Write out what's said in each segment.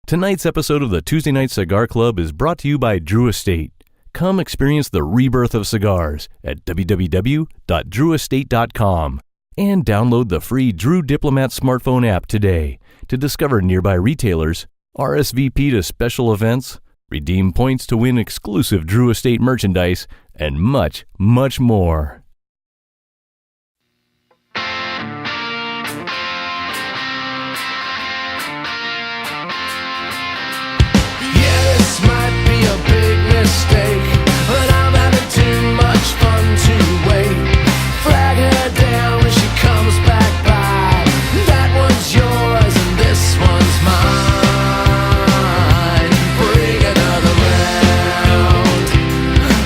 Tonight's episode of the Tuesday Night Cigar Club is brought to you by Drew Estate. Come experience the rebirth of cigars at www.drewestate.com and download the free Drew Diplomat smartphone app today to discover nearby retailers, RSVP to special events, redeem points to win exclusive Drew Estate merchandise, and much, much more. This might be a big mistake, but I'm having too much fun to wait. Flag her down when she comes back by. That one's yours and this one's mine. Bring another round.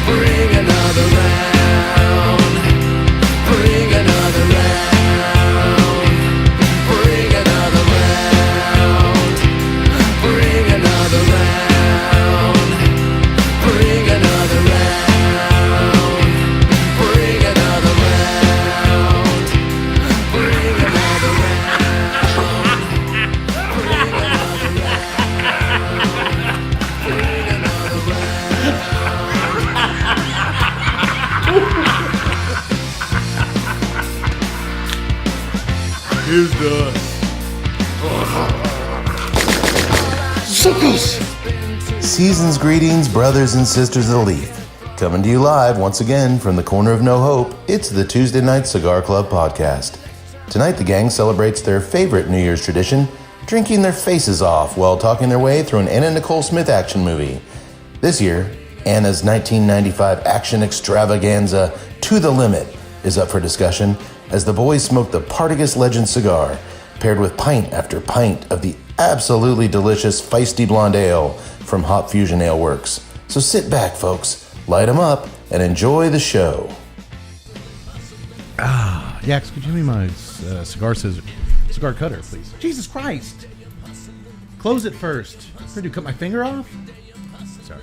Bring another round. Bring another round. Bring another round. Bring another round. Here's the Suckles. Season's greetings, brothers and sisters of the Leaf. Coming to you live once again from the corner of No Hope, it's the Tuesday Night Cigar Club podcast. Tonight the gang celebrates their favorite New Year's tradition, drinking their faces off while talking their way through an Anna Nicole Smith action movie. This year, Anna's 1995 action extravaganza To the Limit is up for discussion as the boys smoke the Partagas Legend cigar, paired with pint after pint of the absolutely delicious Feisty Blonde Ale from HopFusion Ale Works. So sit back, folks, light them up, and enjoy the show. Yax, could you give me my cigar cutter, please? Jesus Christ! Close it first. Did you cut my finger off? Sorry.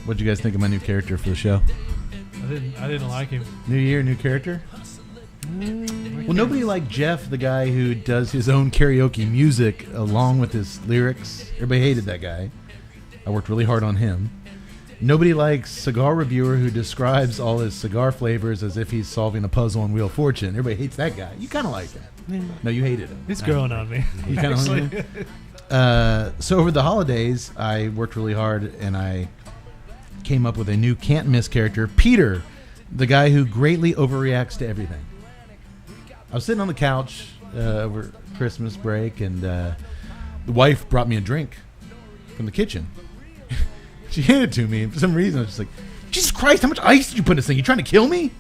What'd you guys think of my new character for the show? I didn't like him. New year, new character? Well, nobody liked Jeff, the guy who does his own karaoke music along with his lyrics. Everybody hated that guy. I worked really hard on him. Nobody likes Cigar Reviewer who describes all his cigar flavors as if he's solving a puzzle on Wheel of Fortune. Everybody hates that guy. You kind of like that. No, you hated him. It's growing on me. You kind of like him? So over the holidays, I worked really hard and I came up with a new can't miss character, Peter, the guy who greatly overreacts to everything. I was sitting on the couch over Christmas break, and the wife brought me a drink from the kitchen. She handed it to me, and for some reason I was just like, Jesus Christ, how much ice did you put in this thing? You trying to kill me?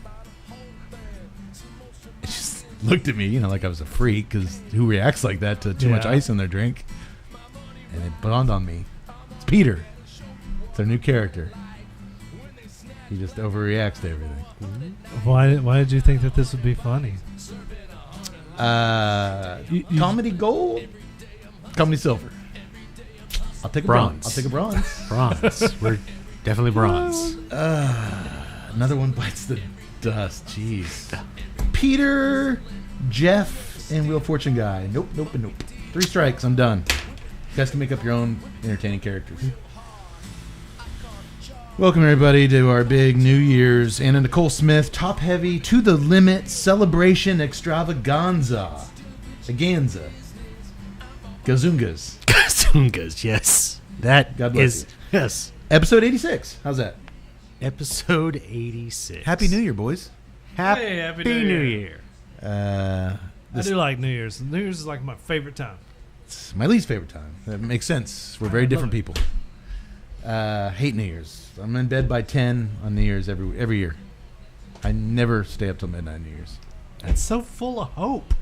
And she just looked at me, like I was a freak, because who reacts like that to too much ice in their drink? And it dawned on me. It's Peter. It's our new character. He just overreacts to everything. Why did you think that this would be funny? Comedy gold, comedy silver. I'll take a bronze. I'll take a bronze. Bronze. We're definitely bronze. Another one bites the dust. Jeez. Peter, Jeff, and Wheel of Fortune guy. Nope. 3 strikes. I'm done. You guys can make up your own entertaining characters. Welcome, everybody, to our big New Year's Anna Nicole Smith Top Heavy To the Limit Celebration Extravaganza. Gazungas. Gazungas, yes. That God bless is, you. yes. Episode 86. How's that? Episode 86. Happy New Year, boys. Happy New Year. I do like New Year's. New Year's is like my favorite time. It's my least favorite time. That makes sense. We're very different people. Hate New Year's. I'm in bed by 10 on New Year's every year. I never stay up till midnight on New Year's. That's so full of hope.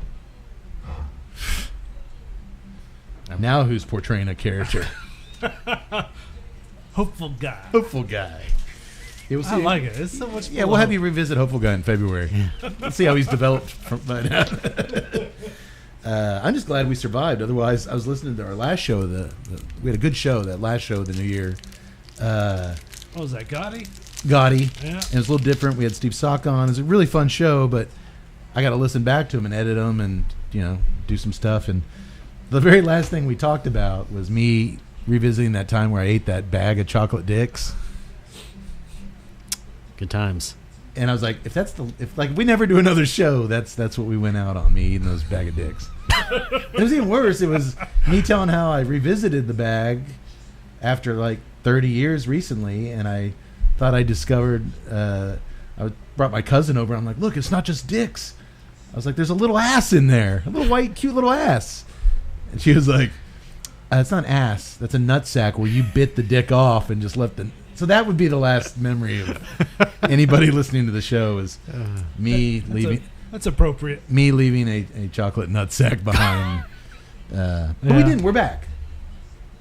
Now who's portraying a character? Hopeful guy. Hopeful guy. Yeah, we'll see. I like it. It's so much fun. Yeah, we'll have you revisit Hopeful Guy in February. Let's see how he's developed by now. I'm just glad we survived. Otherwise, I was listening to our last show. We had a good show, that last show of the new year. What was that, Gotti? Gotti. Yeah. And it was a little different. We had Steve Sock on. It was a really fun show, but I got to listen back to him and edit them and, do do some stuff. And the very last thing we talked about was me revisiting that time where I ate that bag of chocolate dicks. Good times. And I was like, if we never do another show, that's what we went out on, me eating those bag of dicks. It was even worse. It was me telling how I revisited the bag after like 30 years recently, and I thought I discovered. I brought my cousin over. I'm like, look, it's not just dicks. I was like, there's a little ass in there, a little white, cute little ass. And she was like, it's not ass. That's a nutsack where you bit the dick off and just left the. So that would be the last memory of anybody listening to the show is me leaving. That's appropriate. Me leaving a chocolate nutsack behind. But we didn't. We're back.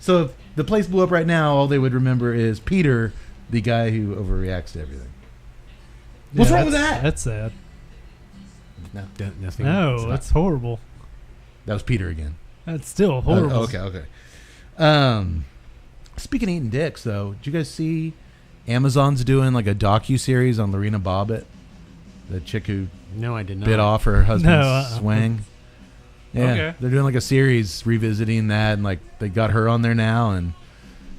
So if the place blew up right now, all they would remember is Peter, the guy who overreacts to everything. What's wrong with that? That's sad. No, Nothing. No, that's horrible. that was Peter again. That's still horrible. Okay. Speaking of eating dicks, though, did you guys see Amazon's doing like a docu-series on Lorena Bobbitt, the chick who No, I did not. bit off her husband's swing? Yeah, Okay. they're doing like a series revisiting that, and like they got her on there now, and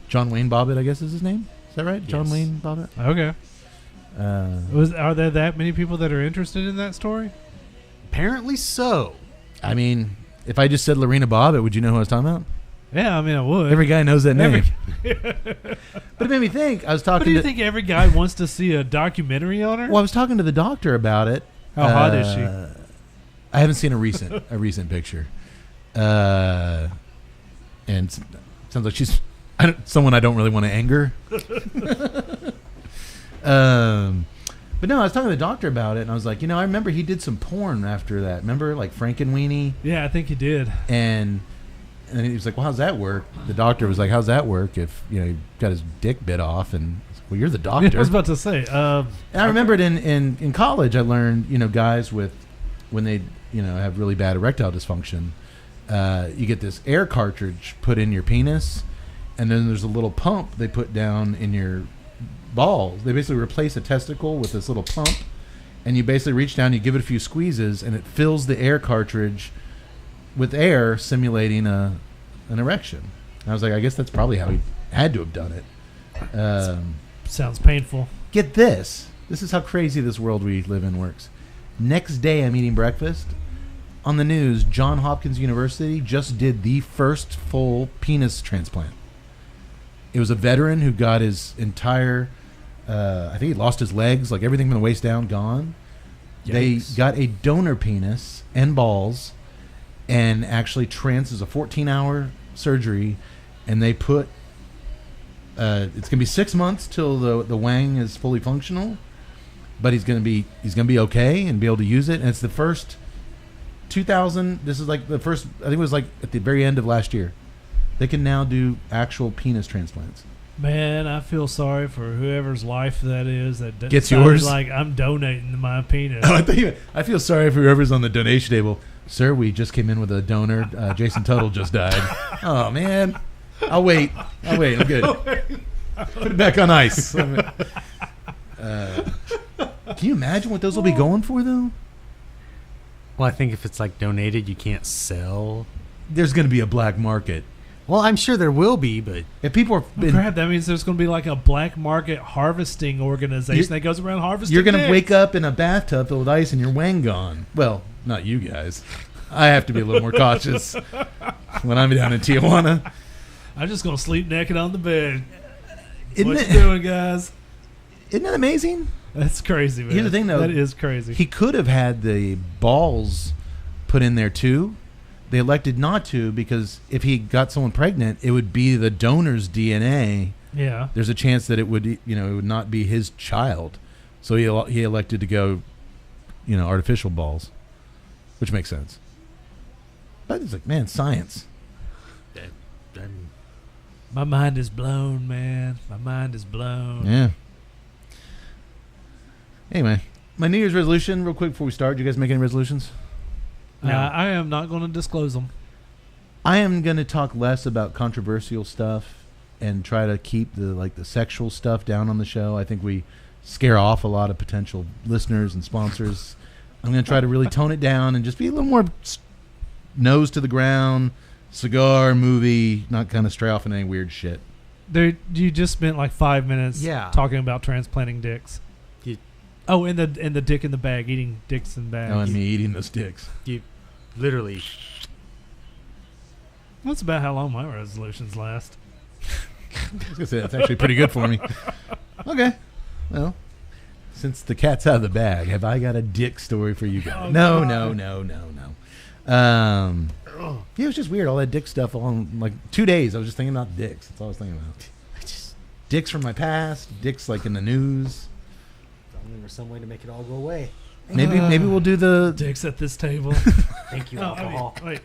John Wayne Bobbitt, I guess is his name. Is that right? John Yes. Wayne Bobbitt. Okay. Are there that many people that are interested in that story? Apparently so. I mean, if I just said Lorena Bobbitt, would you know who I was talking about? Yeah, I mean, I would. Every guy knows that name. But it made me think. I was talking What do you to. think every guy wants to see a documentary on her? Well, I was talking to the doctor about it. How hot is she? I haven't seen a recent picture, and sounds like she's someone I don't really want to anger. But no, I was talking to the doctor about it, and I was like, I remember he did some porn after that. Remember, like Frankenweenie, Yeah, I think he did. and he was like, "Well, how's that work?" The doctor was like, "How's that work if he got his dick bit off?" And I was like, well, you're the doctor. I was about to say. And I remembered in college, I learned, guys with when they have really bad erectile dysfunction, you get this air cartridge put in your penis, and then there's a little pump they put down in your balls. They basically replace a testicle with this little pump, and you basically reach down, you give it a few squeezes, and it fills the air cartridge with air, simulating an erection. And I was like, I guess that's probably how he had to have done it. Sounds painful. Get this. This is how crazy this world we live in works. Next day, I'm eating breakfast. On the news, Johns Hopkins University just did the first full penis transplant. It was a veteran who got his entire, I think he lost his legs, like everything from the waist down, gone. Yikes. They got a donor penis and balls, and actually is a 14-hour surgery, and they put, it's going to be 6 months till the wang is fully functional, but he's going to be okay and be able to use it. And it's the first 2000. This is like the first. I think it was like at the very end of last year. They can now do actual penis transplants. Man, I feel sorry for whoever's life that is that Gets decided, yours? Like, I'm donating my penis. I feel sorry for whoever's on the donation table. Sir, we just came in with a donor. Jason Tuttle just died. Oh man, I'll wait. I'm good. Put it back on ice. Can you imagine what those will be going for, though? Well, I think if it's like donated, you can't sell. There's going to be a black market. Well, I'm sure there will be, but If people are, Crap, that means there's going to be like a black market harvesting organization that goes around harvesting you're going to dicks. wake up in a bathtub filled with ice and your wang gone. Well, not you guys. I have to be a little more cautious when I'm down in Tijuana. I'm just going to sleep naked on the bed. Isn't What it- you doing, guys? Isn't that amazing? That's crazy, man. Here's the thing, though. That is crazy. He could have had the balls put in there too. They elected not to because if he got someone pregnant, it would be the donor's DNA. Yeah. There's a chance that it would, it would not be his child. So he elected to go, artificial balls, which makes sense. But it's like, man, science. My mind is blown, man. My mind is blown. Yeah. Anyway, my New Year's resolution, real quick before we start. Do you guys make any resolutions? No. I am not going to disclose them. I am going to talk less about controversial stuff and try to keep the sexual stuff down on the show. I think we scare off a lot of potential listeners and sponsors. I'm going to try to really tone it down and just be a little more nose to the ground, cigar, movie, not kind of stray off in any weird shit. You just spent like 5 minutes talking about transplanting dicks. And the dick in the bag, eating dicks in bags. Oh, and me eating those dicks. You literally. That's about how long my resolutions last. I was gonna say that's actually pretty good for me. Okay, well, since the cat's out of the bag, have I got a dick story for you guys? No. Yeah, it was just weird. All that dick stuff on like 2 days. I was just thinking about dicks. That's all I was thinking about. Dicks from my past. Dicks like in the news. There was some way to make it all go away. Maybe we'll do the dicks at this table. Thank you, alcohol. Wait.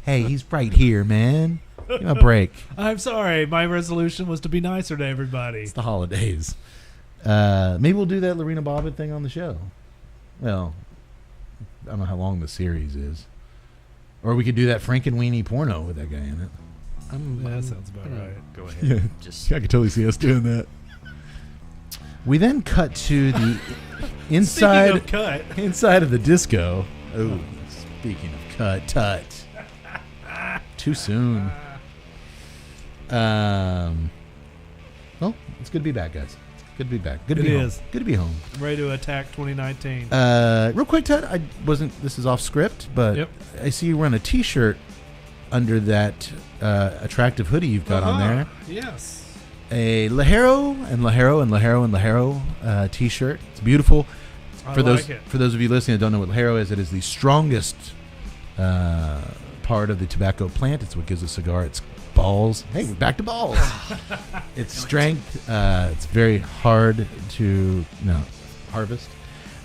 Hey, he's right here, man. Give him a break. I'm sorry. My resolution was to be nicer to everybody. It's the holidays. Maybe we'll do that Lorena Bobbitt thing on the show. Well, I don't know how long the series is. Or we could do that Frankenweenie porno with that guy in it. That sounds about right. Go ahead. Yeah, I could totally see us doing that. We then cut to the inside of the disco. Oh, speaking of cut. Too soon. Well, it's good to be back, guys. Good to be back. Good to be home. Good to be home. Ready to attack 2019. Real quick, Ted. This is off script, but I see you wearing a T-shirt under that attractive hoodie you've got on there. Yes. A Lajero T-shirt. It's beautiful. For those of you listening that don't know what Lajero is, it is the strongest part of the tobacco plant. It's what gives a cigar its balls. Hey, we're back to balls. Its strength. It's very hard to harvest.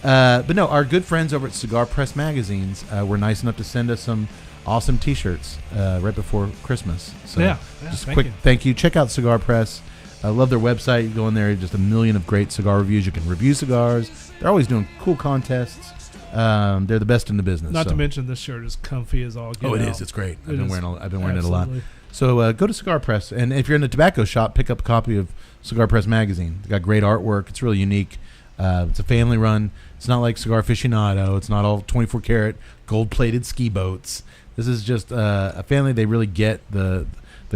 But no, our good friends over at Cigar Press Magazines were nice enough to send us some awesome T-shirts right before Christmas. So just a quick thank you. Check out Cigar Press. I love their website. You go in there, just a million of great cigar reviews. You can review cigars. They're always doing cool contests. They're the best in the business. Not to mention this shirt is comfy as all get out. It is. It's great. I've been wearing it a lot. So go to Cigar Press, and if you're in the tobacco shop, pick up a copy of Cigar Press Magazine. It's got great artwork. It's really unique. It's a family run. It's not like Cigar Aficionado. It's not all 24 karat gold-plated ski boats. This is just a family. They really get the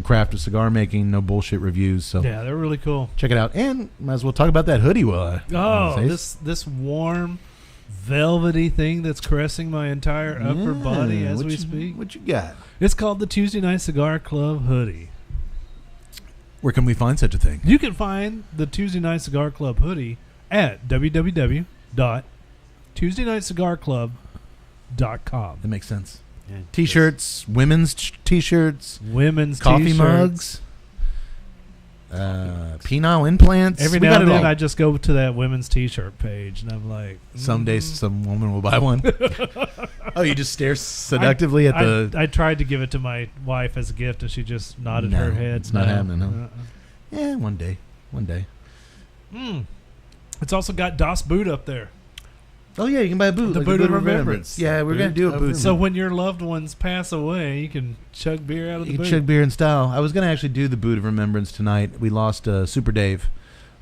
craft of cigar making. No bullshit reviews. So yeah, they're really cool. Check it out, and might as well talk about that hoodie. This warm, velvety thing that's caressing my entire upper body as we speak. What you got? It's called the Tuesday Night Cigar Club hoodie. Where can we find such a thing? You can find the Tuesday Night Cigar Club hoodie at www.tuesdaynightcigarclub.com. That makes sense. Yeah, T-shirts, women's T-shirts, coffee T-shirts. Mugs, penile implants. Every now and then I just go to that women's T-shirt page and I'm like, someday some woman will buy one. Oh, you just stare seductively at the... I tried to give it to my wife as a gift and she just nodded her head. It's not happening, no. Yeah, one day. It's also got Das Boot up there. Oh, yeah, you can buy a boot. The boot of remembrance. Yeah, we're going to do a boot. So when your loved ones pass away, you can chug beer out of the boot. You can chug beer in style. I was going to actually do the boot of remembrance tonight. We lost Super Dave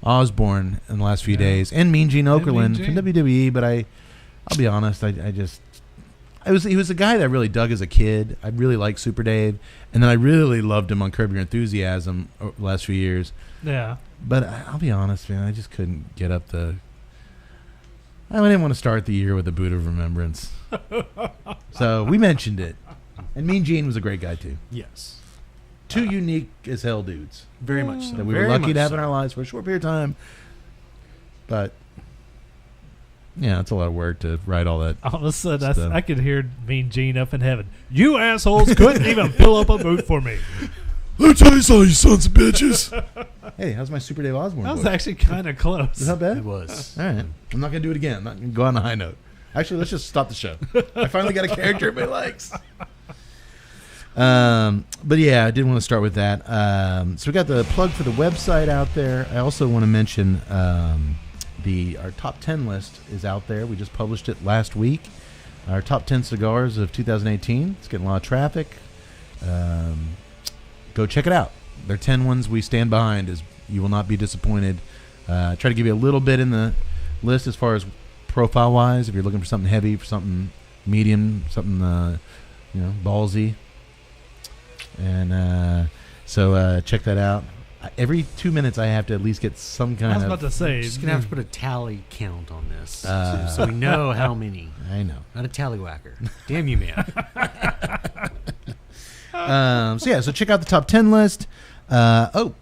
Osborne in the last few days, and Mean Gene Okerlund from WWE, but I'll be honest, he was a guy that I really dug as a kid. I really liked Super Dave, and then I really loved him on Curb Your Enthusiasm over the last few years. Yeah. But I'll be honest, man, I just couldn't get up I didn't want to start the year with a boot of remembrance. So we mentioned it. And Mean Gene was a great guy, too. Yes. Two unique as hell dudes. Very much so. That we were lucky to have in our lives for a short period of time. But, yeah, it's a lot of work to write all that. All of a sudden, I could hear Mean Gene up in heaven. You assholes couldn't even fill up a boot for me. Let me tell you something, you sons of bitches. Hey, how's my Super Dave Osborne That was voice? actually kind of close. Is that bad? It was. All right. I'm not going to do it again. I'm not going to go on a high note. Actually, let's just stop the show. I finally got a character everybody likes. But yeah, I did want to start with that. So we got the plug for the website out there. I also want to mention our top 10 list is out there. We just published it last week. Our top 10 cigars of 2018. It's getting a lot of traffic. Go check it out. They're 10 ones we stand behind. You will not be disappointed. Try to give you a little bit in the list as far as profile-wise. If you're looking for something heavy, for something medium, something ballsy. And so check that out. Every 2 minutes, I have to at least get some kind of. I was about to say, Just gonna have to put a tally count on this, so we know how many. I know. Not a tallywhacker. Damn you, man. So check out the top 10 list. While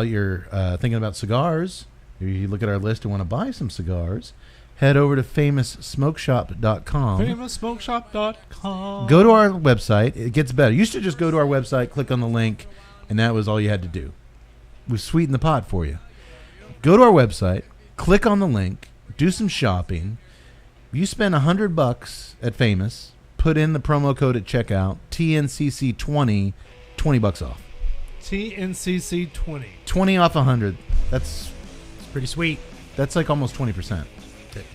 you're thinking about cigars, if you look at our list and want to buy some cigars, head over to FamousSmokeShop.com. FamousSmokeShop.com. Go to our website. It gets better. You used to just go to our website, click on the link, and that was all you had to do. We've sweetened the pot for you. Go to our website, click on the link, do some shopping. You spend $100 at Famous, put in the promo code at checkout, TNCC20, $20 off. TNCC20. 20 off 100. That's Pretty sweet. like almost 20%. That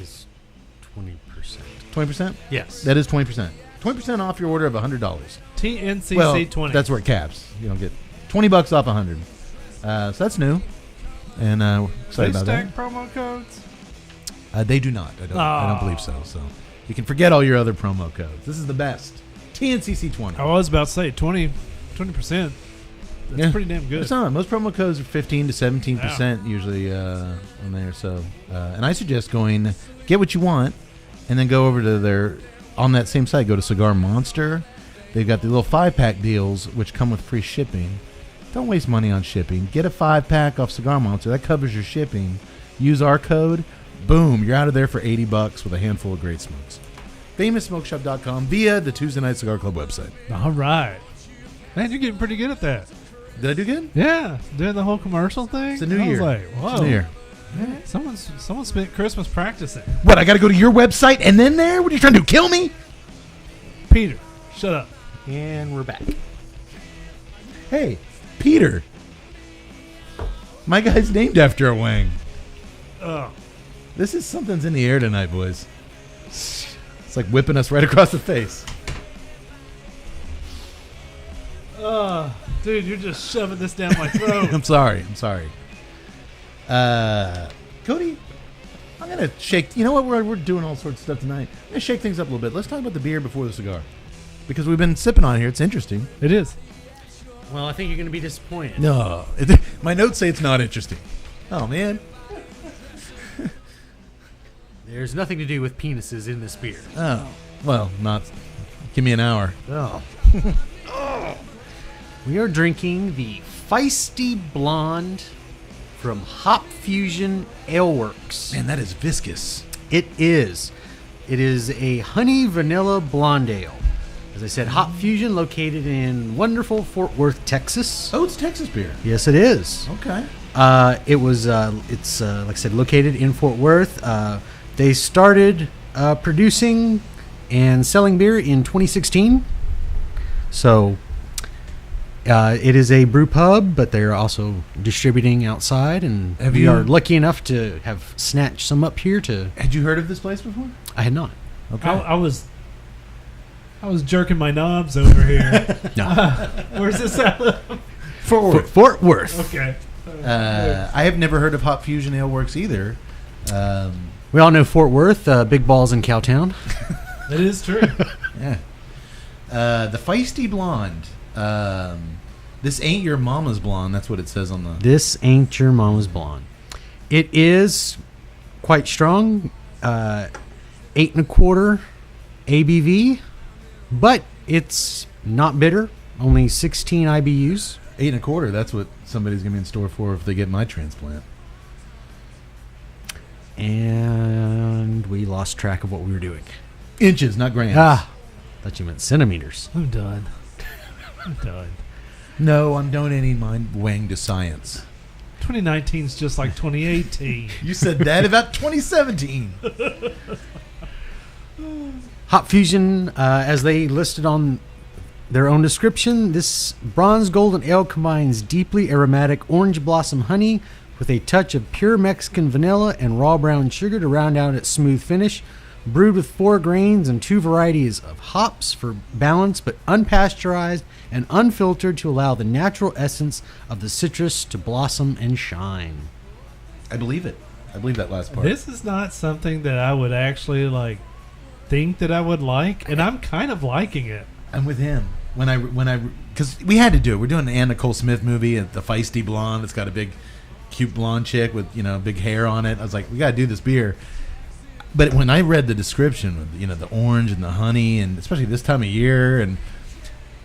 is 20%. 20%? Yes. That is 20%. 20% off your order of $100. TNCC20. That's where it caps. You don't get $20 off 100. So that's new, and we're excited They about stack that. promo codes? They do not. I don't believe so. So you can forget all your other promo codes. This is the best. TNCC20. I was about to say 20%. That's pretty damn good. It's not. Most promo codes are 15 to 17% usually on there. So, and I suggest going get what you want, and then go over to their on that same site. Go to Cigar Monster. They've got the little 5-pack deals which come with free shipping. Don't waste money on shipping. Get a 5-pack off Cigar Monster. That covers your shipping. Use our code. Boom, you're out of there for $80 with a handful of great smokes. FamousSmokeShop.com via the Tuesday Night Cigar Club website. All right. Man, you're getting pretty good at that. Did I do good? Yeah, doing the whole commercial thing. It's a new I year. was like, whoa. It's a new year. Man, someone spent Christmas practicing. What, I got to go to your website and then there? What are you trying to do, kill me? Peter, shut up. And we're back. Hey, Peter. My guy's named after a wang. Oh, This is something's in the air tonight, boys. It's like whipping us right across the face. dude, you're just shoving this down my throat. I'm sorry. Cody, I'm going to shake. You know what? We're doing all sorts of stuff tonight. I'm going to shake things up a little bit. Let's talk about the beer before the cigar. Because we've been sipping on it here. It's interesting. It is. Well, I think you're going to be disappointed. No. My notes say it's not interesting. Oh, man. There's nothing to do with penises in this beer. Oh. Well, not. Give me an hour. Oh. We are drinking the Feisty Blonde from HopFusion Ale Works. Man, that is viscous. It is. It is a honey vanilla blonde ale. As I said, HopFusion, located in wonderful Fort Worth, Texas. Oh, it's Texas beer. Yes, it is. Okay. It's like I said, located in Fort Worth. They started producing and selling beer in 2016. So it is a brew pub, but they're also distributing outside, and we are lucky enough to have snatched some up here. Had you heard of this place before? I had not. Okay. I was jerking my knobs over here. No. Where's this at? Fort Worth. Fort Worth. Okay. I have never heard of HopFusion Ale Works either. We all know Fort Worth, big balls in Cowtown. That is true. Yeah. The Feisty Blonde. This ain't your mama's blonde. That's what it says on the. This ain't your mama's blonde. It is quite strong, 8.25 ABV, but it's not bitter. Only 16 IBUs. 8.25. That's what somebody's gonna be in store for if they get my transplant. And we lost track of what we were doing. Inches, not grams. Thought you meant centimeters. I'm done. No, I'm donating my wang to science. 2019 is just like 2018. You said that about 2017. HopFusion, as they listed on their own description, this bronze golden ale combines deeply aromatic orange blossom honey with a touch of pure Mexican vanilla and raw brown sugar to round out its smooth finish. Brewed with 4 grains and 2 varieties of hops for balance, but unpasteurized and unfiltered to allow the natural essence of the citrus to blossom and shine. I believe it. I believe that last part. This is not something that I would actually like think that I would like, and I'm kind of liking it. I'm with him. Because we had to do it. We're doing an Anna Nicole Smith movie, the Feisty Blonde. It's got a big, cute blonde chick with big hair on it. I was like, we got to do this beer. But when I read the description with the orange and the honey, and especially this time of year, and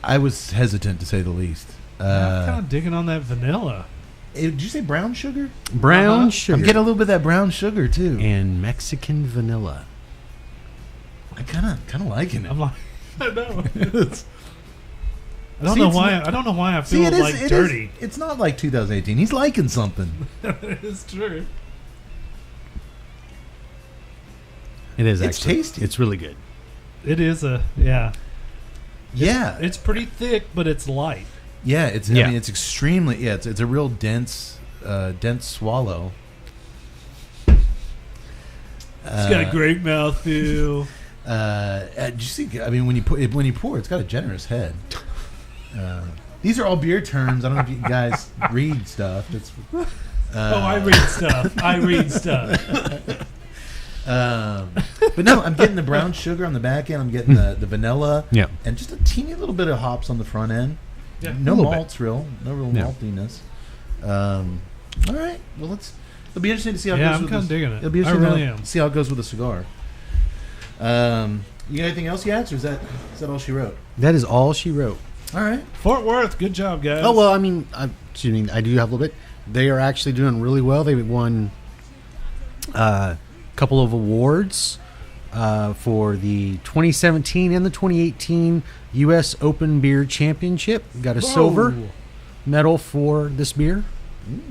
I was hesitant to say the least. I'm kind of digging on that vanilla. Did you say brown sugar? Brown sugar. I'm getting a little bit of that brown sugar too, and Mexican vanilla. I kind of liking it. I'm like, I know. I don't know why I feel dirty. It's not like 2018. He's liking something. It's true. It is. It's actually tasty. It's really good. It is Yeah. It's pretty thick, but it's light. Yeah. I mean, it's extremely. Yeah. It's a real dense swallow. It's got a great mouthfeel. Did you see? I mean, when you pour, it's got a generous head. These are all beer terms. I don't know if you guys read stuff. I read stuff. But no, I'm getting the brown sugar on the back end. I'm getting the vanilla. Yeah. And just a teeny little bit of hops on the front end. Yeah. No malts, no real maltiness. All right. Well, it'll be interesting to see how it goes. I'm kind of digging it. It'll be I interesting really am. see how it goes with the cigar. You got anything else yet, or is that all she wrote? That is all she wrote. All right. Fort Worth, good job, guys. Oh well, I mean, I do have a little bit. They are actually doing really well. They won a couple of awards for the 2017 and the 2018 U.S. Open Beer Championship. Got a silver medal for this beer.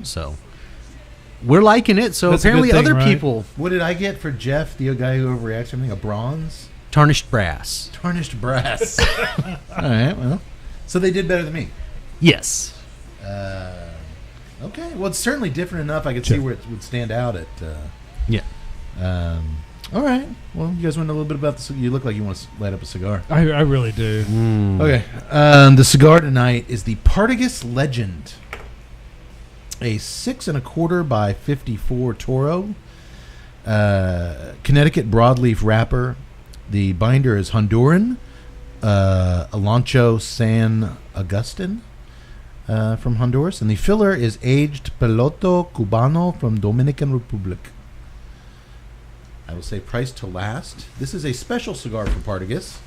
So we're liking it. So That's a apparently good thing, other right? people. What did I get for Jeff, the guy who overreacts to everything? A bronze? Tarnished brass. Tarnished brass. All right. Well, so they did better than me. Yes. Okay. Well, it's certainly different enough. I could see where it would stand out at. Yeah. All right. Well, you guys want to know a little bit about this? You look like you want to light up a cigar. I really do. Okay. The cigar tonight is the Partagas Legend, a 6 1/4 by 54 Toro, Connecticut broadleaf wrapper. The binder is Honduran, Alancho San Agustin from Honduras, and the filler is aged Peloto Cubano from Dominican Republic. I will say price to last. This is a special cigar from Partagas.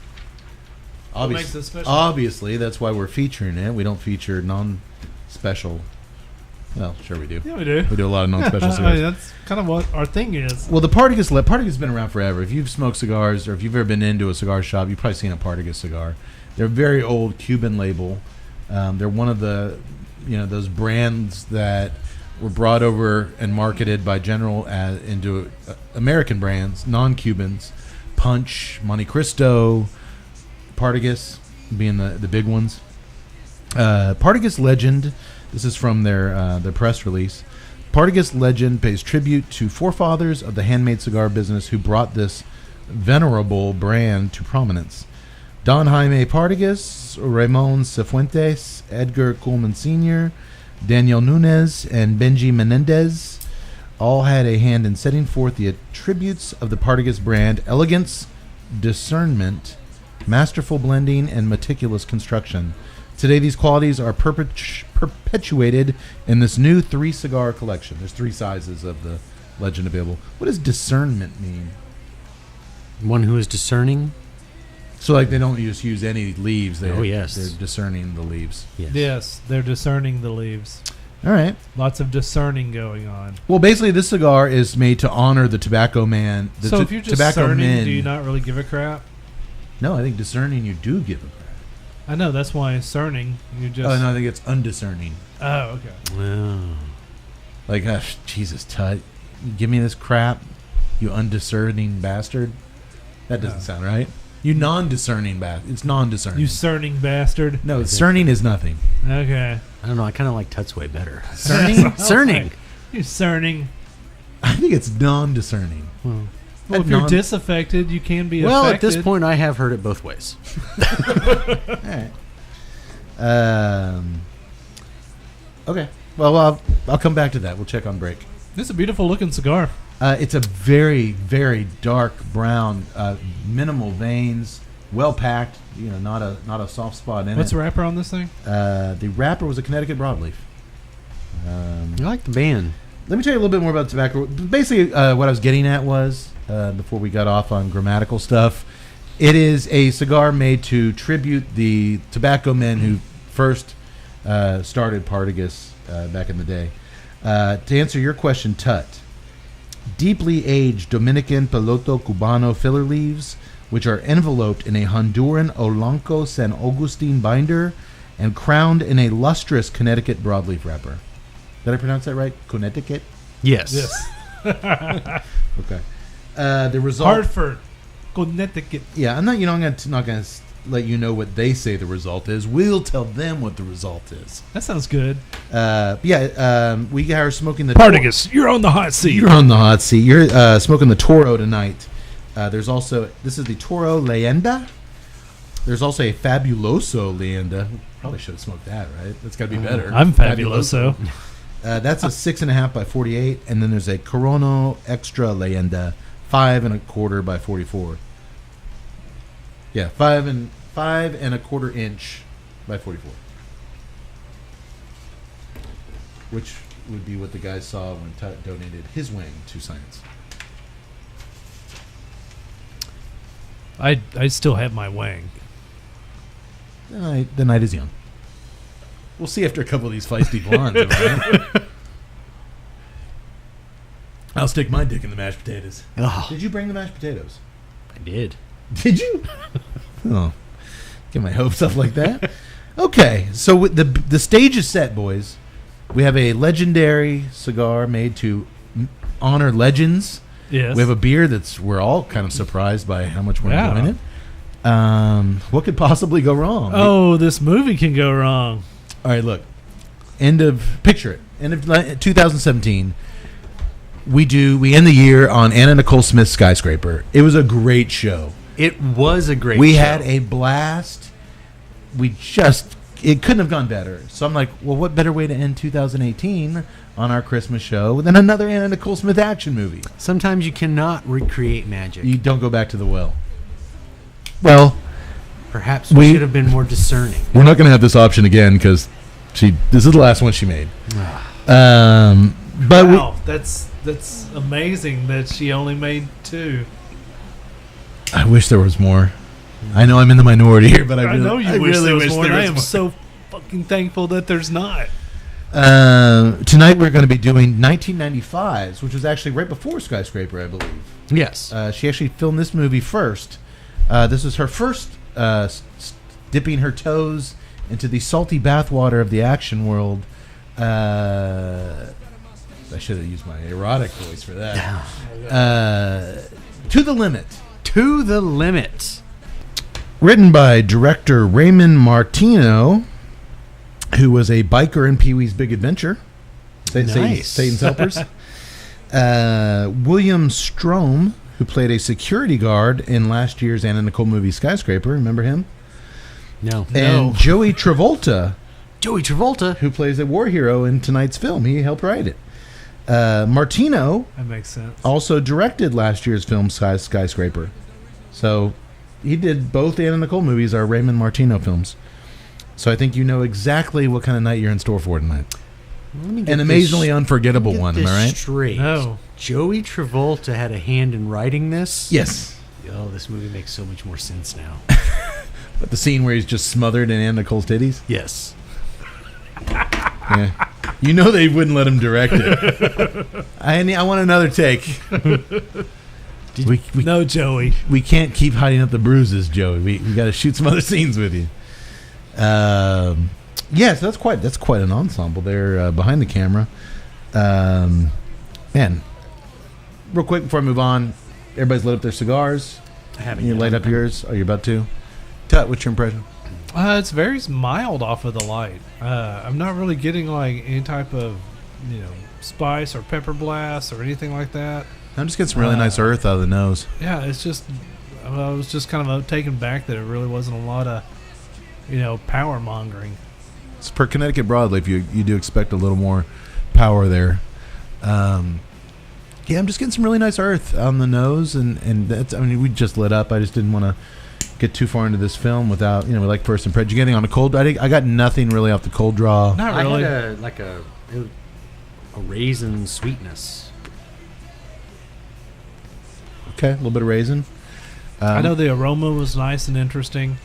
What makes it special? Obviously, that's why we're featuring it. We don't feature non-special. Well, sure we do. Yeah, we do. We do a lot of non-special I cigars. mean, that's kind of what our thing is. Well, the Partagas has been around forever. If you've smoked cigars or if you've ever been into a cigar shop, you've probably seen a Partagas cigar. They're a very old Cuban label. They're one of the, those brands that were brought over and marketed by General into American brands, non-Cubans. Punch, Monte Cristo, Partagas being the big ones. Partagas Legend. This is from their press release. Partagas Legend pays tribute to forefathers of the handmade cigar business who brought this venerable brand to prominence. Don Jaime Partagas, Ramon Cifuentes, Edgar Coleman Sr., Daniel Nunez, and Benji Menendez all had a hand in setting forth the attributes of the Partagas brand: elegance, discernment, masterful blending, and meticulous construction. Today, these qualities are perpetuated in this new 3-cigar collection. There's 3 sizes of the Legend available. What does discernment mean? One who is discerning. So, like, they don't just use any leaves. Oh, yes. They're discerning the leaves. Yes, they're discerning the leaves. All right. Lots of discerning going on. Well, basically, this cigar is made to honor the tobacco man. So if you're just discerning, do you not really give a crap? No, I think discerning you do give a crap. I know, that's why discerning, you just... Oh, no, I think it's undiscerning. Oh, okay. Oh. Like, Jesus, Tut, give me this crap, you undiscerning bastard. That doesn't sound right. You non-discerning bastard. It's non-discerning. You cerning bastard. No, discerning is nothing. Okay. I don't know. I kind of like Tut's way better. Cerning? Cerning. You cerning. I think it's non-discerning. Well, if you're disaffected, you can be well, affected. at this point, I have heard it both ways. All right. Okay. Well, I'll come back to that. We'll check on break. This is a beautiful looking cigar. It's a very, very dark brown, minimal veins, well packed. Not a soft spot in it. What's the wrapper on this thing? The wrapper was a Connecticut broadleaf. I like the band. Let me tell you a little bit more about tobacco. Basically, what I was getting at was, before we got off on grammatical stuff, it is a cigar made to tribute the tobacco men who first started Partagas back in the day. To answer your question, Tut, deeply aged Dominican Piloto Cubano filler leaves, which are enveloped in a Honduran Olanco San Agustin binder and crowned in a lustrous Connecticut broadleaf wrapper. Did I pronounce that right? Connecticut? Yes. Okay. The result. Hartford, Connecticut. Yeah, I'm not. I'm not going to let you know what they say the result is. We'll tell them what the result is. That sounds good. We are smoking the Partagas. You're on the hot seat. You're on the hot seat. You're smoking the Toro tonight. There's also, this is the Toro Leyenda. There's also a Fabuloso Leyenda. Probably should have smoked that, right? That's got to be better. I'm Fabuloso. That's a 6.5 by 48, and then there's a Corono Extra Leyenda, 5 1/4 by 44. Yeah, 5 1/4 inch by 44. Which would be what the guy saw when Tut donated his wing to science. I still have my wang. The night is young. We'll see after a couple of these feisty blondes. Right? I'll stick my dick in the mashed potatoes. Oh, Did you bring the mashed potatoes? I did. Did you? Oh, get my hopes up like that. Okay, so the stage is set, boys. We have a legendary cigar made to honor legends. Yes. We have a beer we're all kind of surprised by how much we're enjoying it. What could possibly go wrong? Oh, this movie can go wrong. All right, look. Picture it. End of 2017. We end the year on Anna Nicole Smith's Skyscraper. It was a great show. It was a great show. We had a blast. It couldn't have gone better. So I'm like, well, what better way to end 2018 on our Christmas show than another Anna Nicole Smith action movie? Sometimes you cannot recreate magic. You don't go back to the well. Well, perhaps we should have been more discerning. We're not going to have this option again because this is the last one she made. But wow, that's amazing that she only made 2. I wish there was more. I know I'm in the minority here, but I really wish there was more. I am so fucking thankful that there's not. Tonight we're going to be doing 1995's, which was actually right before Skyscraper, I believe. Yes. She actually filmed this movie first. This was her first dipping her toes into the salty bathwater of the action world. I should have used my erotic voice for that. To the Limit. To the Limit. Written by director Raymond Martino, who was a biker in Pee-wee's Big Adventure. Nice. Satan's Helpers. William Strom, who played a security guard in last year's Anna Nicole movie Skyscraper. Remember him? No. And Joey Travolta. Joey Travolta. Who plays a war hero in tonight's film. He helped write it. Martino. That makes sense. Also directed last year's film Skyscraper. So he did both Anna Nicole movies are Raymond Martino films. So I think you know exactly what kind of night you're in store for tonight. An amazingly unforgettable one, am I right? Straight. No. Joey Travolta had a hand in writing this? Yes. Oh, this movie makes so much more sense now. But the scene where he's just smothered in Anna Nicole's titties? Yes. Yeah. You know they wouldn't let him direct it. I want another take. No, Joey. We can't keep hiding up the bruises, Joey. We got to shoot some other scenes with you. So that's quite an ensemble there behind the camera. Man, real quick before I move on, everybody's lit up their cigars. I haven't. You light up yours? Are you about to? Tut, what's your impression? It's very mild off of the light. I'm not really getting like any type of, spice or pepper blast or anything like that. I'm just getting some really nice earth out of the nose. Yeah, it's just, I was just kind of taken back that it really wasn't a lot of, power mongering. It's per Connecticut broadleaf, you do expect a little more power there. Yeah, I'm just getting some really nice earth on the nose, and that's. I mean, we just lit up. I just didn't want to get too far into this film without, we like first impression. Getting on a cold. I got nothing really off the cold draw. Not really. I had a raisin sweetness. Okay, a little bit of raisin. I know the aroma was nice and interesting.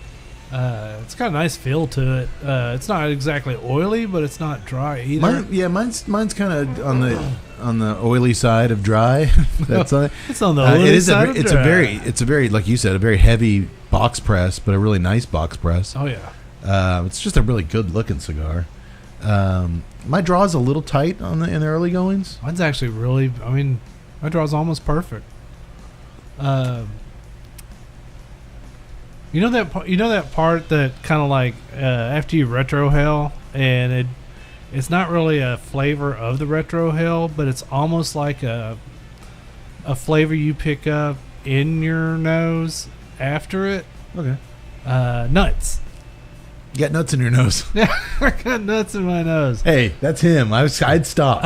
It's got a nice feel to it. It's not exactly oily, but it's not dry either. Mine's kind of on the oily side of dry. That's it's on the oily side. It's a very like you said, a very heavy box press, but a really nice box press. Oh yeah. It's just a really good looking cigar. My draw is a little tight in the early goings. Mine's actually really. I mean, my draw's almost perfect. You know that part that kind of like after you retrohale, and it's not really a flavor of the retrohale, but it's almost like a flavor you pick up in your nose after it. Okay. Nuts. You got nuts in your nose. Yeah, I got nuts in my nose. Hey, that's him. I'd stopped.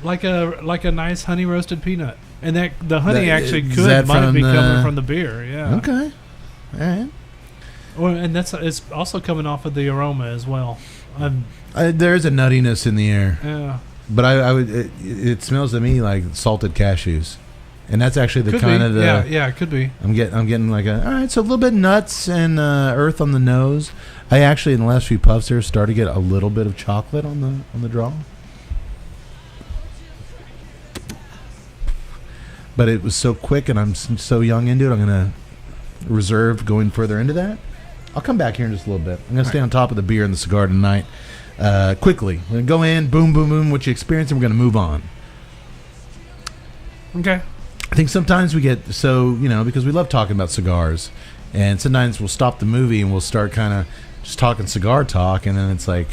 Like a nice honey roasted peanut, and the honey actually might be coming from the beer. Yeah. Okay. All right. Well, and it's also coming off of the aroma as well. There is a nuttiness in the air. Yeah. But I would. It smells to me like salted cashews, and that's actually the could kind be. of the. Yeah, it could be. I'm getting like all right. So a little bit nuts and earth on the nose. I actually in the last few puffs here started to get a little bit of chocolate on the draw. But it was so quick, and I'm so young into it. I'm gonna reserve going further into that. I'll come back here in just a little bit. I'm going to stay on top of the beer and the cigar tonight. Quickly, we're going to go in, boom, boom, boom, what you experience, and we're going to move on. Okay. I think sometimes we get so, because we love talking about cigars, and sometimes we'll stop the movie and we'll start kind of just talking cigar talk, and then it's like,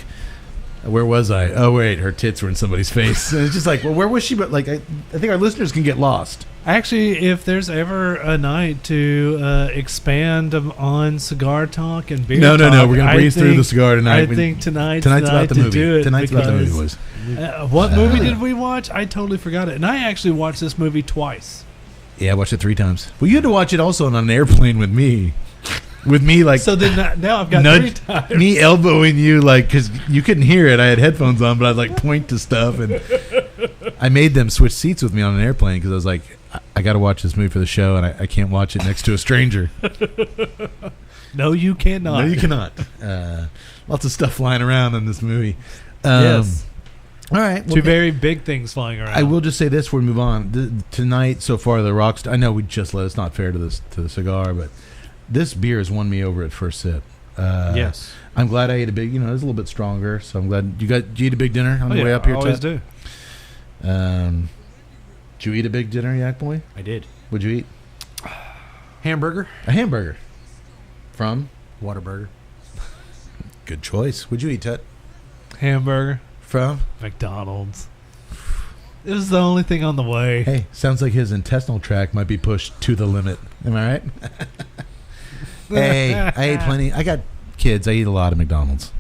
where was I? Oh, wait, her tits were in somebody's face. And it's just like, well, where was she? But like, I think our listeners can get lost. Actually, if there's ever a night to expand on cigar talk and beer talk, no, we're going to breeze through the cigar tonight. I think tonight's about the to movie. do it. Tonight's about the movie, boys. What movie did we watch? I totally forgot it. And I actually watched this movie twice. Yeah, I watched it 3 times. Well, you had to watch it also on an airplane with me. With me, like... So then now I've got 3 times. Me elbowing you, like, because you couldn't hear it. I had headphones on, but I'd, like, point to stuff. And I made them switch seats with me on an airplane because I was like, I got to watch this movie for the show, and I can't watch it next to a stranger. No, you cannot. No, you cannot. Lots of stuff flying around in this movie. Yes. All right. Well, 2 very big things flying around. I will just say this before we move on. Tonight, so far, the Rockstar... I know we just let... It's not fair to the cigar, but... This beer has won me over at first sip. Yes. I'm glad I ate a big, it's a little bit stronger, so I'm glad. Did you eat a big dinner on the way up here, I always do. Did you eat a big dinner, Yak Boy? I did. What'd you eat? Hamburger. A hamburger. From? Whataburger. Good choice. What'd you eat, Tut? Hamburger. From? McDonald's. It was the only thing on the way. Hey, sounds like his intestinal tract might be pushed to the limit. Am I right? Hey, I ate plenty. I got kids. I eat a lot of McDonald's.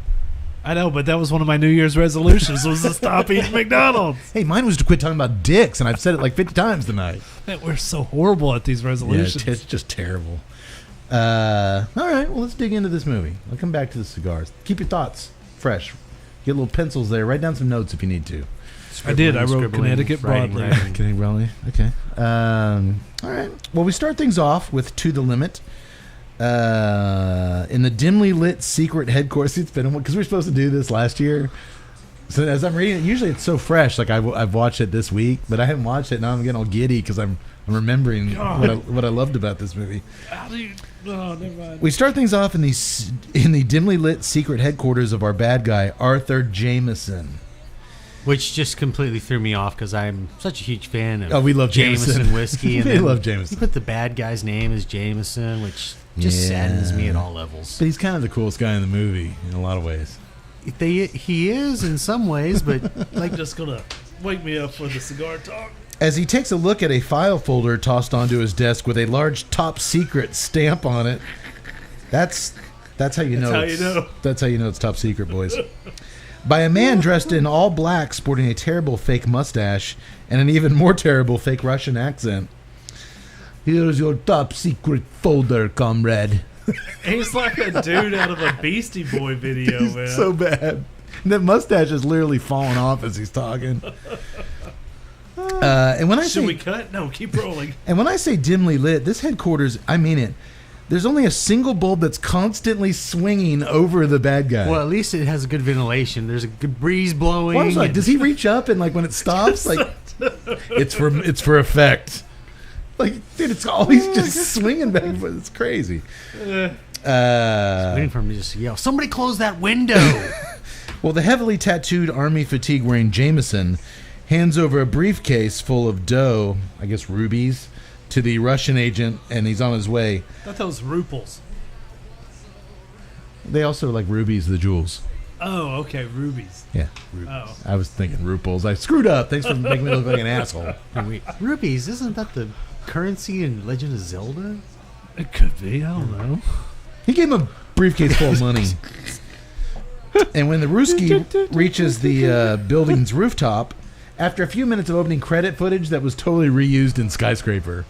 I know, but that was one of my New Year's resolutions was to stop eating McDonald's. Hey, mine was to quit talking about dicks, and I've said it like 50 times tonight. Man, we're so horrible at these resolutions. Yeah, it's just terrible. All right, well, let's dig into this movie. I'll come back to the cigars. Keep your thoughts fresh. Get little pencils there. Write down some notes if you need to. I did. I wrote Connecticut broadly. Connecticut broadly. Okay. All right. Well, we start things off with To the Limit. In the dimly lit secret headquarters. It's been because we were supposed to do this last year. So as I'm reading it, usually it's so fresh. Like I've watched it this week, but I haven't watched it. Now I'm getting all giddy because I'm remembering what I loved about this movie. How do you? Oh, never mind. We start things off in the dimly lit secret headquarters of our bad guy, Arthur Jameson. Which just completely threw me off because I'm such a huge fan of we love Jameson whiskey. And we love Jameson. You put the bad guy's name as Jameson, which just saddens me at all levels. But he's kind of the coolest guy in the movie in a lot of ways. He is in some ways, but like just gonna wake me up for the cigar talk. As he takes a look at a file folder tossed onto his desk with a large top secret stamp on it, that's how you know. That's how you know. That's how you know it's top secret, boys. by a man dressed in all black, sporting a terrible fake mustache and an even more terrible fake Russian accent. Here's your top secret folder, comrade. He's like a dude out of a Beastie Boy video, man. So bad. And that mustache is literally falling off as he's talking. And when I Should say we cut? No, keep rolling. And when I say dimly lit, this headquarters, I mean it. There's only a single bulb that's constantly swinging over the bad guy. Well, at least it has a good ventilation. There's a good breeze blowing. Well, I was like, does he reach up and like when it stops, like it's for effect? Like, dude, it's always just swinging back and forth. It's crazy. Waiting for him to just yell, "Somebody close that window!" Well, the heavily tattooed army fatigue wearing Jameson hands over a briefcase full of dough, I guess rubies, to the Russian agent, and he's on his way. I thought that was ruples. They also like rubies, the jewels. Oh, okay, rubies. Yeah. Oh. I was thinking ruples. I screwed up. Thanks for making me look like an asshole. Wait, rubies, isn't that the currency in Legend of Zelda? It could be. I don't know. He gave him a briefcase full of money. And when the Ruski reaches the building's rooftop, after a few minutes of opening credit footage that was totally reused in Skyscraper,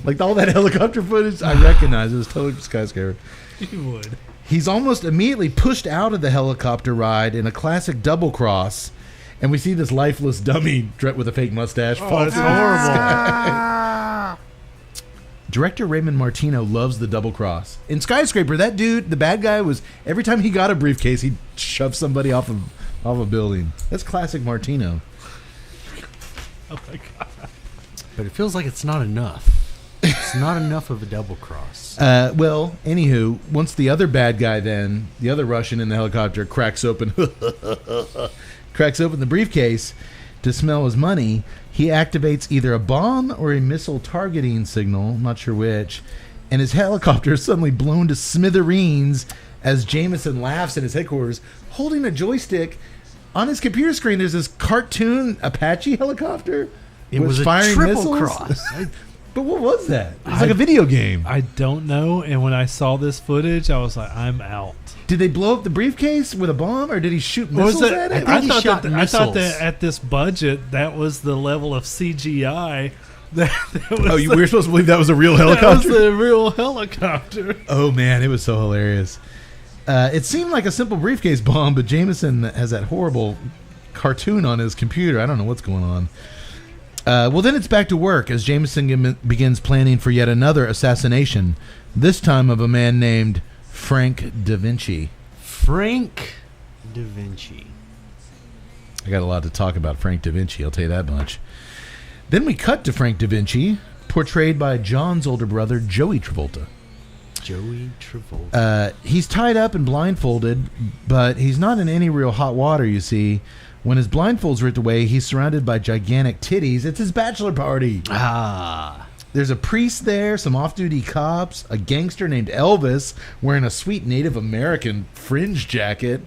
like all that helicopter footage, I recognize it was totally Skyscraper. You would. He's almost immediately pushed out of the helicopter ride in a classic double cross, and we see this lifeless dummy with a fake mustache fall That's through the horrible. sky. Director Raymond Martino loves the double cross. In Skyscraper, that dude, the bad guy, was every time he got a briefcase, he'd shove somebody off a building. That's classic Martino. Oh my god. But it feels like it's not enough. It's not enough of a double cross. Well, anywho, once the other bad guy then, the other Russian in the helicopter, cracks open the briefcase to smell his money, he activates either a bomb or a missile targeting signal, not sure which, and his helicopter is suddenly blown to smithereens as Jameson laughs in his headquarters, holding a joystick. On his computer screen, there's this cartoon Apache helicopter. It was a firing triple missiles. cross. But what was that? It was like a video game. I don't know. And when I saw this footage, I was like, I'm out. Did they blow up the briefcase with a bomb, or did he shoot Or was missiles it- at it? I think he shot I thought missiles. that at this budget, that was the level of CGI. That was Oh, we were supposed to believe that was a real that was helicopter? the real helicopter. Oh, man, it was so hilarious. It seemed like a simple briefcase bomb, but Jameson has that horrible cartoon on his computer. I don't know what's going on. Well, then it's back to work as Jameson begins planning for yet another assassination, this time of a man named Frank Da Vinci. Frank Da Vinci. I got a lot to talk about Frank Da Vinci, I'll tell you that much. Then we cut to Frank Da Vinci, portrayed by John's older brother, Joey Travolta. Joey Travolta. He's tied up and blindfolded, but he's not in any real hot water, you see. When his blindfold's ripped away, he's surrounded by gigantic titties. It's his bachelor party. There's a priest there, some off-duty cops, a gangster named Elvis wearing a sweet Native American fringe jacket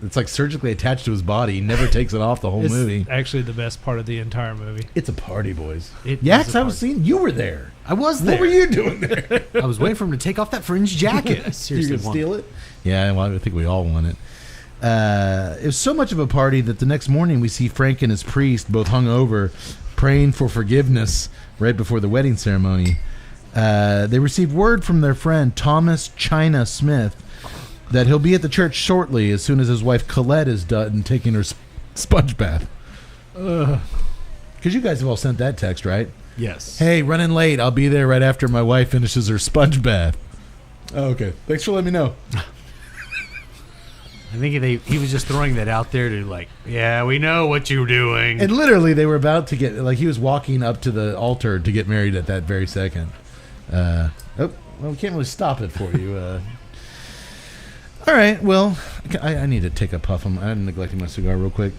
that's like surgically attached to his body. He never takes it off the whole It's movie. actually the best part of the entire movie. It's a party, boys. It Yax, is a I was party. seeing you were there. I was there. What were you doing there? I was waiting for him to take off that fringe jacket. I You seriously gonna want steal it? Yeah, well, I think we all want it. It was so much of a party that the next morning we see Frank and his priest both hungover, praying for forgiveness right before the wedding ceremony. They receive word from their friend Thomas China Smith that he'll be at the church shortly as soon as his wife Colette is done taking her sponge bath. Because you guys have all sent that text, right? Yes. Hey, running late. I'll be there right after my wife finishes her sponge bath. Oh, okay. Thanks for letting me know. I think he was just throwing that out there to like, yeah, we know what you're doing. And literally, they were about to get, like, he was walking up to the altar to get married at that very second. Well, we can't really stop it for you. All right, well, I need to take a puff. I'm neglecting my cigar real quick.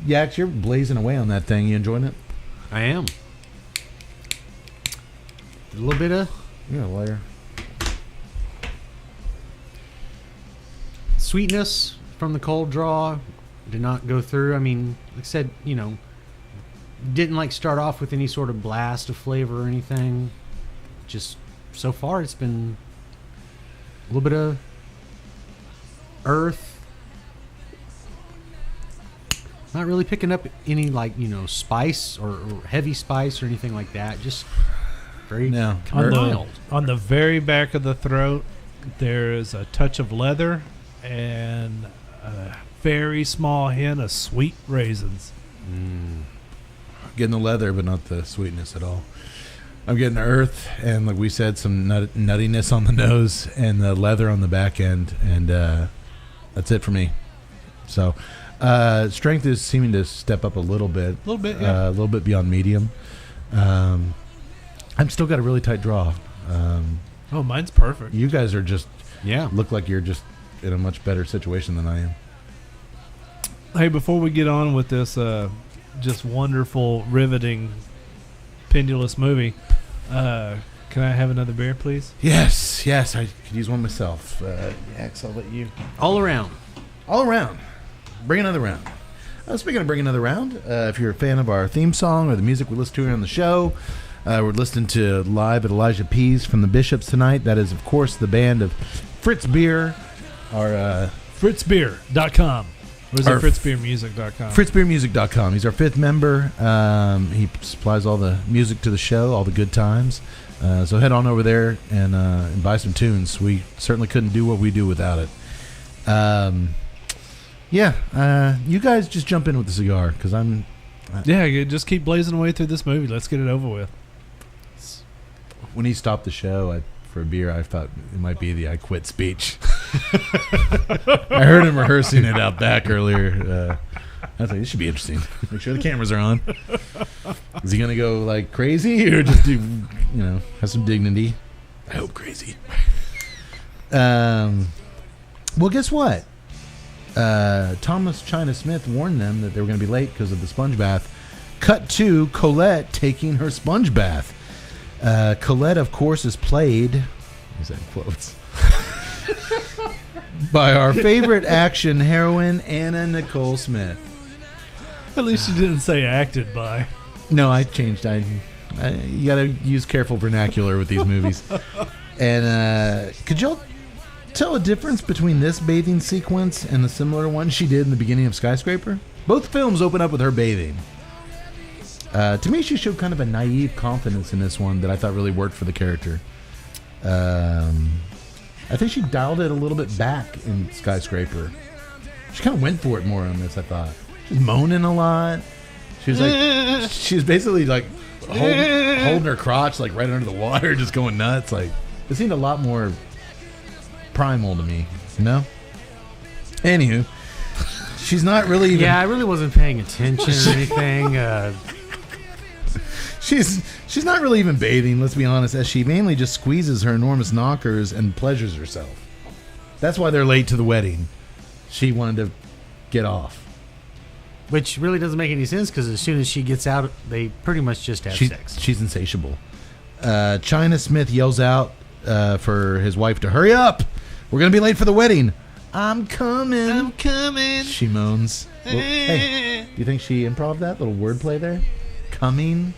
Yax, you're blazing away on that thing. You enjoying it? I am. A little bit of You're a liar. sweetness from the cold draw did not go through. I mean, like I said, didn't like start off with any sort of blast of flavor or anything. Just so far, it's been a little bit of earth, Not really picking up any spice or heavy spice or anything like that. Just very mild. On the very back of the throat, there is a touch of leather and a very small hint of sweet raisins. Getting the leather, but not the sweetness at all. I'm getting the earth and, like we said, some nuttiness on the nose and the leather on the back end, and that's it for me. So, strength is seeming to step up a little bit. A little bit beyond medium. I'm still got a really tight draw. Mine's perfect. You guys are just look like you're just in a much better situation than I am. Hey, before we get on with this just wonderful, riveting, pendulous movie, can I have another beer, please? Yes, I could use one myself. Yax, I'll let you. All around. Bring another round. Speaking of bring another round, if you're a fan of our theme song or the music we listen to here on the show, we're listening to Live at Elijah P's from the Bishops tonight. That is, of course, the band of Fritz Beer. Our fritzbeer.com. Or is it fritzbeermusic.com? fritzbeermusic.com. He's our fifth member. He supplies all the music to the show, all the good times. So head on over there and buy some tunes. We certainly couldn't do what we do without it. You guys just jump in with the cigar, because I'm... just keep blazing away through this movie. Let's get it over with. When he stopped the show for a beer, I thought it might be the I quit speech. I heard him rehearsing it out back earlier. I was like, this should be interesting. Make sure the cameras are on. Is he going to go like crazy or just do, have some dignity? I hope crazy. Well, guess what? Thomas China Smith warned them that they were going to be late because of the sponge bath. Cut to Colette taking her sponge bath. Colette, of course, is played, is that quotes, by our favorite action heroine, Anna Nicole Smith. At least you didn't say acted by. No, I changed. You got to use careful vernacular with these movies. And could y'all tell a difference between this bathing sequence and the similar one she did in the beginning of Skyscraper? Both films open up with her bathing. To me, she showed kind of a naive confidence in this one that I thought really worked for the character. I think she dialed it a little bit back in Skyscraper. She kind of went for it more on this, I thought. She was moaning a lot. She was basically like holding her crotch like right under the water, just going nuts. Like, it seemed a lot more primal to me, Anywho, she's not really even... Yeah, I really wasn't paying attention or anything. She's not really even bathing, let's be honest, as she mainly just squeezes her enormous knockers and pleasures herself. That's why they're late to the wedding. She wanted to get off. Which really doesn't make any sense, because as soon as she gets out, they pretty much just have sex. She's insatiable. China Smith yells out for his wife to hurry up. We're going to be late for the wedding. I'm coming. She moans. Well, hey, do you think she improv that little wordplay there? Coming?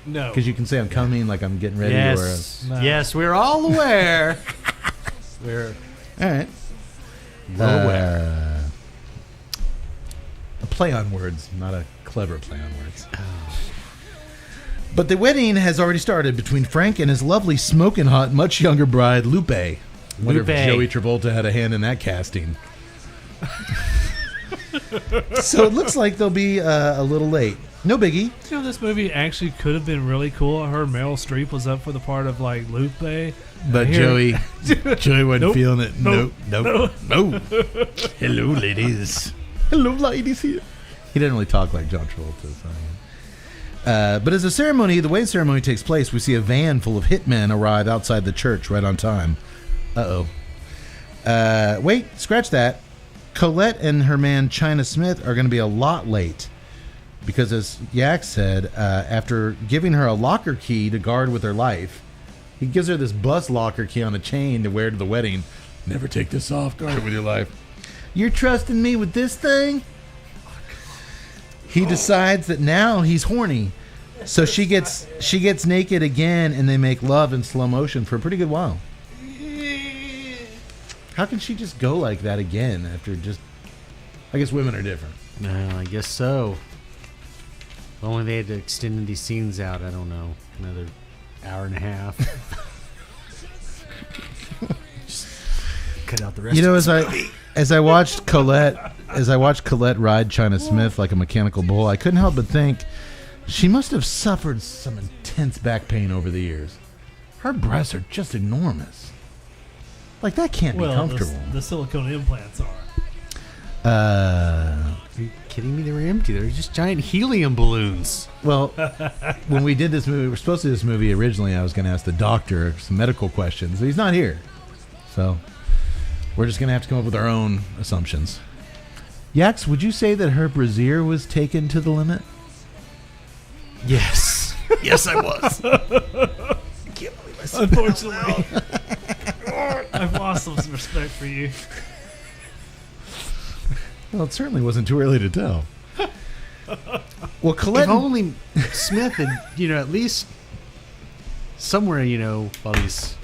No. Because you can say I'm coming like I'm getting ready. Yes. Yes, we're all aware. We're all right. Well aware. A play on words, not a clever play on words. But the wedding has already started between Frank and his lovely, smoking hot, much younger bride, Lupe. Wonder if Joey Travolta had a hand in that casting. So it looks like they'll be a little late. No biggie. This movie actually could have been really cool. I heard Meryl Streep was up for the part of like Lupe, but Joey wasn't feeling it. Nope. Hello, ladies. Hello, ladies. Here. He didn't really talk like John Travolta. So. But as the wedding ceremony takes place, we see a van full of hitmen arrive outside the church right on time. Wait, scratch that. Colette and her man China Smith are going to be a lot late. Because as Yak said, after giving her a locker key to guard with her life, he gives her this bus locker key on a chain to wear to the wedding. Never take this off, guard it with your life. You're trusting me with this thing? He decides that now he's horny. So she gets naked again, and they make love in slow motion for a pretty good while. How can she just go like that again after just... I guess women are different. No, I guess so. If only they had extended these scenes out. I don't know, another hour and a half. Just cut out the rest. You know, of the movie. as I watched Colette ride China Smith like a mechanical bull, I couldn't help but think she must have suffered some intense back pain over the years. Her breasts are just enormous. Like, that can't be comfortable. The silicone implants are. Are you kidding me? They were empty. They were just giant helium balloons. Well, when we did this movie, we were supposed to do this movie originally, I was going to ask the doctor some medical questions. But he's not here. So we're just going to have to come up with our own assumptions. Yax, would you say that her brassiere was taken to the limit? Yes. Yes, I was. Unfortunately, I've lost some respect for you. Well, it certainly wasn't too early to tell. Well, Colette... If only Smith had, at least somewhere, while he's,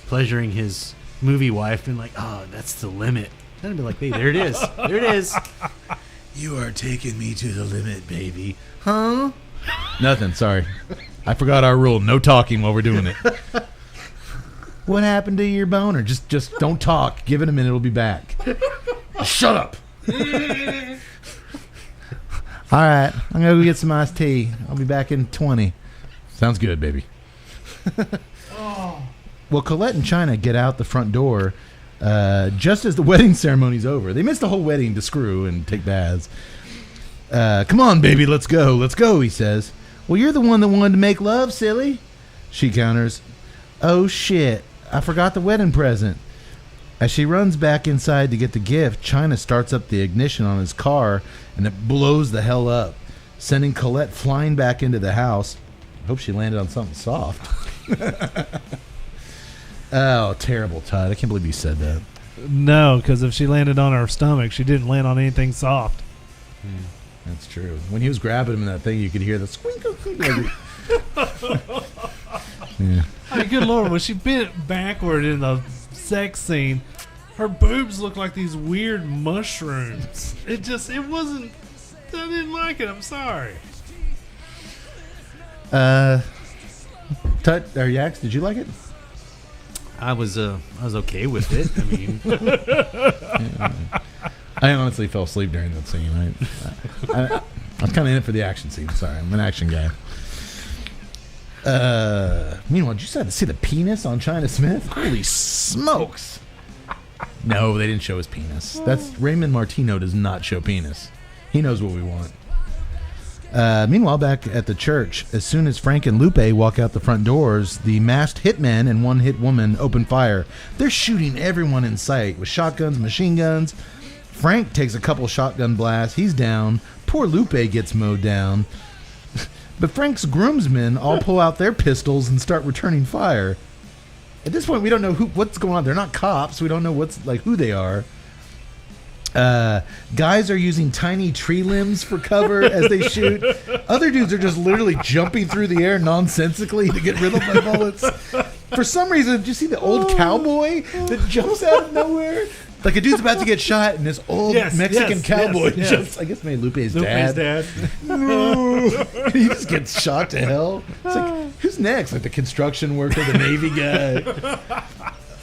pleasuring his movie wife, been like, oh, that's the limit. Then I'd be like, hey, there it is. There it is. You are taking me to the limit, baby. Huh? Nothing, sorry. I forgot our rule. No talking while we're doing it. What happened to your boner? Just don't talk. Give it a minute. It'll be back. Shut up. All right. I'm going to go get some iced tea. I'll be back in 20. Sounds good, baby. Well, Colette and China get out the front door just as the wedding ceremony's over. They missed the whole wedding to screw and take baths. Come on, baby. Let's go. Let's go, he says. Well, you're the one that wanted to make love, silly. She counters. Oh, shit. I forgot the wedding present. As she runs back inside to get the gift, China starts up the ignition on his car, and it blows the hell up, sending Colette flying back into the house. I hope she landed on something soft. Oh, terrible, Todd. I can't believe you said that. No, because if she landed on her stomach, she didn't land on anything soft. That's true. When he was grabbing him in that thing, you could hear the squinkle. Yeah. I mean, good Lord, when she bent backward in the sex scene, her boobs looked like these weird mushrooms. It wasn't, I didn't like it. I'm sorry. Tut or Yax, did you like it? I was okay with it. I mean, I honestly fell asleep during that scene. I was kind of in it for the action scene. Sorry, I'm an action guy. Meanwhile, did you see the penis on China Smith? Holy smokes! No, they didn't show his penis. That's Raymond Martino does not show penis. He knows what we want. Meanwhile, back at the church, as soon as Frank and Lupe walk out the front doors, the masked hitmen and one-hit woman open fire. They're shooting everyone in sight with shotguns, machine guns. Frank takes a couple shotgun blasts. He's down. Poor Lupe gets mowed down. But Frank's groomsmen all pull out their pistols and start returning fire. At this point, we don't know what's going on. They're not cops. We don't know who they are. Guys are using tiny tree limbs for cover as they shoot. Other dudes are just literally jumping through the air nonsensically to get riddled by bullets. For some reason, did you see the old cowboy that jumps out of nowhere? Like a dude's about to get shot, and this old Mexican cowboy jumps. I guess maybe Lupe's dad. He just gets shot to hell. It's like, who's next? Like the construction worker, the Navy guy.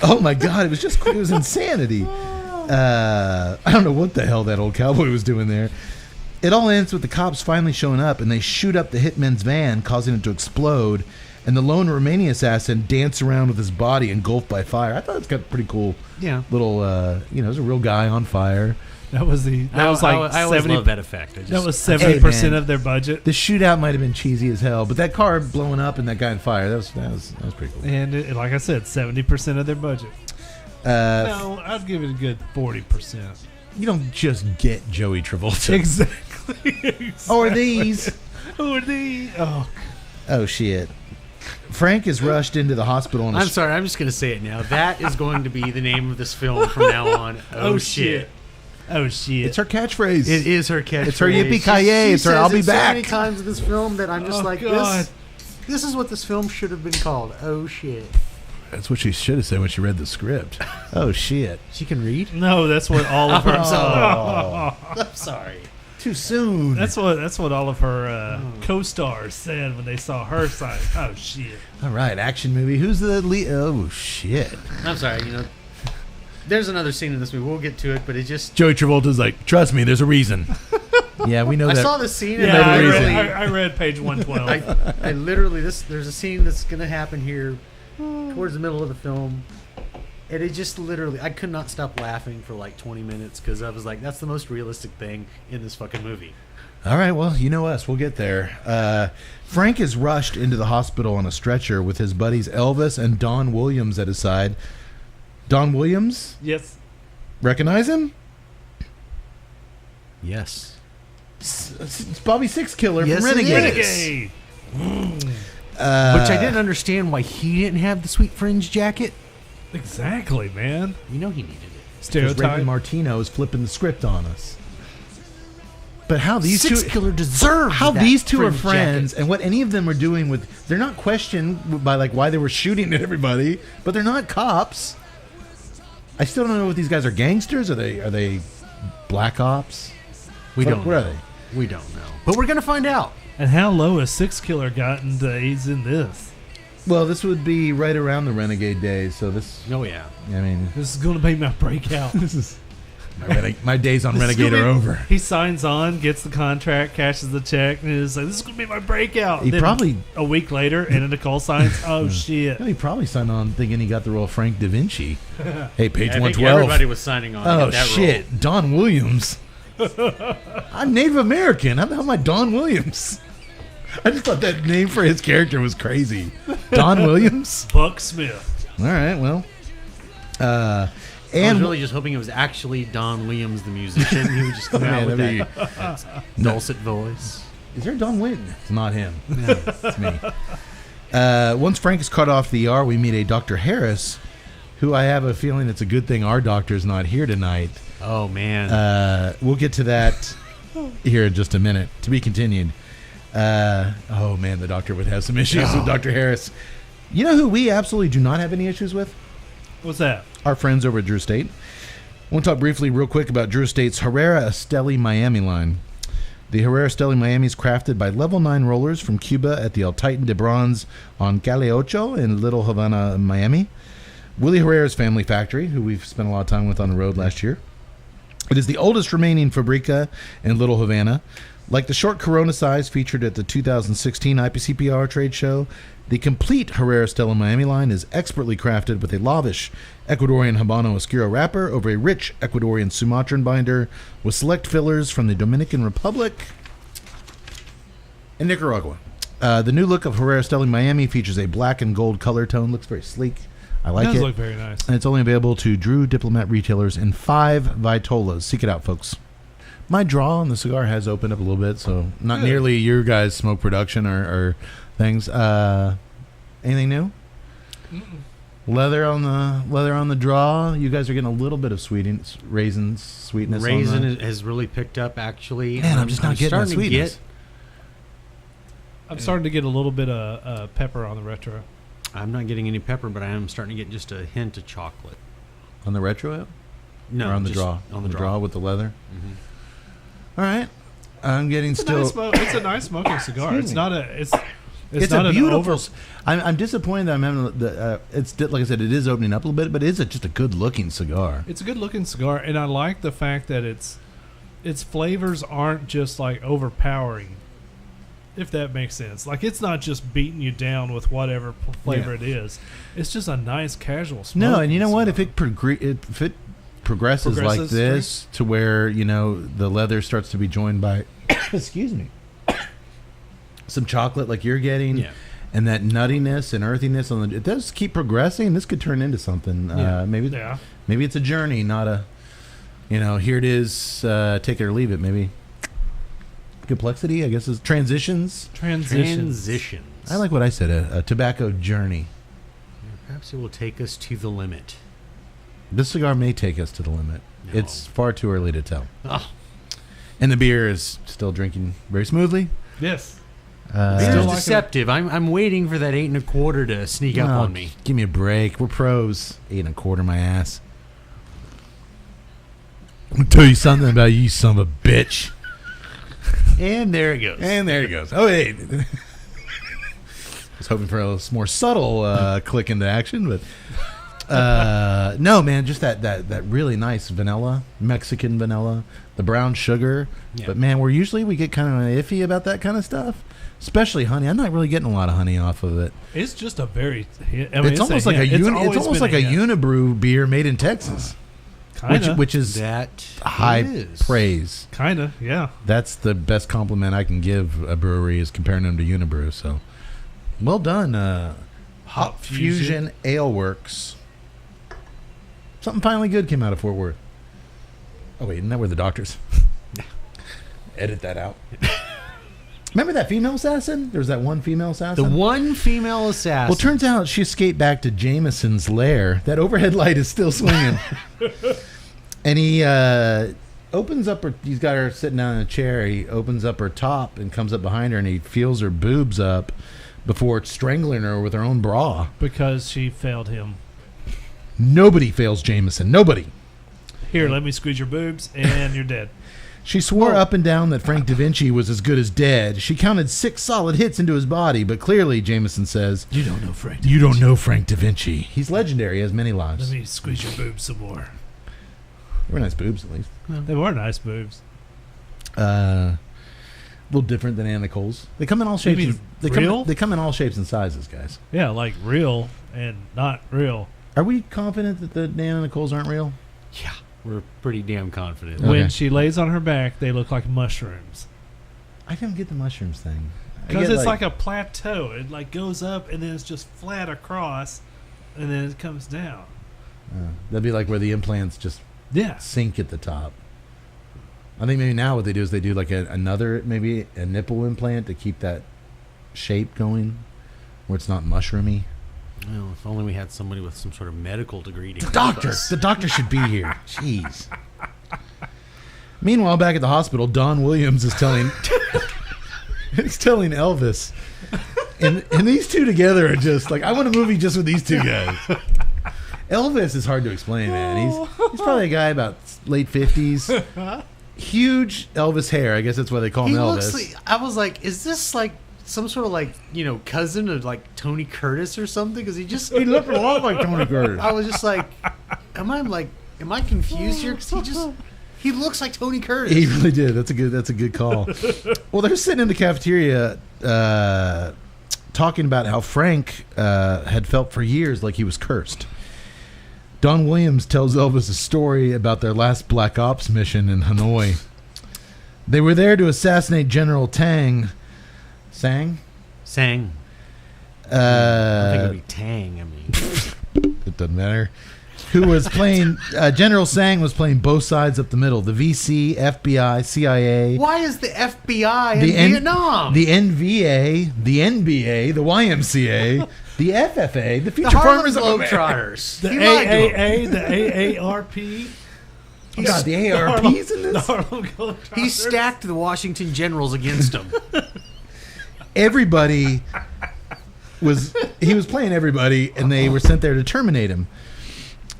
Oh my God! It was insanity. I don't know what the hell that old cowboy was doing there. It all ends with the cops finally showing up, and they shoot up the hitman's van, causing it to explode. And the lone Romanian assassin dance around with his body engulfed by fire. I thought it's got a pretty cool little, there's a real guy on fire. That was like I always 70. love that effect. That was 70% of their budget. The shootout might have been cheesy as hell, but that car blowing up and that guy on fire, that was pretty cool. And like I said, 70% of their budget. No, I'd give it a good 40%. You don't just get Joey Travolta. Exactly. Or these. Or these. Oh, shit. Frank is rushed into the hospital. I'm sorry, I'm just going to say it now. That is going to be the name of this film from now on. Oh, shit. Oh, shit. It's her catchphrase. It is her catchphrase. It's her yippee-ki-yay. It's her I'll be back. So many times in this film that I'm just God. this is what this film should have been called. Oh, shit. That's what she should have said when she read the script. Oh, shit. She can read? No, that's what all of her. I'm sorry. Too soon. That's what all of her co-stars said when they saw her sign. Oh shit! All right, action movie. Who's the lead? Oh shit! I'm sorry. There's another scene in this movie. We'll get to it, but it just. Joey Travolta's like, trust me, there's a reason. Yeah, we know that. I saw the scene. Yeah, And I read page 112. I literally there's a scene that's gonna happen here towards the middle of the film. And it just literally, I could not stop laughing for like 20 minutes because I was like, that's the most realistic thing in this fucking movie. All right, well, you know us. We'll get there. Frank is rushed into the hospital on a stretcher with his buddies Elvis and Don Williams at his side. Don Williams? Yes. Recognize him? Yes. It's Bobby Sixkiller Yes, from it Renegade. is. Renegade. Which I didn't understand why he didn't have the sweet fringe jacket. Exactly, man. You know he needed it. Because Stereotype. Raymond Martino is flipping the script on us. But how these Sixkiller deserves how that these two are fringe friends, jacket. and what any of them are doing with, they're not questioned by like why they were shooting at everybody, but they're not cops. I still don't know if these guys are gangsters. Are they black ops? We don't. What are know. they? We don't know. But we're gonna find out. And how low has Sixkiller gotten to he's in this? Well, this would be right around the Renegade days, so this. Oh yeah. I mean, This is going to be my breakout. this is my days on Renegade are over. He signs on, gets the contract, cashes the check, and is like, "This is going to be my breakout." He Then probably- a week later, and a call signs, "Oh shit!" He probably signed on thinking he got the role of Frank Da Vinci. Hey, page I think 112. everybody was signing on. to Oh get that shit, role. Don Williams. I'm Native American. How the hell am I Don Williams? I just thought that name for his character was crazy. Don Williams. Buck Smith. All right, well, I was and really just hoping it was actually Don Williams, the musician. He would just come out with that'd that dulcet voice. is there Don Whitten? It's not him. It's me. Once Frank is cut off the ER, we meet a Dr. Harris, who I have a feeling it's a good thing our doctor's not here tonight. Oh man. We'll get to that here in just a minute. To be continued. Oh man, the doctor would have some issues with Dr. Harris. You know who we absolutely do not have any issues with? What's that? Our friends over at Drew Estate. I want to talk briefly, real quick, about Drew Estate's Herrera Esteli Miami line. The Herrera Esteli Miami is crafted by Level 9 rollers from Cuba at the El Titan de Bronze on Calle Ocho in Little Havana, Miami. Willie Herrera's family factory, who we've spent a lot of time with on the road last year. It is the oldest remaining Fabrica in Little Havana. Like the short Corona size featured at the 2016 IPCPR trade show, the complete Herrera Esteli Miami line is expertly crafted with a lavish Ecuadorian Habano Oscuro wrapper over a rich Ecuadorian Sumatran binder with select fillers from the Dominican Republic and Nicaragua. The new look of Herrera Esteli Miami features a black and gold color tone. Looks very sleek. I like Does it. look very nice. And it's only available to Drew Diplomat retailers in 5 Vitolas. Seek it out, folks. My draw on the cigar has opened up a little bit, so not nearly your guys' smoke production or things. Anything new? Leather on the draw. You guys are getting a little bit of sweetness, sweetness. Raisin has really picked up, actually. Man, I'm just not getting that starting to sweetness. I'm starting to get a little bit of pepper on the retro. I'm not getting any pepper, but I am starting to get just a hint of chocolate. On the retro, No, or on the just draw, On the draw. with the leather. Mhm. All right, I'm getting It's a nice smoking cigar. Excuse It's me. not a. It's a not an beautiful. over. I'm disappointed that I'm having the. It's like I said, it is opening up a little bit, but it's just a good looking cigar. It's a good looking cigar, and I like the fact that its flavors aren't just like overpowering. If that makes sense, like it's not just beating you down with whatever flavor it is. It's just a nice casual smoke. No, and you know what? If it progresses like Progresses this to where the leather starts to be joined by, excuse me, some chocolate like you're getting, Yeah. and that nuttiness and earthiness it does keep progressing. This could turn into something. Maybe it's a journey, not a, here it is, take it or leave it. Maybe complexity, I guess, is transitions. Transitions. I like what I said, a tobacco journey. Perhaps it will take us to the limit. This cigar may take us to the limit. No. It's far too early to tell. Oh. And the beer is still drinking very smoothly. Yes. Beer's deceptive. I'm waiting for that 8 1/4 to sneak up on me. Give me a break. We're pros. 8 1/4 my ass. I'm going to tell you something about you son of a bitch. And there it goes. And there he goes. Oh, hey. I was hoping for a more subtle click into action, but no, man, just that really nice vanilla, Mexican vanilla, the brown sugar. Yeah. But man, we get kind of iffy about that kind of stuff, especially honey. I'm not really getting a lot of honey off of it. It's just a very. It's almost like a unibrew beer made in Texas. Which is that high praise. Kinda, yeah. That's the best compliment I can give a brewery is comparing them to Unibrew. So, well done, HopFusion Ale Works. Something finally good came out of Fort Worth. Oh wait, isn't that where the doctors? Edit that out. Remember that female assassin? There was that one female assassin. The one female assassin. Well, turns out she escaped back to Jameson's lair. That overhead light is still swinging. And he opens up her. He's got her sitting down in a chair. He opens up her top and comes up behind her, and he feels her boobs up before strangling her with her own bra. Because she failed him. Nobody fails Jameson. Nobody. Here, let me squeeze your boobs, and you're dead. She swore up and down that Frank Da Vinci was as good as dead. She counted 6 solid hits into his body, but clearly, Jameson says, You don't know Frank. You don't know Frank Da Vinci. He's legendary. He has many lives. Let me squeeze your boobs some more. They were nice boobs, at least. They were nice boobs. A little different than Anna Nicole's. They come in all shapes. They come in all shapes and sizes, guys. Yeah, like real and not real. Are we confident that the Anna Nicole's aren't real? Yeah, we're pretty damn confident. Okay. When she lays on her back, they look like mushrooms. I don't get the mushrooms thing. Because it's like a plateau. It like goes up and then it's just flat across, and then it comes down. That'd be like where the implants just sink at the top. I think maybe now what they do is they do like another maybe a nipple implant to keep that shape going, where it's not mushroomy. Well, if only we had somebody with some sort of medical degree to The doctor should be here. Jeez. Meanwhile, back at the hospital, Don Williams is telling he's telling Elvis, and these two together are just like, I want a movie just with these two guys. Elvis is hard to explain, man. He's probably a guy about late 50s. Huge Elvis hair. I guess that's why they call him Elvis. I was like, is this like some sort of like, cousin of like Tony Curtis or something? Because he looked a lot like Tony Curtis. I was just like, am I confused here? Because he looks like Tony Curtis. He really did. That's a good call. Well, they're sitting in the cafeteria talking about how Frank had felt for years like he was cursed. Don Williams tells Elvis a story about their last Black Ops mission in Hanoi. They were there to assassinate General Sang. I think it'd be Tang. I mean, it doesn't matter. Who was playing? General Sang was playing both sides up the middle. The VC, FBI, CIA. Why is the FBI in Vietnam? The NVA, the NBA, the YMCA, the FFA, the Future Farmers of Globetrotters, the AAA, the AARP. Oh God, the AARP's in this. He stacked the Washington Generals against him. Everybody he was playing everybody, and they were sent there to terminate him.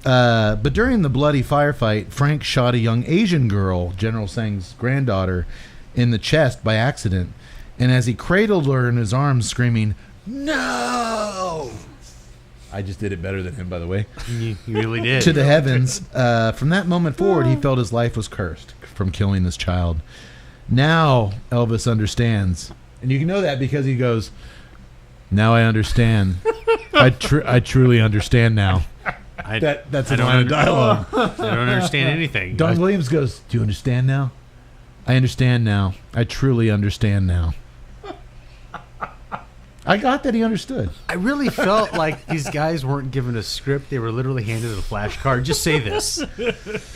But during the bloody firefight, Frank shot a young Asian girl, General Sang's granddaughter, in the chest by accident. And as he cradled her in his arms, screaming, "No!" I just did it better than him, by the way. You really did. To the heavens. From that moment forward, he felt his life was cursed from killing this child. Now Elvis understands. And you can know that because he goes, "Now I understand. I truly understand now." That's a line of dialogue. I don't understand anything. Don Williams goes, "Do you understand now? I understand now. I truly understand now." I got that he understood. I really felt like these guys weren't given a script. They were literally handed a flashcard. Just say this.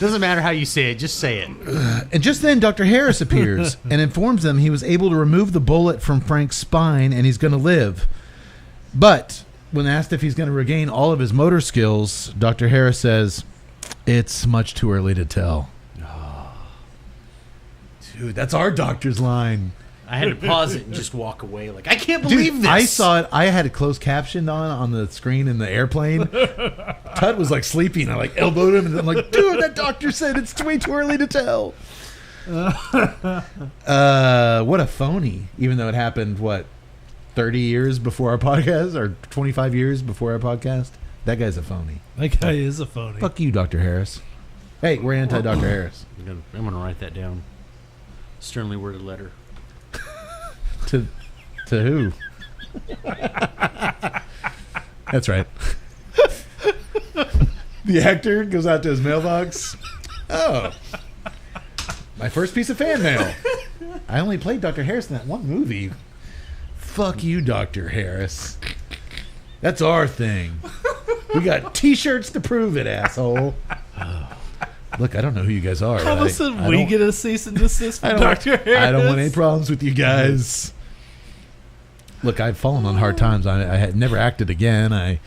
Doesn't matter how you say it. Just say it. And just then, Dr. Harris appears and informs them he was able to remove the bullet from Frank's spine and he's going to live. But when asked if he's going to regain all of his motor skills, Dr. Harris says, "It's much too early to tell." Oh. Dude, that's our doctor's line. I had to pause it and just walk away. Like, I can't believe Dude, this. I saw it. I had it closed captioned on the screen in the airplane. Tut was like sleeping. I like elbowed him, and I'm like, dude, that doctor said it's way too early to tell. What a phony! Even though it happened, 30 years before our podcast, or 25 years before our podcast. That guy's a phony. That guy is a phony. Fuck you, Dr. Harris. Hey, we're anti Dr. Harris. I'm gonna write that down. Sternly worded letter. To who? That's right. The actor goes out to his mailbox. Oh, my first piece of fan mail. I only played Dr. Harris in that one movie. Fuck you, Dr. Harris. That's our thing. We got T-shirts to prove it, asshole. Oh. Look, I don't know who you guys are. All of a sudden, we get a cease and desist from Dr. Harris. I don't want any problems with you guys. Look, I've fallen on hard times. I had never acted again.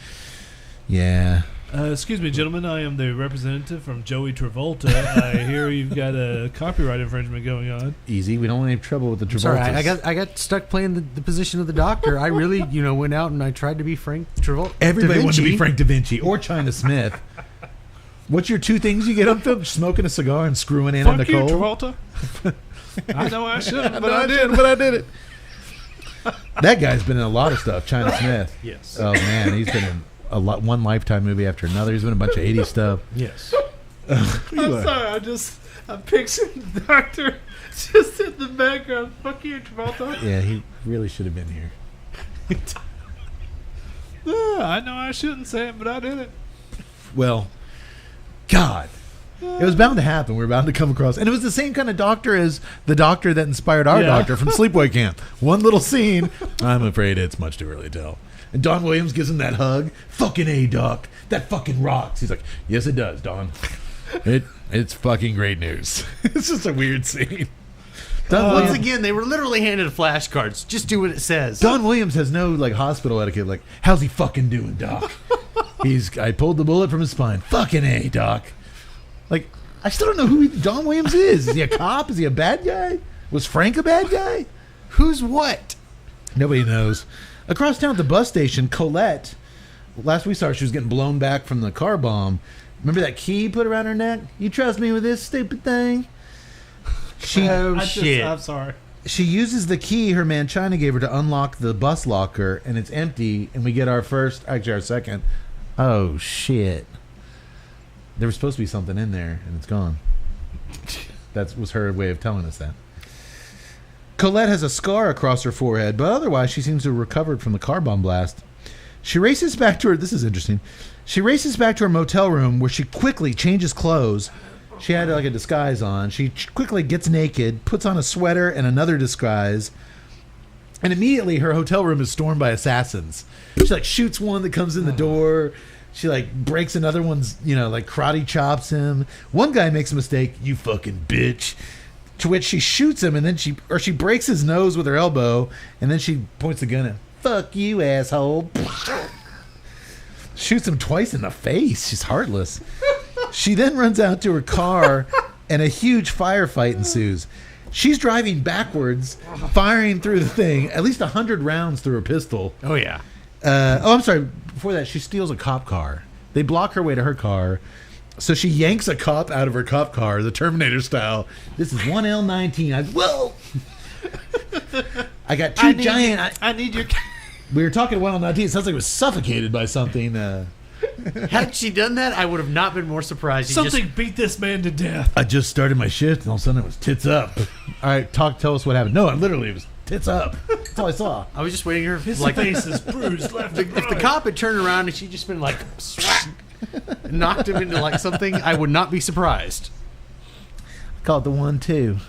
Yeah. Excuse me, gentlemen. I am the representative from Joey Travolta. I hear you've got a copyright infringement going on. Easy. We don't want any trouble with the Travoltas. Sorry, I got stuck playing the position of the doctor. I really, went out and I tried to be Frank Travolta. Everybody wanted to be Frank Da Vinci or China Smith. What's your two things you get on film? Smoking a cigar and screwing in Fuck Nicole? you, Travolta. I know I shouldn't, but I did it. That guy's been in a lot of stuff. China Smith. Yes. Oh man, he's been in one Lifetime movie after another. He's been in a bunch of 80s stuff. Yes. I'm sorry. I'm picturing the doctor just in the background. Fuck you, Travolta. Yeah, he really should have been here. I know I shouldn't say it, but I did it. Well, God. It was bound to happen. We were bound to come across. And it was the same kind of doctor as the doctor that inspired our doctor from Sleepaway Camp. One little scene. I'm afraid it's much too early to tell. And Don Williams gives him that hug. Fucking A, Doc. That fucking rocks. He's like, yes, it does, Don. It's fucking great news. It's just a weird scene. Once again, they were literally handed flashcards. Just do what it says. Don Williams has no hospital etiquette. Like, how's he fucking doing, Doc? I pulled the bullet from his spine. Fucking A, Doc. Like, I still don't know who Don Williams is. Is he a cop? Is he a bad guy? Was Frank a bad guy? Who's what? Nobody knows. Across town at the bus station, Colette, last we saw her, she was getting blown back from the car bomb. Remember that key put around her neck? You trust me with this stupid thing? Shit. I'm sorry. She uses the key her man China gave her to unlock the bus locker, and it's empty, and we get our second. Oh, shit. There was supposed to be something in there, and it's gone. That was her way of telling us that. Colette has a scar across her forehead, but otherwise she seems to have recovered from the car bomb blast. She races back to her... This is interesting. She races back to her motel room where she quickly changes clothes. She had a disguise on. She quickly gets naked, puts on a sweater and another disguise, and immediately her hotel room is stormed by assassins. She shoots one that comes in the door. She breaks another one's, karate chops him. One guy makes a mistake. You fucking bitch. To which she shoots him, and then she breaks his nose with her elbow, and then she points the gun at him. Fuck you, asshole. Shoots him twice in the face. She's heartless. She then runs out to her car, and a huge firefight ensues. She's driving backwards, firing through the thing, at least 100 rounds through her pistol. Oh, yeah. I'm sorry. Before that, she steals a cop car. They block her way to her car. So she yanks a cop out of her cop car, the Terminator style. This is 1L19. Whoa! I got two giant... I need your... We were talking 1L19. It sounds like it was suffocated by something. Had she done that, I would have not been more surprised. Something beat this man to death. I just started my shift, and all of a sudden it was tits up. All right, tell us what happened. No, it was tits up. That's all I saw. I was just waiting for her. His face is bruised left and right. If the cop had turned around and she'd just been swat, knocked him into something, I would not be surprised. I call it the 1-2.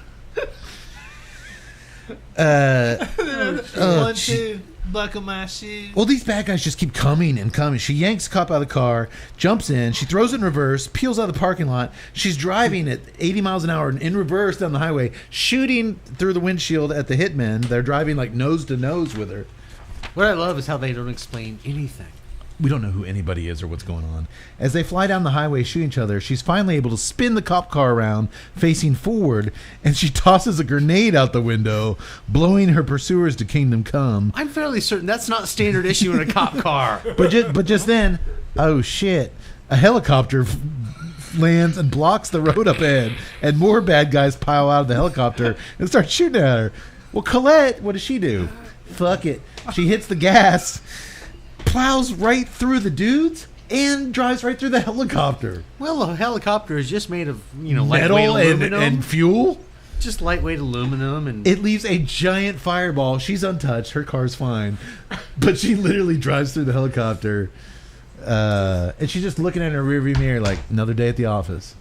1-2. Buckle my shoes. Well, these bad guys just keep coming and coming. She yanks the cop out of the car, jumps in, she throws it in reverse, peels out of the parking lot. She's driving at 80 miles an hour in reverse down the highway, shooting through the windshield at the hitmen. They're driving nose to nose with her. What I love is how they don't explain anything. We don't know who anybody is or what's going on. As they fly down the highway shooting each other, she's finally able to spin the cop car around, facing forward, and she tosses a grenade out the window, blowing her pursuers to kingdom come. I'm fairly certain that's not standard issue in a cop car. But just then, oh shit, a helicopter lands and blocks the road up ahead, and more bad guys pile out of the helicopter and start shooting at her. Well, Colette, what does she do? Fuck it. She hits the gas, plows right through the dudes, and drives right through the helicopter. Well, a helicopter is just made of, Metal lightweight aluminum. and fuel. Just lightweight aluminum. And It leaves a giant fireball. She's untouched. Her car's fine. But she literally drives through the helicopter. And she's just looking at her rearview mirror like, another day at the office.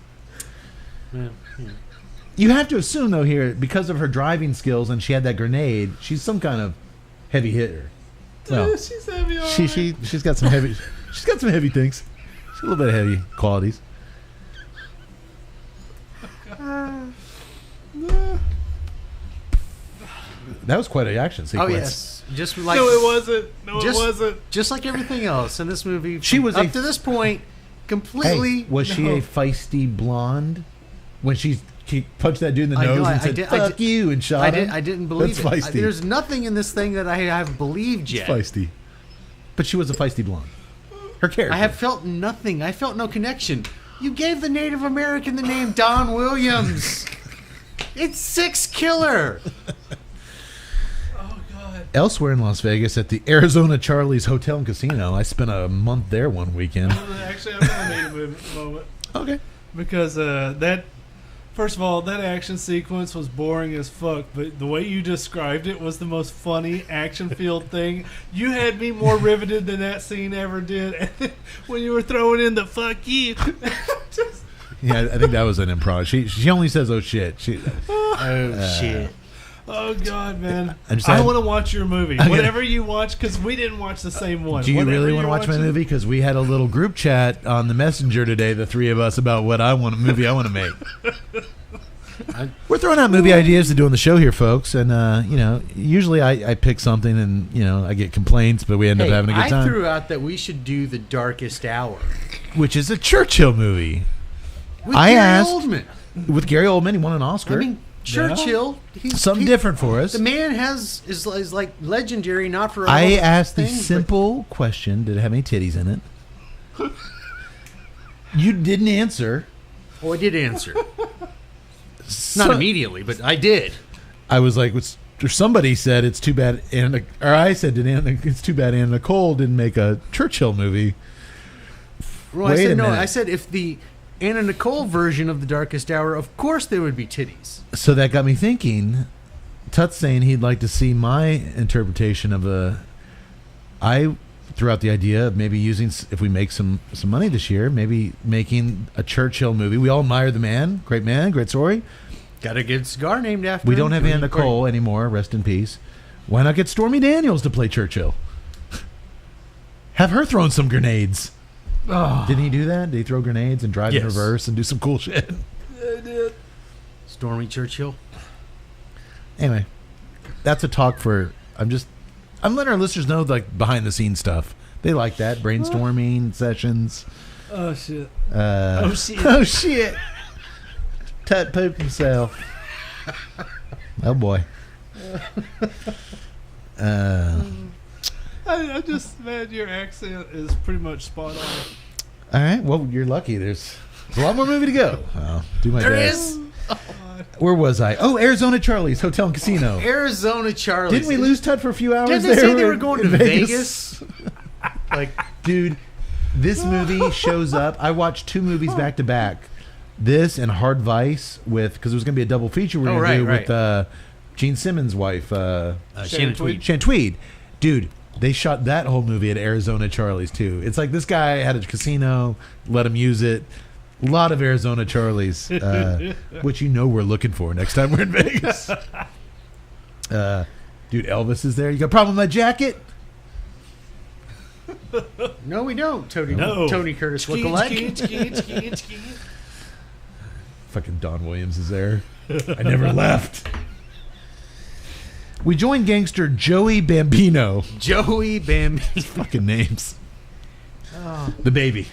Yeah. You have to assume, though, here, because of her driving skills and she had that grenade, she's some kind of heavy hitter. Well, she's heavy. she's got some heavy. She's got some heavy things. She's a little bit of heavy qualities. That was quite an action sequence. Oh yes, just like No, it wasn't. It wasn't. Just like everything else in this movie. She was up to this point completely. Hey, was she a feisty blonde when she punched that dude in the I nose know, and I said did- "fuck you" and shot him? I didn't believe That's it. feisty. There's nothing in this thing that I have believed It's yet. feisty, but she was a feisty blonde. Her character. I have felt nothing. I felt no connection. You gave the Native American the name Don Williams. It's Six Killer. Oh God. Elsewhere in Las Vegas at the Arizona Charlie's Hotel and Casino. I spent a month there one weekend. Actually, I'm gonna make a moment Okay. because that. First of all, that action sequence was boring as fuck, but the way you described it was the most funny action-filled thing. You had me more riveted than that scene ever did. And then when you were throwing in the "fuck you," just, Yeah, I think that was an improv. She only says "oh shit." Shit. oh God, man! I'm just I saying- want to watch your movie, Okay. whatever you watch, because we didn't watch the same one. Do you Whatever really want to you're watch my watching- movie? Because we had a little group chat on the messenger today, the three of us, about what movie I want to make. We're throwing out movie ideas to do on the show here, folks, and usually I pick something and I get complaints, but we end up having a good I time. threw out that we should do The Darkest Hour Which is a Churchill movie with I Gary asked- Oldman. with Gary Oldman. He won an Oscar. I mean, Churchill. Something different for us. The man is like legendary, not for. I all asked the things, but- simple question: did it have any titties in it? You didn't answer. Oh, I did answer. So- Not immediately, but I did. I was like, or somebody said it's too bad, or I said it's too bad Anna Nicole didn't make a Churchill movie. Well, Wait I said a no. minute. I said if the Anna Nicole version of The Darkest Hour, of course there would be titties. So that got me thinking. Tut's saying he'd like to see my interpretation of I threw out the idea of maybe using, if we make some money this year, maybe making a Churchill movie. We all admire the man, great story. Got a good cigar named after We him. don't have Anna Nicole anymore. Rest in peace. Why not get Stormy Daniels to play Churchill? Have her thrown some grenades. Oh, Didn't he do that? Did he throw grenades and drive in Yes. reverse and do some cool shit? I did. Stormy Churchill. Anyway, that's a talk for. I'm letting our listeners know like behind the scenes stuff. They like that brainstorming sessions. Oh shit. Oh shit. Oh shit! Tut pooped himself. Oh boy. I just, man, your accent is pretty much spot on. All right. Well, you're lucky. There's a lot more movie to go. I'll do my There best. is Where was I? Oh, Arizona Charlie's Hotel and Casino. Arizona Charlie. Didn't we lose Tut for a few hours? Didn't they there say they were in going to Vegas? Like, dude, this movie shows up. I watched two movies back to back. This and Hard Vice because it was going to be a double feature we're going to do with Gene Simmons' wife, Shannon Tweed. Shannon Tweed. Dude, they shot that whole movie at Arizona Charlie's too. It's like this guy had a casino, let him use it. A lot of Arizona Charlie's, which we're looking for next time we're in Vegas. Dude, Elvis is there. You got a problem with my jacket? No, we don't. Tony Curtis lookalike. Fucking Don Williams is there. I never left. We joined gangster Joey Bambino. Joey Bambino. Fucking names. The baby.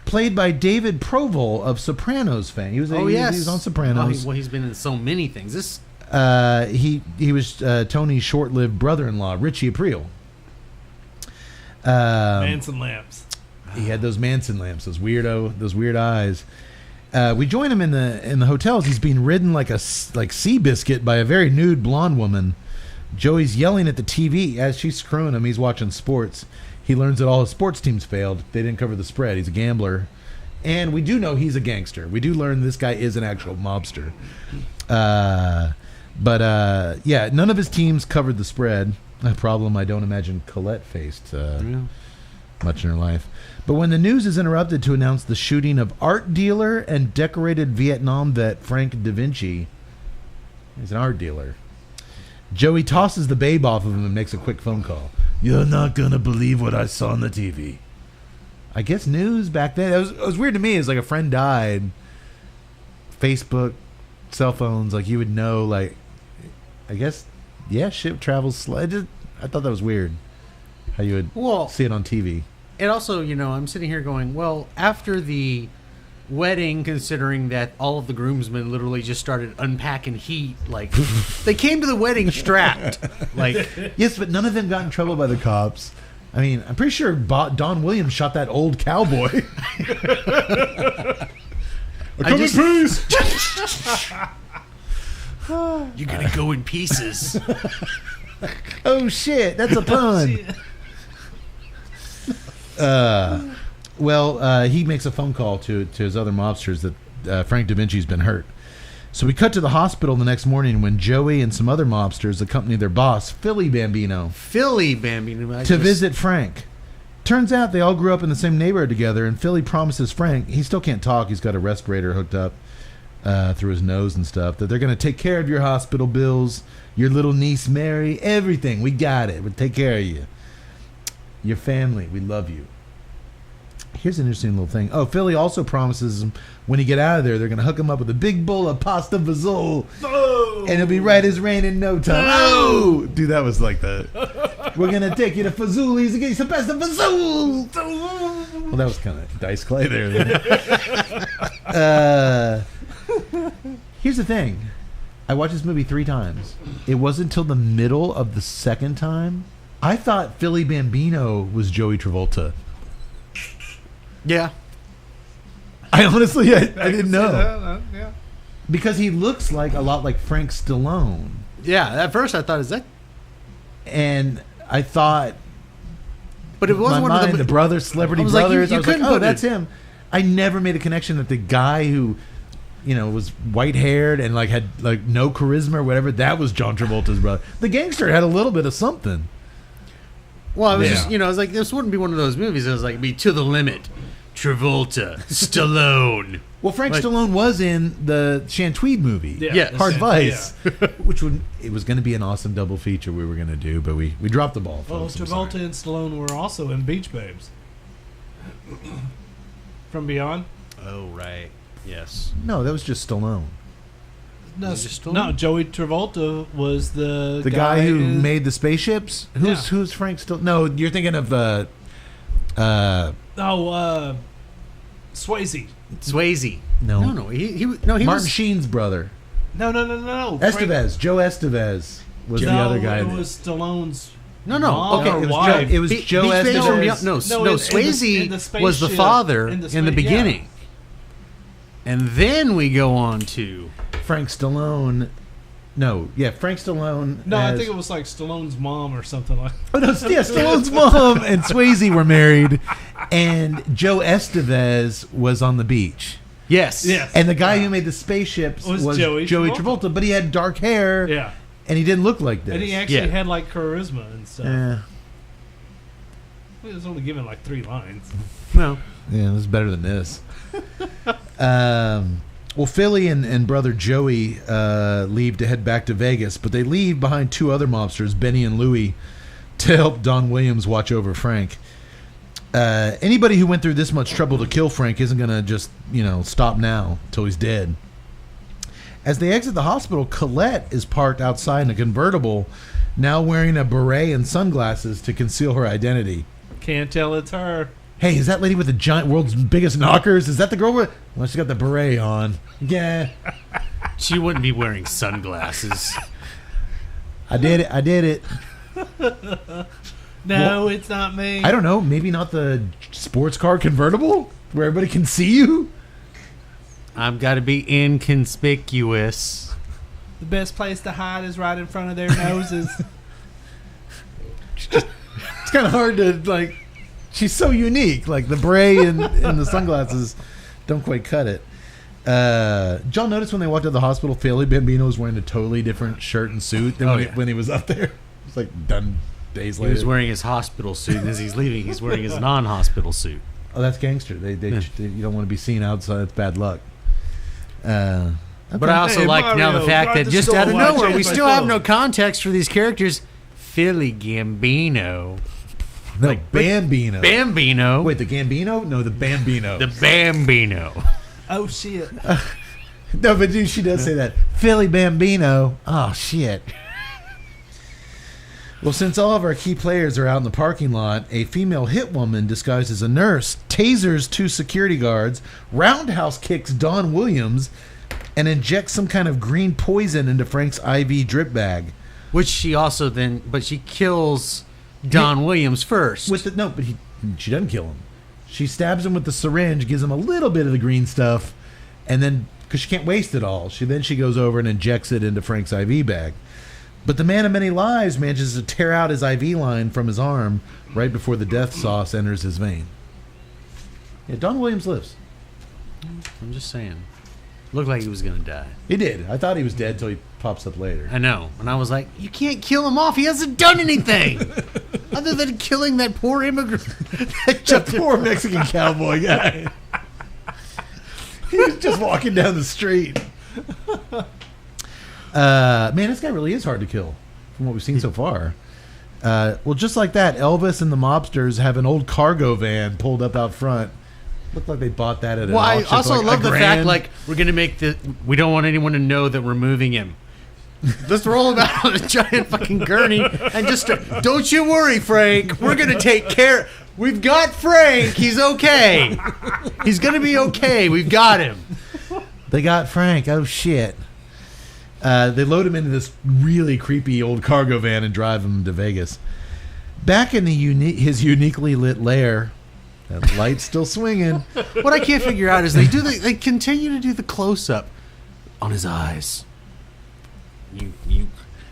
Played by David Proval of Sopranos fame. He was on Sopranos. He's been in so many things. This he was Tony's short-lived brother-in-law, Richie Aprile. Manson lamps. He had those Manson lamps, those weird eyes. We join him in the hotels. He's being ridden like Seabiscuit by a very nude blonde woman. Joey's yelling at the TV as she's screwing him. He's watching sports. He learns that all his sports teams failed. They didn't cover the spread. He's a gambler. And we do know he's a gangster. We do learn this guy is an actual mobster. But none of his teams covered the spread. A problem I don't imagine Colette faced much in her life. But when the news is interrupted to announce the shooting of art dealer and decorated Vietnam vet Frank Da Vinci, he's an art dealer, Joey tosses the babe off of him and makes a quick phone call. You're not going to believe what I saw on the TV. I guess news back then, it was weird to me. It's like a friend died. Facebook, cell phones, like you would know, like, I guess, ship travels slow. I thought that was weird how you would see it on TV. And also, I'm sitting here going, well, after the wedding, considering that all of the groomsmen literally just started unpacking heat, like they came to the wedding strapped. Like, yes, but none of them got in trouble by the cops. I mean, I'm pretty sure Don Williams shot that old cowboy. You're gonna go in pieces. Oh shit, that's a pun. He makes a phone call to his other mobsters that Frank Da Vinci's been hurt. So we cut to the hospital the next morning when Joey and some other mobsters accompany their boss, Philly Bambino, to visit Frank. Turns out they all grew up in the same neighborhood together, and Philly promises Frank, he still can't talk, he's got a respirator hooked up through his nose and stuff, that they're going to take care of your hospital bills, your little niece Mary, everything. We got it. We'll take care of you. Your family, we love you. Here's an interesting little thing. Oh, Philly also promises him when he get out of there, they're going to hook him up with a big bowl of pasta fazool. Oh! And it'll be right as rain in no time. Oh! Dude, that was like the... We're going to take you to Fazoli's and get you some pasta fazool. Well, that was kind of Dice Clay there. Here's the thing. I watched this movie 3 times. It wasn't until the middle of the second time I thought Philly Bambino was Joey Travolta. Yeah. I honestly, I didn't know. Yeah. Because he looks like a lot like Frank Stallone. Yeah, at first I thought, is that? And I thought, but it wasn't one of the brothers, celebrity brothers. Like, I was like, oh, that's him. I never made a connection that the guy who, was white haired and like had like no charisma or whatever, that was John Travolta's brother. The gangster had a little bit of something. Well, I was just, I was like, this wouldn't be one of those movies. It was like, be to the limit. Travolta, Stallone. Well, Frank Stallone was in the Shantweed movie, Hard Vice, which it was going to be an awesome double feature we were going to do, but we dropped the ball. Well, Travolta and Stallone were also in Beach Babes. From Beyond? Oh, right. Yes. No, that was just Stallone. No, Joey Travolta was the guy who made the spaceships. Who's Frank Stallone? No, you're thinking of Swayze. No. He Martin Sheen's brother. No. Estevez. Joe Estevez was the other guy. It was Stallone's. No. Okay, it was Joe Estevez. No, Swayze was the father in the beginning. And then we go on to Frank Stallone. Frank Stallone. No, I think it was like Stallone's mom or something like that. Oh, no, Stallone's mom and Swayze were married, and Joe Estevez was on the beach. Yes. And the guy who made the spaceships was Joey Travolta, but he had dark hair. Yeah. And he didn't look like this. And he actually had like charisma and stuff. Yeah. He was only given like 3 lines. No. Yeah, this is better than this. Well, Philly and brother Joey leave to head back to Vegas, but they leave behind 2 other mobsters, Benny and Louie, to help Don Williams watch over Frank. Anybody who went through this much trouble to kill Frank isn't going to just, stop now until he's dead. As they exit the hospital, Colette is parked outside in a convertible, now wearing a beret and sunglasses to conceal her identity. Can't tell it's her. Hey, is that lady with the giant world's biggest knockers? Is that the girl with? Well, she got the beret on. Yeah. She wouldn't be wearing sunglasses. I did it. No, it's not me. I don't know. Maybe not the sports car convertible where everybody can see you. I've got to be inconspicuous. The best place to hide is right in front of their noses. It's kind of hard to like. She's so unique. Like the beret and the sunglasses don't quite cut it. John noticed when they walked to the hospital, Philly Bambino was wearing a totally different shirt and suit than when he was up there. It's like done days later. He was wearing his hospital suit, and as he's leaving, he's wearing his non-hospital suit. Oh, that's gangster. They you don't want to be seen outside. It's bad luck. Okay. But I also like now the fact that just out of nowhere, we still have no context for these characters. Philly Gambino. No, like Bambino. Bambino. Wait, the Gambino? No, the Bambino. The Bambino. Oh, shit. No, but dude, she does say that. Philly Bambino. Oh, shit. Well, since all of our key players are out in the parking lot, a female hit woman disguised as a nurse tasers 2 security guards, roundhouse kicks Don Williams, and injects some kind of green poison into Frank's IV drip bag. Which she also but she kills Don Williams first. But she doesn't kill him. She stabs him with the syringe, gives him a little bit of the green stuff, and then, because she can't waste it all, she goes over and injects it into Frank's IV bag. But the man of many lives manages to tear out his IV line from his arm right before the death sauce enters his vein. Yeah, Don Williams lives. I'm just saying. Looked like he was going to die. He did. I thought he was dead until he pops up later. I know. And I was like, you can't kill him off. He hasn't done anything. Other than killing that poor immigrant. That poor Mexican cowboy guy. He was just walking down the street. Man, this guy really is hard to kill from what we've seen so far. Well, just like that, Elvis and the mobsters have an old cargo van pulled up out front. Looked like they bought that at an auction. I also love the fact, $1,000. like, we're going to make the... We don't want anyone to know that we're moving him. Let's roll him out on a giant fucking gurney and just... Don't you worry, Frank. We're going to take care... We've got Frank. He's okay. He's going to be okay. We've got him. They got Frank. Oh, shit. They load him into this really creepy old cargo van and drive him to Vegas. Back in his uniquely lit lair... That light's still swinging. What I can't figure out is they continue to do the close up on his eyes.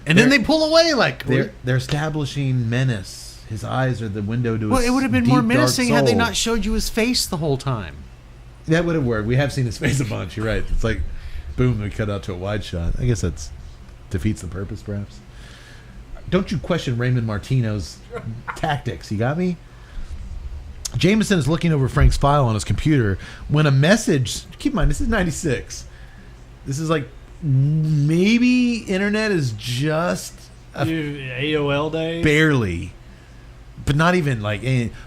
And then they pull away like they're establishing menace. His eyes are the window to his Well, it would have been deep, more menacing dark had they soul. not showed you his face the whole time. That would have worked. We have seen his face a bunch. You're right. It's like, boom, we cut out to a wide shot. I guess that's defeats the purpose, perhaps. Don't you question Raymond Martino's tactics? You got me? Jameson is looking over Frank's file on his computer when a message... Keep in mind, this is 96. This is like... Maybe internet is just... AOL days? Barely. But not even like...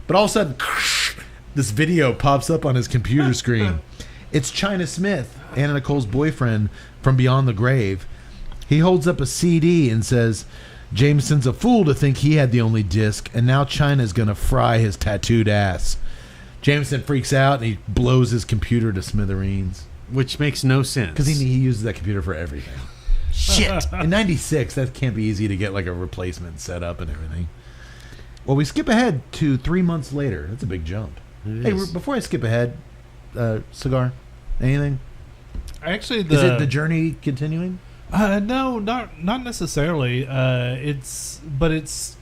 But all of a sudden... This video pops up on his computer screen. It's China Smith, Anna Nicole's boyfriend from Beyond the Grave. He holds up a CD and says... Jameson's a fool to think he had the only disc, and now China's going to fry his tattooed ass. Jameson freaks out, and he blows his computer to smithereens. Which makes no sense. Because he uses that computer for everything. Shit! In 96, that can't be easy to get like a replacement set up and everything. Well, we skip ahead to 3 months later. That's a big jump. Hey, before I skip ahead, Cigar, anything? Actually, is it the journey continuing? No, not necessarily. It's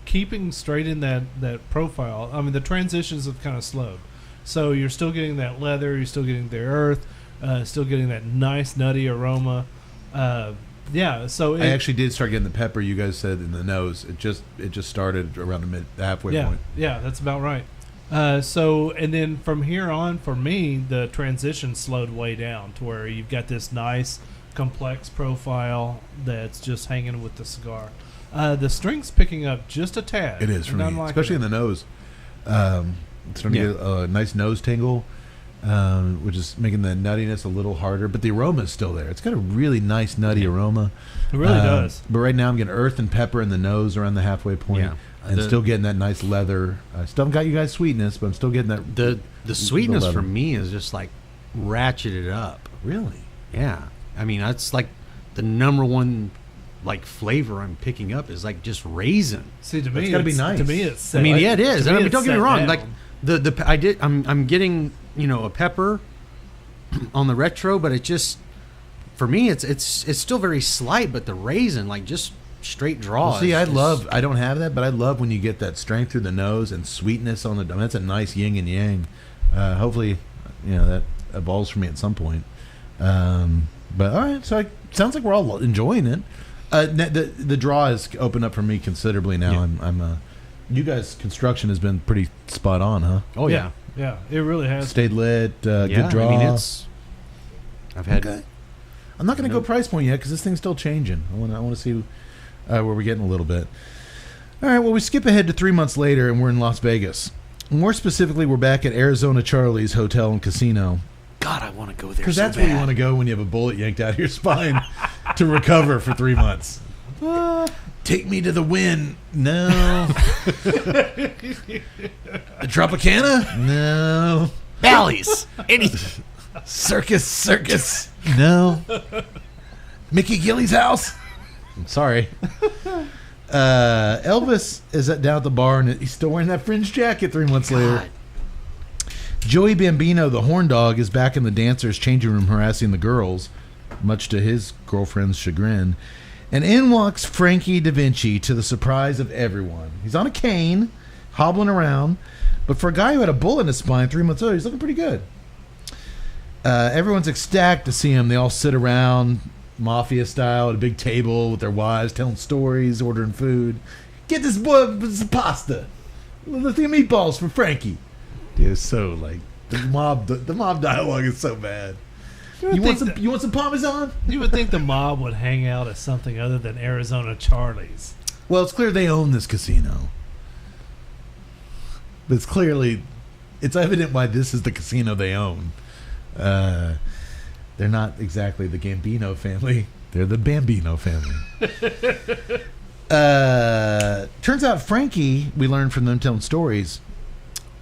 keeping straight in that profile. I mean, the transitions have kind of slowed, so you're still getting that leather, you're still getting the earth, still getting that nice nutty aroma. Yeah. So I actually did start getting the pepper. You guys said in the nose. It just started around the halfway point. Yeah, that's about right. And then from here on, for me, the transition slowed way down to where you've got this nice, complex profile that's just hanging with the cigar. The string's picking up just a tad. It is for me, especially in the nose. It's starting to get a nice nose tingle, which is making the nuttiness a little harder. But the aroma is still there. It's got a really nice nutty aroma. It really does. But right now I'm getting earth and pepper in the nose around the halfway point. and still getting that nice leather. I still haven't got you guys sweetness, but I'm still getting that. The sweetness leather. for me is just like ratcheted up. Really? Yeah, I mean that's like the number one like flavor I'm picking up is like just raisin. See, to me, That's gotta be nice. To me, it's. I mean, yeah, it is. To I me, mean, it's don't get me set wrong. down. Like I'm getting a pepper on the retro, but it just for me it's still very slight. But the raisin, like just straight draw. Well, see, is just- I don't have that, but I love when you get that strength through the nose and sweetness on the. I mean, that's a nice yin and yang. Hopefully, that evolves for me at some point. But all right, so it sounds like we're all enjoying it. The draw has opened up for me considerably now. Yeah. I'm you guys' construction has been pretty spot on, huh? Oh yeah. Yeah, it really has. Stayed lit, good draw. I mean, I've had. Okay. I'm not going to go price point yet because this thing's still changing. I want to see where we're getting a little bit. All right, well, we skip ahead to 3 months later, and we're in Las Vegas. More specifically, we're back at Arizona Charlie's Hotel and Casino. God, I want to go there. Because so that's where you bad. want to go when you have a bullet yanked out of your spine to recover for 3 months. Take me to the Wynn. No. The Tropicana? No. Bally's. Circus. No. Mickey Gilly's house? I'm sorry. Elvis is down at the bar, and he's still wearing that fringe jacket 3 months later. Joey Bambino, the horn dog, is back in the dancers' changing room harassing the girls, much to his girlfriend's chagrin. And in walks Frankie Da Vinci to the surprise of everyone. He's on a cane, hobbling around, but for a guy who had a bullet in his spine 3 months later, he's looking pretty good. Everyone's ecstatic to see him. They all sit around, mafia style, at a big table with their wives, telling stories, ordering food. Get this boy some pasta. Let's get meatballs for Frankie. Dude, it's so like the mob dialogue is so bad. You want some Parmesan? You would think the mob would hang out at something other than Arizona Charlie's. Well, it's clear they own this casino. But it's evident why this is the casino they own. They're not exactly the Gambino family. They're the Bambino family. Turns out Frankie, we learned from them telling stories,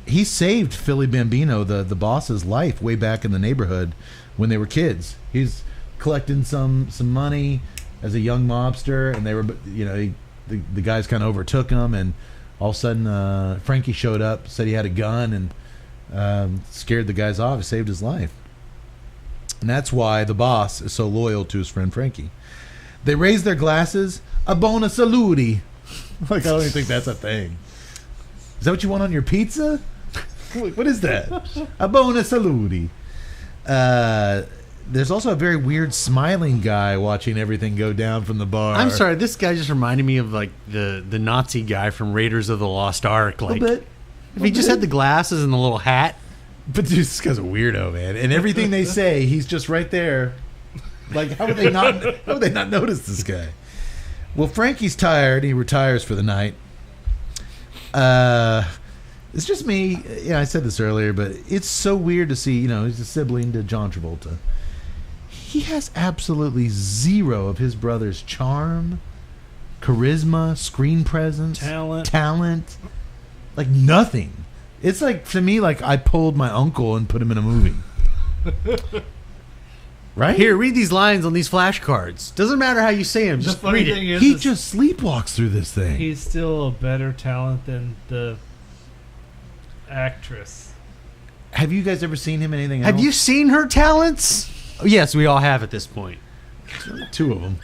he saved Philly Bambino, the boss's life way back in the neighborhood when they were kids. He's collecting some money as a young mobster, and they were, the guys kind of overtook him, and all of a sudden Frankie showed up, said he had a gun, and scared the guys off. He saved his life. And that's why the boss is so loyal to his friend Frankie. They raise their glasses, a bona salute. Like, I don't even think that's a thing. Is that what you want on your pizza? What is that? A bona salute. There's also a very weird smiling guy watching everything go down from the bar. I'm sorry, this guy just reminded me of like the Nazi guy from Raiders of the Lost Ark. Like, if he just had the glasses and the little hat. But dude, this guy's a weirdo, man. And everything they say, he's just right there. Like, how would they not notice this guy? Well, Frankie's tired. He retires for the night. It's just me. Yeah, I said this earlier, but it's so weird to see, he's a sibling to John Travolta. He has absolutely zero of his brother's charm, charisma, screen presence, talent. Like, nothing. It's like, to me, like I pulled my uncle and put him in a movie. Right? Here, read these lines on these flashcards. Doesn't matter how you say them, just read it. He just sleepwalks through this thing. He's still a better talent than the actress. Have you guys ever seen him in anything else? Have you seen her talents? Oh, yes, we all have at this point. 2 of them.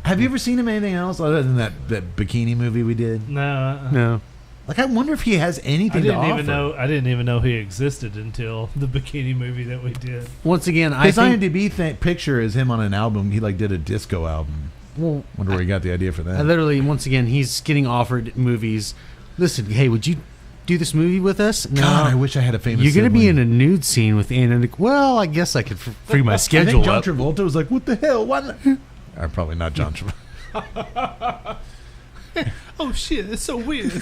Have you ever seen him in anything else other than that bikini movie we did? No. No. Like, I wonder if he has anything to offer. I didn't even know he existed until the bikini movie that we did. Once again, his IMDb picture is him on an album. He did a disco album. Well, wonder where he got the idea for that. I literally, once again, he's getting offered movies. Listen, hey, would you do this movie with us? No. God, I wish I had a famous You're going to be in sibling. a nude scene with Anna. Well, I guess I could free my schedule I think up. John Travolta was like, what the hell? Why not? Or probably not John Travolta. Oh, shit, it's so weird.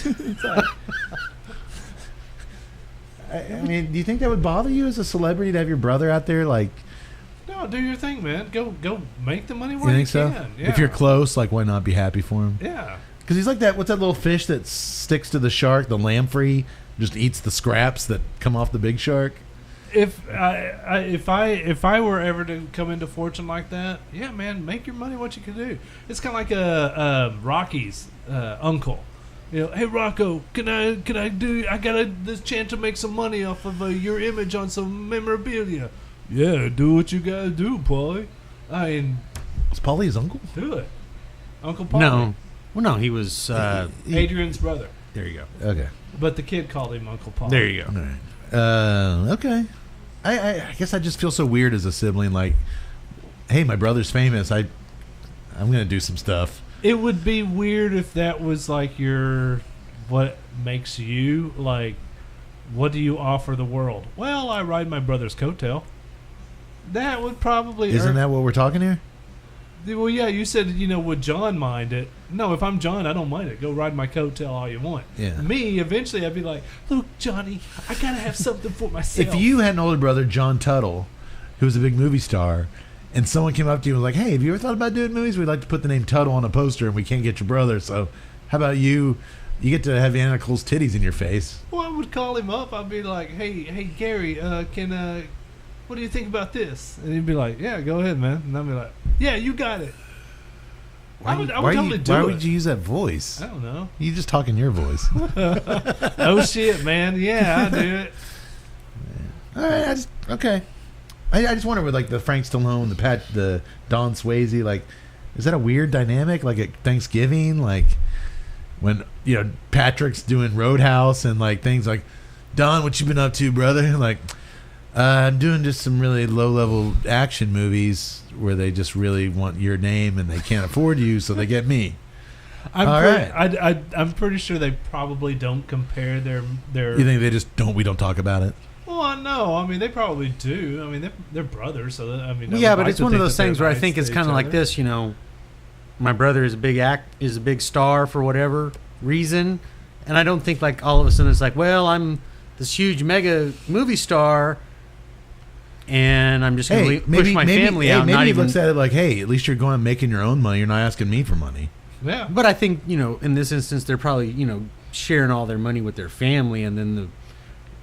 I mean, do you think that would bother you as a celebrity to have your brother out there? Like, No, do your thing, man. Go make the money you while you think so? can. Yeah. If you're close, like, why not be happy for him? Yeah. Because he's like that. What's that little fish that sticks to the shark? The lamprey just eats the scraps that come off the big shark. If I were ever to come into fortune like that, yeah, man, make your money what you can do. It's kind of like a Rocky's uncle. You know, hey Rocco, can I do? I got this chance to make some money off of your image on some memorabilia. Yeah, do what you gotta do, Paulie. I mean, Is Paulie his uncle? do it, Uncle Paulie. No. Well, no, he was. Adrian's brother, There you go. Okay. but the kid called him Uncle Paulie. There you go. All right. Okay. I guess I just feel so weird as a sibling. Like, hey, my brother's famous. I'm gonna do some stuff. It would be weird if that was like what makes you like. What do you offer the world? Well, I ride my brother's coattail. That would probably Isn't that what we're talking here? Well, yeah, you said, would John mind it? No, if I'm John, I don't mind it. Go ride my coattail all you want. Yeah. Me, eventually, I'd be like, look, Johnny, I gotta have something for myself. If you had an older brother, John Tuttle, who was a big movie star, and someone came up to you and was like, hey, have you ever thought about doing movies? We'd like to put the name Tuttle on a poster, and we can't get your brother, so how about you get to have Anna Nicole's titties in your face. Well, I would call him up. I'd be like, hey, Gary, what do you think about this? And he'd be like, yeah, go ahead, man. And I'd be like, yeah, you got it. I would totally do it. Why would you use that voice? I don't know. You just talk in your voice. Oh, shit, man. Yeah, I do it. All right, okay. I just wonder with like the Frank Stallone, the Don Swayze, like, is that a weird dynamic? Like at Thanksgiving, like when Patrick's doing Roadhouse and like things like, Don, what you been up to, brother? Like, I'm doing just some really low-level action movies where they just really want your name and they can't afford you, so they get me. I'm pretty sure they probably don't compare their. You think they just don't? We don't talk about it. Well, no. I mean, they probably do. I mean, they're brothers, so I mean. Yeah, but it's one of those things where I think it's kind of like this. My brother is a big star for whatever reason, and I don't think like all of a sudden it's like, well, I'm this huge mega movie star. And I'm just going to push my family out. Maybe he looks at it like, hey, at least you're going and making your own money. You're not asking me for money. Yeah. But I think, in this instance, they're probably, sharing all their money with their family. And then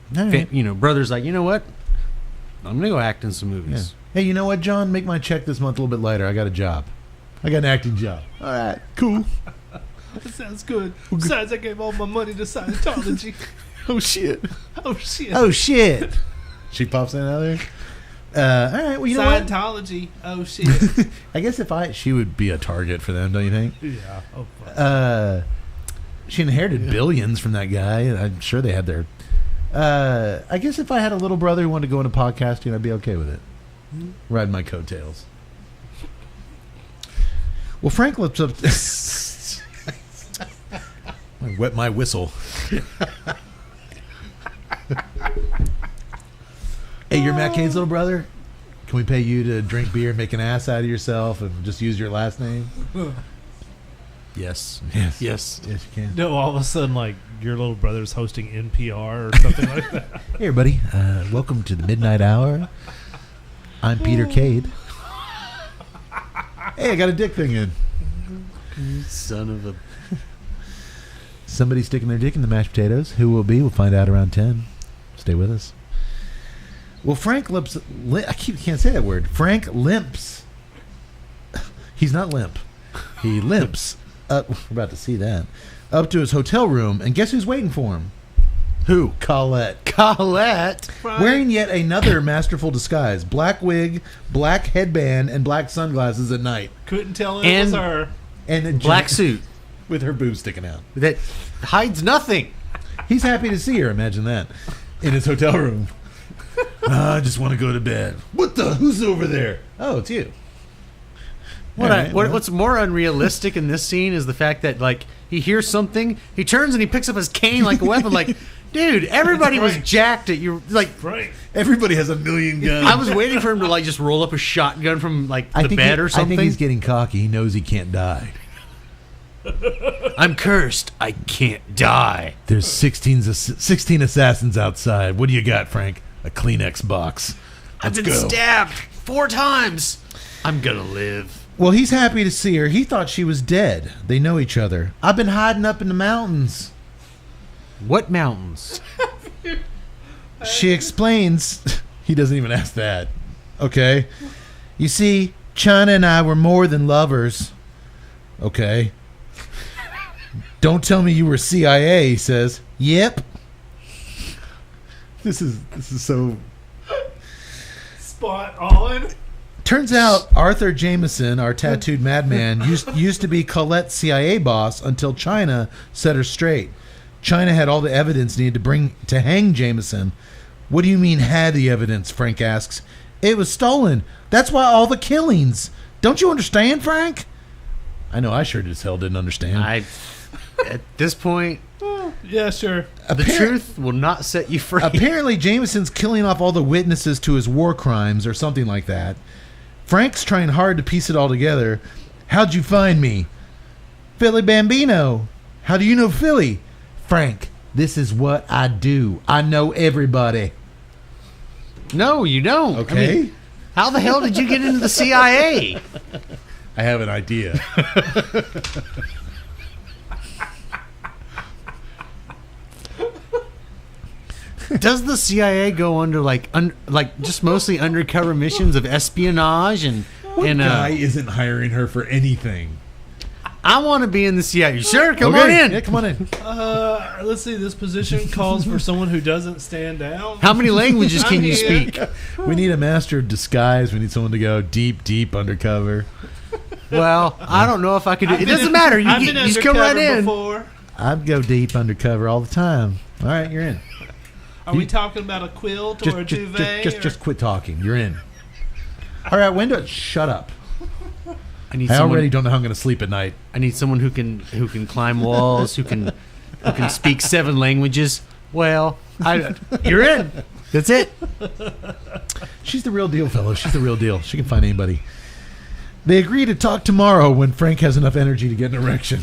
the, brother's like, you know what? I'm going to go act in some movies. Yeah. Hey, you know what, John? Make my check this month a little bit lighter. I got a job. I got an acting job. All right. Cool. That sounds good. Besides, I gave all my money to Scientology. Oh, shit. Oh, shit. Oh, shit. She pops in out there. All right, well, you know what? Scientology. Oh, shit. I guess she would be a target for them, don't you think? Yeah. Oh, fuck. She inherited billions from that guy. I'm sure they had their... I guess if I had a little brother who wanted to go into podcasting, I'd be okay with it. Ride my coattails. Well, Frank lips up... I wet my whistle. Hey, you're Matt Cade's little brother? Can we pay you to drink beer and make an ass out of yourself and just use your last name? Yes. Yes. Yes. Yes, you can. No, all of a sudden, like, your little brother's hosting NPR or something like that. Hey, everybody. Welcome to the Midnight Hour. I'm Peter Cade. Hey, I got a dick thing in. Son of a... Somebody sticking their dick in the mashed potatoes. Who will be? We'll find out around 10. Stay with us. Well, Frank limps. I can't say that word. Frank limps. He's not limp. He limps up. We're about to see that. Up to his hotel room, and guess who's waiting for him? Who? Colette. Colette? Right. Wearing yet another masterful disguise. Black wig, black headband, and black sunglasses at night. Couldn't tell it was her. And a Black suit. with her boobs sticking out. That hides nothing. He's happy to see her, imagine that, in his hotel room. I just want to go to bed. What the? Who's over there? Oh, it's you. What's more unrealistic in this scene is the fact that, like, he hears something, he turns and he picks up his cane like a weapon. Like, dude, everybody was jacked at you. Like, Right. Everybody has a million guns. I was waiting for him to, like, just roll up a shotgun from, like, the bed or something. I think he's getting cocky. He knows he can't die. I'm cursed. I can't die. There's 16 assassins outside. What do you got, Frank? A Kleenex box. I've been stabbed 4 times. I'm gonna live. Well, he's happy to see her. He thought she was dead. They know each other. I've been hiding up in the mountains. What mountains? She explains. He doesn't even ask that. Okay. You see, China and I were more than lovers. Okay. Don't tell me you were CIA, he says. Yep. This is so... Spot on. Turns out Arthur Jameson, our tattooed madman, used to be Colette's CIA boss until China set her straight. China had all the evidence needed to hang Jameson. What do you mean had the evidence? Frank asks. It was stolen. That's why all the killings. Don't you understand, Frank? I know I sure as hell didn't understand. At this point, Yeah, sure. the truth will not set you free. Apparently, Jameson's killing off all the witnesses to his war crimes or something like that. Frank's trying hard to piece it all together. How'd you find me? Philly Bambino. How do you know Philly? Frank, this is what I do. I know everybody. No, you don't. Okay. I mean, how the hell did you get into the CIA? I have an idea. Does the CIA go under like just mostly undercover missions of espionage and Guy isn't hiring her for anything. I want to be in the CIA. Sure, come on in. Yeah, come on in. Let's see. This position calls for someone who doesn't stand down. How many languages can you speak? We need a master of disguise. We need someone to go deep undercover. Well, I don't know if I could do it. Been Doesn't in- matter. I've You been just come right undercover in. Before. I'd go deep undercover all the time. All right, you're in. Are we talking about a quilt or a duvet? Just quit talking. You're in. All right, window. Shut up. I already don't know how I'm going to sleep at night. I need someone who can climb walls, who can speak 7 languages. Well, you're in. That's it. She's the real deal, fellow. She's the real deal. She can find anybody. They agree to talk tomorrow when Frank has enough energy to get an erection.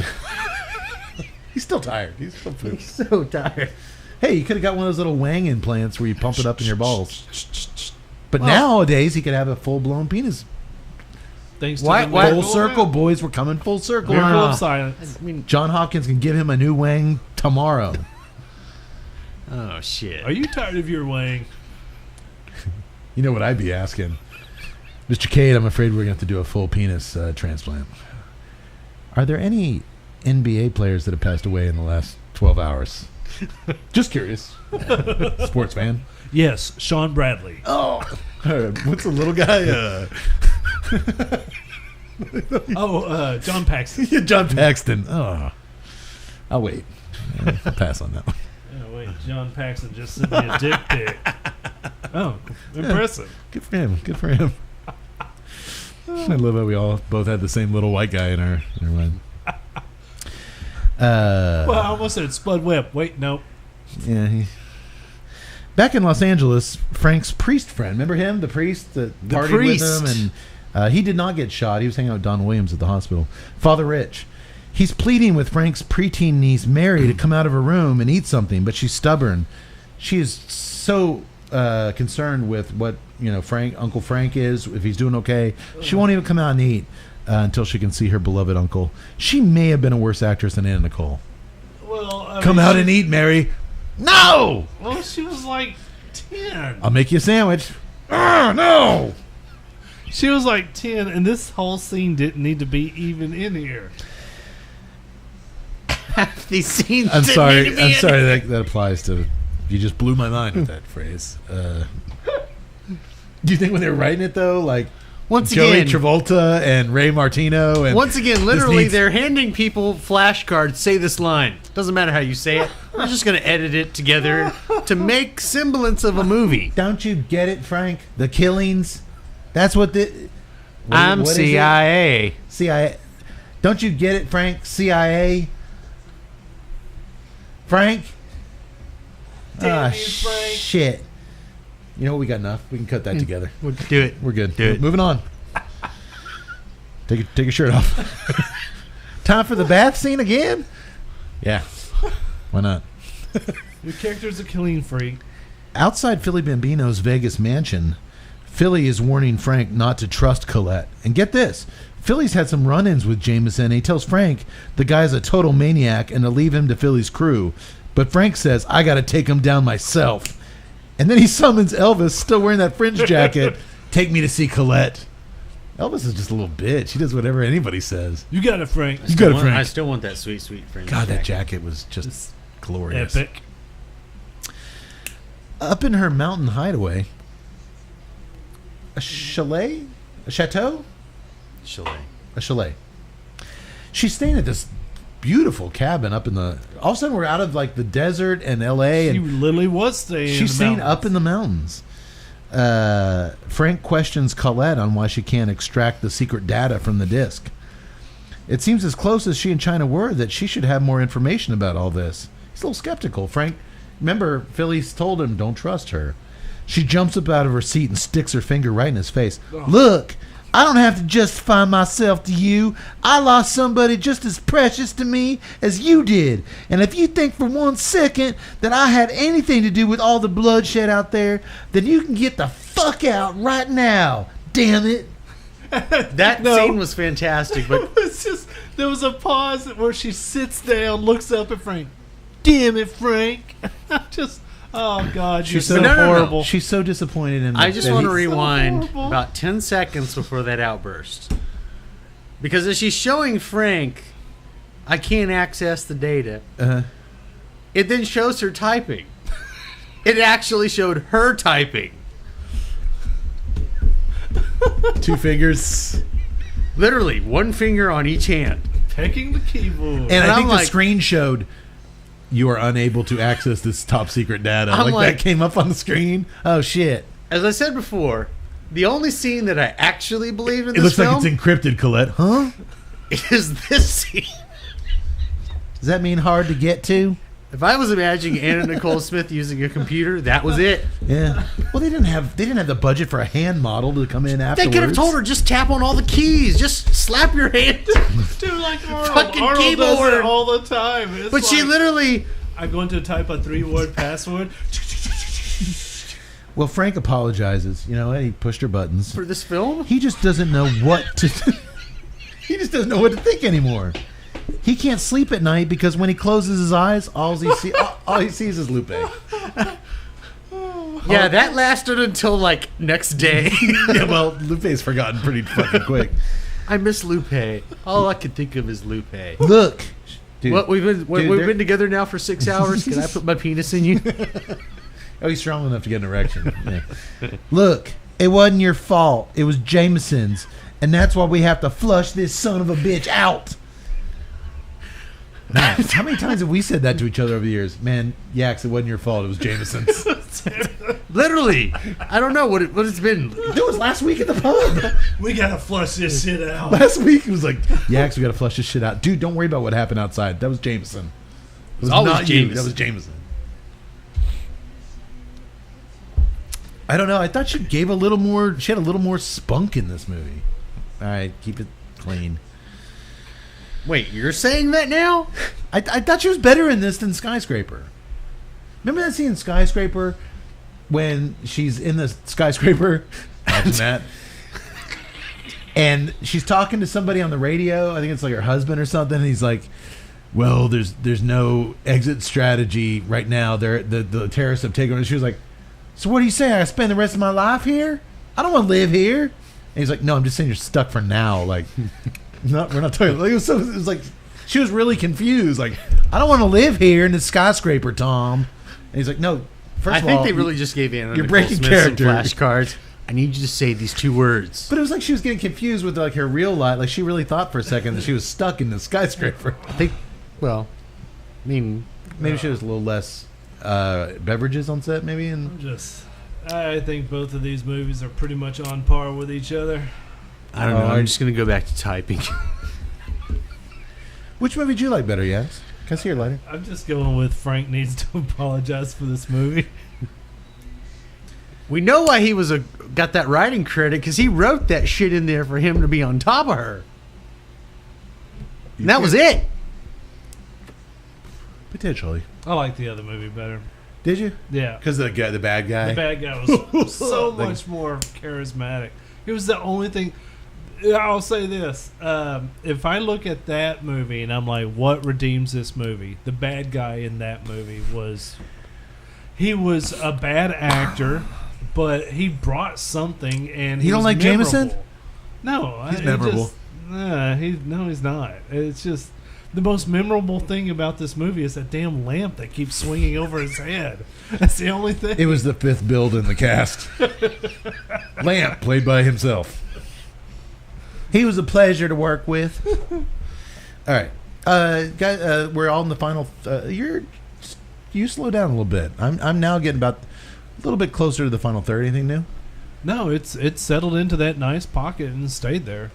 He's still tired. He's still pooped. So tired. Hey, you could have got one of those little Wang implants where you pump it up in your balls. But nowadays, he could have a full-blown penis. Thanks to Why- the why- Full miracle circle, boys. We're coming full circle. Miracle Wow. of silence. I mean, John Hopkins can give him a new Wang tomorrow. oh shit. Are you tired of your Wang? You know what I'd be asking? Mr. Cade, I'm afraid we're going to have to do a full penis transplant. Are there any NBA players that have passed away in the last 12 hours? Just curious. Sports fan. Yes, Sean Bradley. Oh. What's the little guy? John Paxson. Yeah, John Paxton. Oh. I'll wait. I'll pass on that one. Oh, wait, John Paxson just sent me a dick pic. Oh, impressive. Good for him. Good for him. I love how we all both had the same little white guy in our mind. Well, I almost said Spud Webb. Wait, no. Yeah. Back in Los Angeles, Frank's priest friend, remember him, the priest that partied priest. with him, and he did not get shot. He was hanging out with Don Williams at the hospital. Father Rich. He's pleading with Frank's preteen niece Mary to come out of her room and eat something, but she's stubborn. She is so concerned with what Uncle Frank is, if he's doing okay. She won't even come out and eat until she can see her beloved uncle. She may have been a worse actress than Anna Nicole. Well, Come out and eat, Mary. No! Well, she was like 10. I'll make you a sandwich. No! She was like 10, and this whole scene didn't need to be even in here. These scenes. I'm didn't sorry. need to be I'm in sorry here. that applies to. You just blew my mind with that phrase. Do you think when they were writing it though, like Once Joey again, Travolta and Ray Martino, and literally, needs- they're handing people flashcards. Say this line. Doesn't matter how you say it. We're just gonna edit it together to make semblance of a movie. Don't you get it, Frank? The killings. That's what the. I'm what is it? CIA. CIA. Don't you get it, Frank? CIA. Frank. Damn you, Frank. Shit. You know what? We got enough. We can cut that together. We'll do it. We're good. Do it. Moving on. Take your shirt off. Time for the bath scene again? Yeah. Why not? Your character's a clean freak. Outside Philly Bambino's Vegas mansion, Philly is warning Frank not to trust Colette. And get this, Philly's had some run-ins with Jameson, and he tells Frank the guy's a total maniac and to leave him to Philly's crew. But Frank says, I got to take him down myself. And then he summons Elvis, still wearing that fringe jacket, take me to see Colette. Elvis is just a little bitch. He does whatever anybody says. You got it, Frank. You got it, Frank. I still want that sweet, sweet fringe. God, that jacket was just glorious. Epic. Up in her mountain hideaway, a chalet? A chateau? Chalet. A chalet. She's staying at this beautiful cabin up in the... All of a sudden, we're out of like the desert and L.A. She and literally was staying in she's the staying mountains. up in the mountains. Frank questions Colette on why she can't extract the secret data from the disc. It seems as close as she and China were that she should have more information about all this. He's a little skeptical. Frank, remember, Philly's told him, don't trust her. She jumps up out of her seat and sticks her finger right in his face. Look, I don't have to justify myself to you. I lost somebody just as precious to me as you did. And if you think for 1 second that I had anything to do with all the bloodshed out there, then you can get the fuck out right now. Damn it. That scene was fantastic, but It was just, there was a pause where she sits down, looks up at Frank. Damn it, Frank. Just, oh, God, you're She's so so- no, horrible. She's so disappointed in I just that want to he- rewind horrible. about 10 seconds before that outburst. Because as she's showing Frank, I can't access the data, it then shows her typing. It actually showed her typing. 2 fingers. Literally, one finger on each hand. Pecking the keyboard. And I I'm think the like- screen showed you are unable to access this top secret data. I'm Like like- that came up on the screen. Oh shit! As I said before, the only scene that I actually believe in It this looks film like it's encrypted, Colette. Huh? is this scene. Does that mean hard to get to? If I was imagining Anna Nicole Smith using a computer, that was it. Yeah. Well, they didn't have the budget for a hand model to come in They afterwards. could have told her, just tap on all the keys. Just slap your hand. Dude, like Arnold. Fucking Arnold does keyboard. it all the time. It's But she like, literally... I'm going to type a 3-word password. Well, Frank apologizes. You know, he pushed her buttons. For this film? He just doesn't know what to. He just doesn't know what to think anymore. He can't sleep at night because when he closes his eyes, all he sees is Lupe. Yeah, that lasted until, like, next day. Yeah, well, Lupe's forgotten pretty fucking quick. I miss Lupe. All I could think of is Lupe. Look, dude. What we've Dude, been together now for 6 hours. Can I put my penis in you? Oh, he's strong enough to get an erection. Yeah. Look, it wasn't your fault. It was Jameson's, and that's why we have to flush this son of a bitch out. Man, how many times have we said that to each other over the years? Man, Yaks, it wasn't your fault. It was Jameson's. Literally. I don't know what it's been. It was last week at the pub. We gotta flush this shit out. Last week it was like, Yaks, we got to flush this shit out. Dude, don't worry about what happened outside. That was Jameson. It was always not you. Jameson. That was Jameson. I don't know. I thought she gave a little more. She had a little more spunk in this movie. All right, keep it clean. Wait, you're saying that now? I thought she was better in this than Skyscraper. Remember that scene in Skyscraper when she's in the skyscraper? Imagine that. And she's talking to somebody on the radio. I think it's like her husband or something. And he's like, "Well, there's no exit strategy right now. The terrorists have taken over." And she was like, "So what do you say? I spend the rest of my life here? I don't want to live here." And he's like, "No, I'm just saying you're stuck for now. Like, no, we're not talking." Like, it was like she was really confused. Like, "I don't want to live here in the skyscraper, Tom." And he's like, "No, first I of think all, they really just gave Anna you're Nicole breaking Smith character. some flashcards. I need you to say these 2 words. But it was like she was getting confused with like her real life. Like she really thought for a second that she was stuck in the skyscraper. I think, well, I mean, Maybe she was a little less beverages on set. Maybe and I think both of these movies are pretty much on par with each other. I don't know. I'm just going to go back to typing. which movie did you like better? Yes, can I see your lighter? I'm just going with Frank needs to apologize for this movie. We know why he was got that writing credit, because he wrote that shit in there for him to be on top of her. And that was it. Potentially. I like the other movie better. Did you? Yeah. Because the bad guy. The bad guy was so much more charismatic. It was the only thing. I'll say this: if I look at that movie and I'm like, "What redeems this movie?" The bad guy in that movie was a bad actor, but he brought something, and he You don't was like memorable. Jameson? No, He's memorable. He's not. It's just the most memorable thing about this movie is that damn lamp that keeps swinging over his head. That's the only thing. It was the fifth build in the cast. Lamp, played by himself. He was a pleasure to work with. All right, guys, we're all in the final. You slow down a little bit. I'm now getting about a little bit closer to the final third. Anything new? No, it's settled into that nice pocket and stayed there.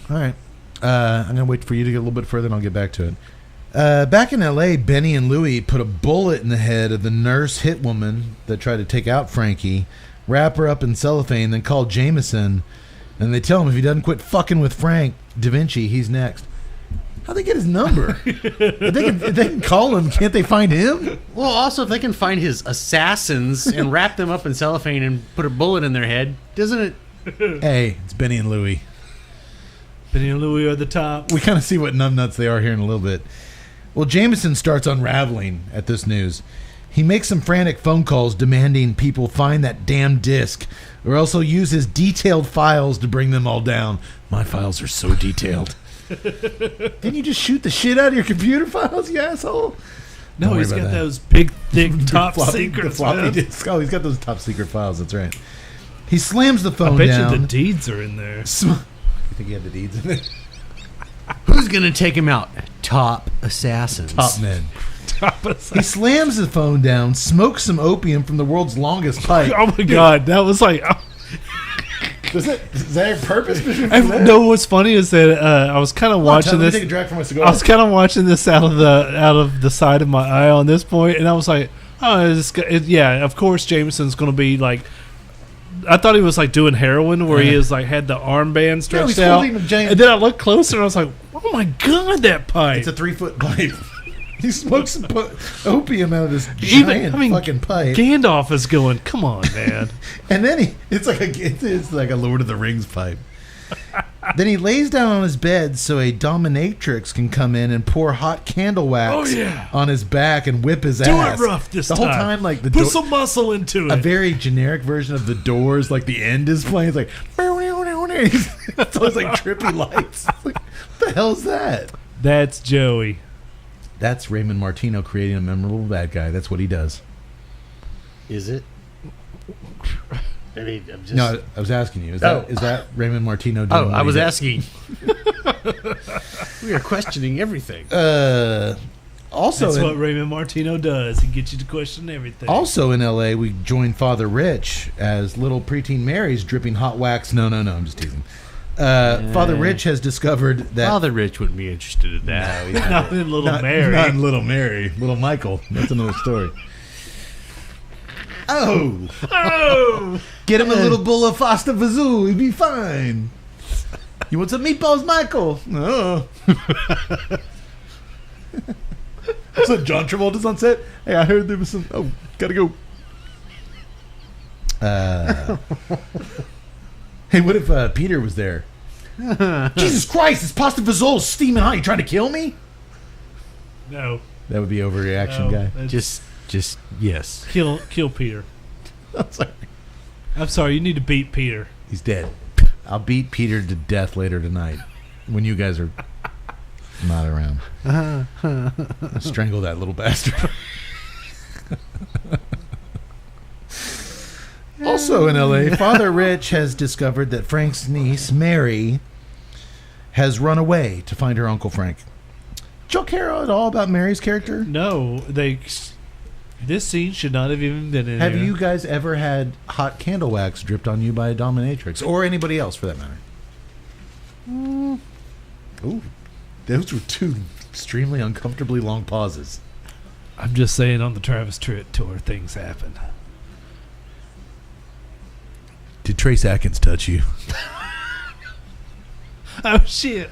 All right. I'm going to wait for you to get a little bit further and I'll get back to it. Back in L.A., Benny and Louie put a bullet in the head of the nurse hit woman that tried to take out Frankie, wrap her up in cellophane, then call Jameson, and they tell him if he doesn't quit fucking with Frank Da Vinci, he's next. How'd they get his number? if they can call him, can't they find him? Well, also, if they can find his assassins and wrap them up in cellophane and put a bullet in their head, doesn't it? Hey, it's Benny and Louie. Benny and Louie are the top. We kind of see what numbnuts they are here in a little bit. Well, Jameson starts unraveling at this news. He makes some frantic phone calls demanding people find that damn disc or else he'll use his detailed files to bring them all down. My files are so detailed. Didn't you just shoot the shit out of your computer files, you asshole? No, he's got those big, thick, top secret the floppy disk. Oh, he's got those top secret files. That's right. He slams the phone I bet down. you the deeds are in there. You think he had the deeds in there? Who's going to take him out? Top assassins. Top men. Top He aside. slams the phone down, smokes some opium from the world's longest pipe. Oh my god, that was like. Is that your purpose? No, what's funny is that I was kind of watching Let me this. take a drag from my cigar. I was kind of watching this out of the side of my eye on this point, and I was like, "Oh, yeah, of course Jameson's going to be like." I thought he was like doing heroin, where he is like had the armband stretched he's out, holding a giant- and then I looked closer, and I was like, "Oh my god, that pipe!" It's a 3-foot pipe. He smokes some opium out of this giant fucking pipe. Gandalf is going, "Come on, man!" And then it's like a Lord of the Rings pipe. Then he lays down on his bed so a dominatrix can come in and pour hot candle wax on his back and whip his ass. Do it rough this time. The whole time, like put some muscle into it. A very generic version of the Doors, like the end is playing. It's like it's always like trippy lights. It's like, what the hell is that? That's Joey. That's Raymond Martino creating a memorable bad guy. That's what he does. Is it? I mean, I'm just... No, I was asking you. Is that Raymond Martino doing what I was he asking. We are questioning everything. Also, That's what Raymond Martino does. He gets you to question everything. Also in L.A., we join Father Rich as little preteen Mary's dripping hot wax. No, I'm just teasing. Father Rich has discovered that... Father Rich wouldn't be interested in that. No, he's Not in Little Mary. Not in Little Mary. Little Michael. That's another story. Oh! Get him a little bowl of Foster Vazoo. He'd be fine. You want some meatballs, Michael? No. So John Travolta's on set. Hey, I heard there was some... Oh, gotta go. Hey, what if Peter was there? Jesus Christ, this pasta vazol steaming hot. You trying to kill me? No. That would be overreaction, No, guy. that's- Just yes. Kill Peter. I'm sorry. I'm sorry, you need to beat Peter. He's dead. I'll beat Peter to death later tonight when you guys are not around. I'll strangle that little bastard. Also in L.A., Father Rich has discovered that Frank's niece, Mary, has run away to find her Uncle Frank. Did y'all care at all about Mary's character? No, this scene should not have even been in Have here. you guys ever had hot candle wax dripped on you by a dominatrix? Or anybody else, for that matter? Ooh, those were two extremely uncomfortably long pauses. I'm just saying, on the Travis Tritt tour, things happen. Did Trace Atkins touch you? Oh, shit.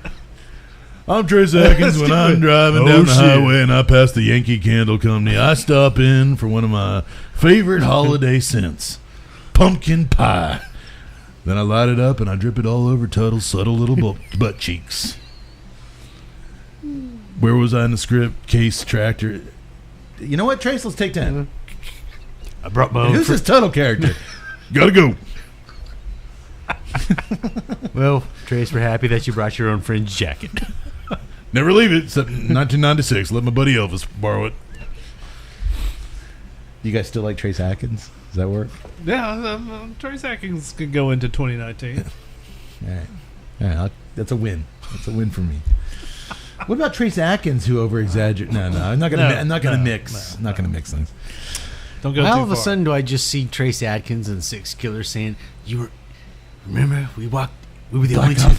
I'm Trace Atkins. When I'm driving down the highway and I pass the Yankee Candle Company, I stop in for one of my favorite holiday scents, pumpkin pie. Then I light it up and I drip it all over Tuttle's subtle little butt cheeks. Where was I in the script? Case Tractor. You know what, Trace? Let's take 10. I brought my own. Who's this Tuttle character? Gotta go. Well, Trace, we're happy that you brought your own friend's jacket. Never leave it except 1996. Let my buddy Elvis borrow it. You guys still like Trace Atkins? Does that work? Yeah, Trace Atkins could go into 2019. All right. That's a win. That's a win for me. What about Trace Atkins, who over exaggerates? No, I'm not gonna mix. I'm not gonna mix things. Don't go Why too all of a far. sudden do I just see Trace Atkins and Six Killers saying, remember we were the only two.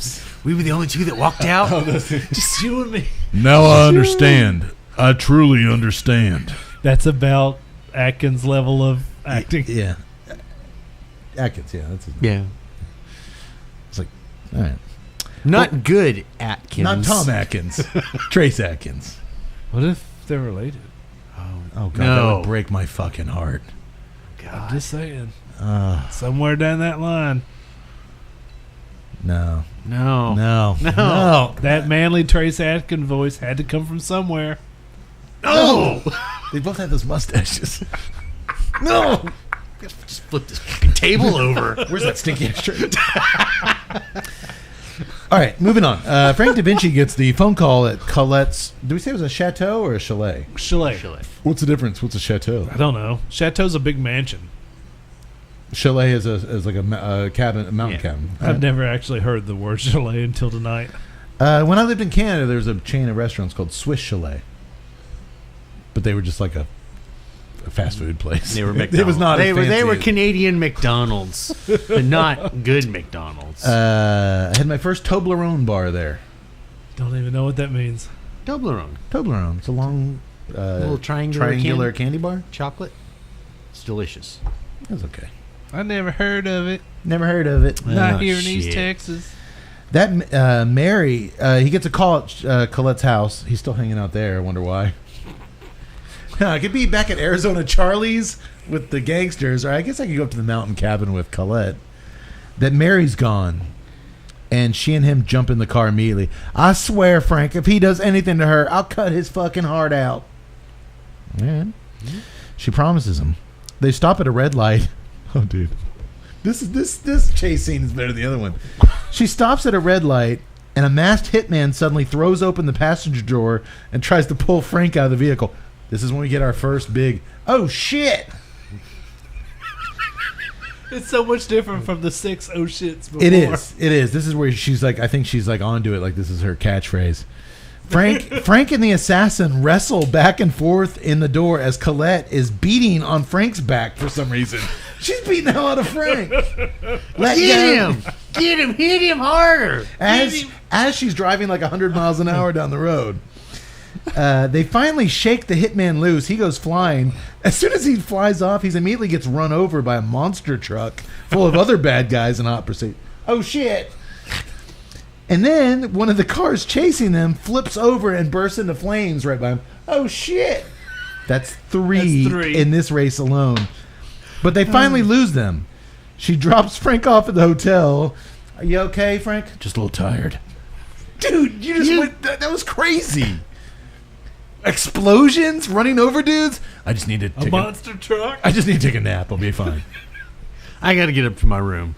We were the only two that walked out. Just you and me. Now I understand. I truly understand. That's about Atkins' level of acting. Yeah. Atkins. Yeah. That's his name. Yeah. It's like, all right. Not good Atkins. Not Tom Atkins. Trace Atkins. What if they're related? Oh God, No. that would break my fucking heart. I'm just saying. Somewhere down that line. No. No. That manly Trace Atkins voice had to come from somewhere. No. They both have those mustaches. No. Just flip this fucking table over. Where's that stinky ashtray? All right, moving on. Frank Da Vinci gets the phone call at Colette's. Did we say it was a chateau or a chalet? Chalet. What's the difference? What's a chateau? I don't know. Chateau's a big mansion. Chalet is like a cabin, a mountain cabin. I've never actually heard the word chalet until tonight. When I lived in Canada, there was a chain of restaurants called Swiss Chalet, but they were just like a fast food place. They were McDonald's. It was not. They as were fancy. Canadian McDonald's, but not good McDonald's. I had my first Toblerone bar there. Don't even know what that means. Toblerone, Toblerone. It's a long, little triangular candy bar. chocolate. It's delicious. That's okay. I never heard of it. Never heard of it. Not here in East shit. Texas. That Mary, he gets a call at Colette's house. He's still hanging out there. I wonder why. I could be back at Arizona Charlie's with the gangsters, or I guess I could go up to the mountain cabin with Colette. That Mary's gone, and she and him jump in the car immediately. I swear, Frank, if he does anything to her, I'll cut his fucking heart out. Man, she promises him. They stop at a red light. Oh, dude, this chase scene is better than the other one. She stops at a red light, and a masked hitman suddenly throws open the passenger door and tries to pull Frank out of the vehicle. This is when we get our first big, oh shit! It's so much different from the 6 oh shits before. It is. This is where she's like, I think she's like onto it, like this is her catchphrase. Frank and the assassin wrestle back and forth in the door as Colette is beating on Frank's back for some reason. She's beating the hell out of Frank. Get him! Hit him harder! As she's driving like 100 miles an hour down the road. They finally shake the hitman loose. He goes flying. As soon as he flies off, he immediately gets run over by a monster truck full of other bad guys in hot pursuit. Oh, shit. And then one of the cars chasing them flips over and bursts into flames right by him. Oh, shit. That's three in this race alone. But they finally lose them. She drops Frank off at the hotel. Are you okay, Frank? Just a little tired. Dude, you just went... That was crazy. Explosions? Running over dudes? I just need to take monster truck? I just need to take a nap. I'll be fine. I gotta get up to my room.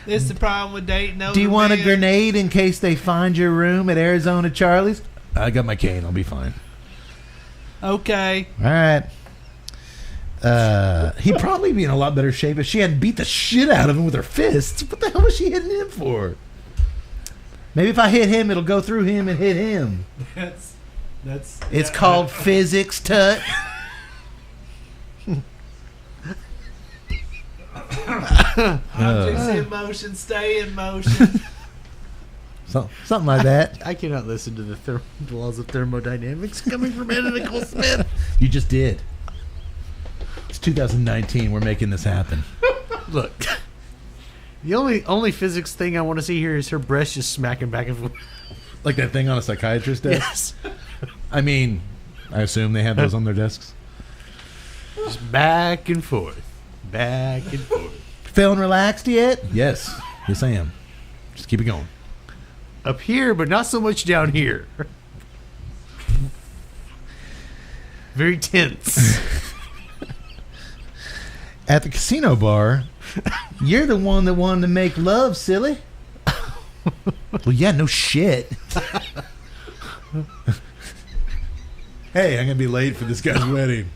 This is the problem with dating over Do you want a men. grenade in case they find your room at Arizona Charlie's? I got my cane. I'll be fine. Okay. All right. He'd probably be in a lot better shape if she hadn't beat the shit out of him with her fists. What the hell was she hitting him for? Maybe if I hit him, it'll go through him and hit him. It's called physics, Tut. Objects in motion, stay in motion. Something like that. I cannot listen to the laws of thermodynamics coming from Anna Nicole Smith. You just did. It's 2019. We're making this happen. Look, the only physics thing I want to see here is her breast just smacking back and forth. Like that thing on a psychiatrist's desk? Yes. I mean, I assume they have those on their desks. Just back and forth. Back and forth. Feeling relaxed yet? Yes. Yes, I am. Just keep it going. Up here, but not so much down here. Very tense. At the casino bar, you're the one that wanted to make love, silly. Well, yeah, no shit. Hey, I'm going to be late for this guy's wedding.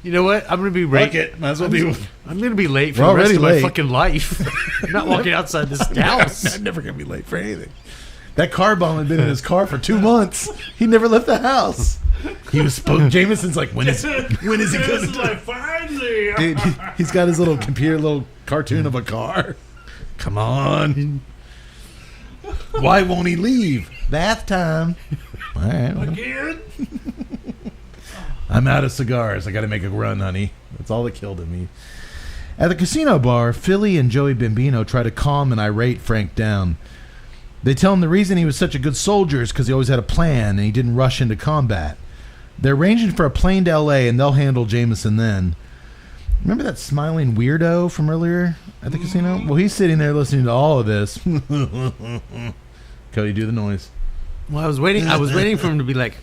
You know what? I'm going to be late. Fuck it. Might as well be. I'm going to be late for We're the rest already of my late. fucking life. I'm not walking outside this house. I'm never going to be late for anything. That car bomb had been in his car for 2 months. He never left the house. He was Jameson's like, when is he going to like, finally. Dude, he's got his little computer, little cartoon of a car. Come on. Why won't he leave? Bath time. All right. Well, Again? I'm out of cigars. I got to make a run, honey. That's all that killed him. At the casino bar, Philly and Joey Bambino try to calm an irate Frank down. They tell him the reason he was such a good soldier is because he always had a plan and he didn't rush into combat. They're arranging for a plane to L.A. and they'll handle Jameson then. Remember that smiling weirdo from earlier at the casino? Well, he's sitting there listening to all of this. Cody, do the noise. Well, I was waiting for him to be like,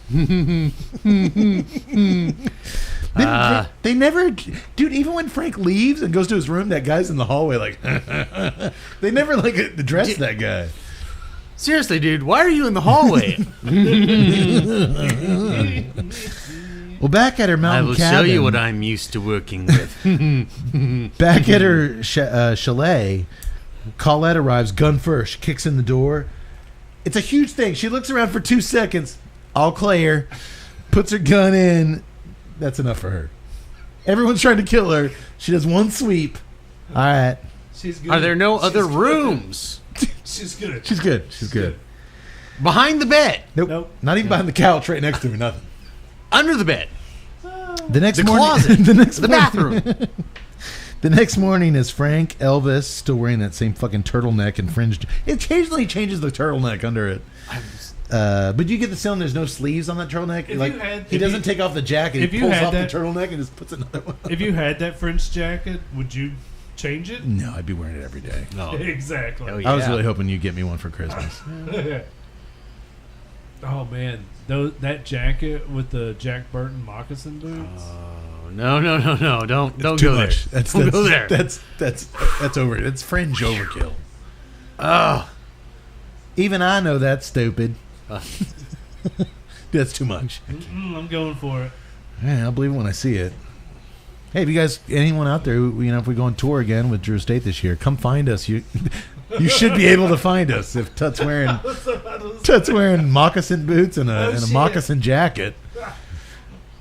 They never, dude. Even when Frank leaves and goes to his room, that guy's in the hallway. Like, they never like address that guy. seriously, dude, why are you in the hallway? Well, back at her I mountain will cabin, show you what I'm used to working with. back at her chalet, Colette arrives gun first. She kicks in the door. It's a huge thing. She looks around for 2 seconds. All clear. Puts her gun in. That's enough for her. Everyone's trying to kill her. She does one sweep. All right. She's good. Are there no She's other good. rooms She's good. She's good. She's good. behind the bed, Nope. Not even behind the couch right next to her. Nothing. under the bed, The next the morning, closet, the bathroom? The next morning is Frank Elvis still wearing that same fucking turtleneck and fringed. It occasionally changes the turtleneck under it. But you get the feeling there's no sleeves on that turtleneck. If Like you had- he if doesn't you- take off the jacket. if He you pulls had off that- the turtleneck and just puts another one. If you had that French jacket, would you change it? No, I'd be wearing it every day. No. Exactly. Hell I was yeah. really hoping you'd get me one for Christmas. Oh man, that jacket with the Jack Burton moccasin boots. No, don't Too go much. there. Don't go there. That's over. It's fringe overkill. Oh, Even I know that's stupid. That's too much. I'm going for it. Yeah, I'll believe it when I see it. Hey, if you guys, anyone out there, if we go on tour again with Drew Estate this year, come find us. You should be able to find us if Tut's wearing moccasin boots and a shit. moccasin jacket.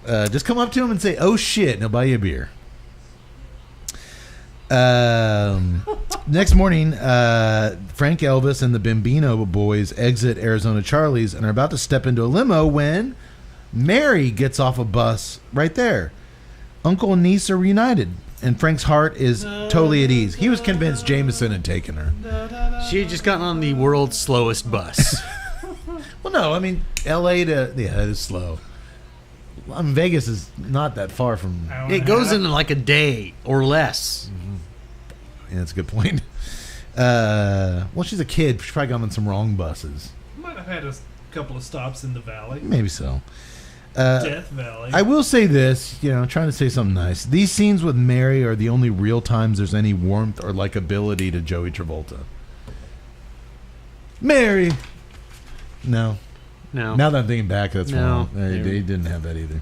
Just come up to him and say, "Oh shit," and he'll buy you a beer. Next morning, Frank Elvis and the Bambino boys exit Arizona Charlie's and are about to step into a limo when Mary gets off a bus right there. Uncle and niece are reunited, and Frank's heart is totally at ease. He was convinced Jameson had taken her. she had just gotten on the world's slowest bus. Well, no, I mean, L.A. to... Yeah, it is slow. I mean, Vegas is not that far from... Hour and It a goes half. in like a day or less. Yeah, that's a good point. Well, she's a kid. She's probably gone on some wrong buses. Might have had a couple of stops in the valley. Maybe so. Death Valley. I will say this, trying to say something nice. These scenes with Mary are the only real times there's any warmth or likability to Joey Travolta. Mary! No. No. Now that I'm thinking back, that's No. wrong. They didn't have that either.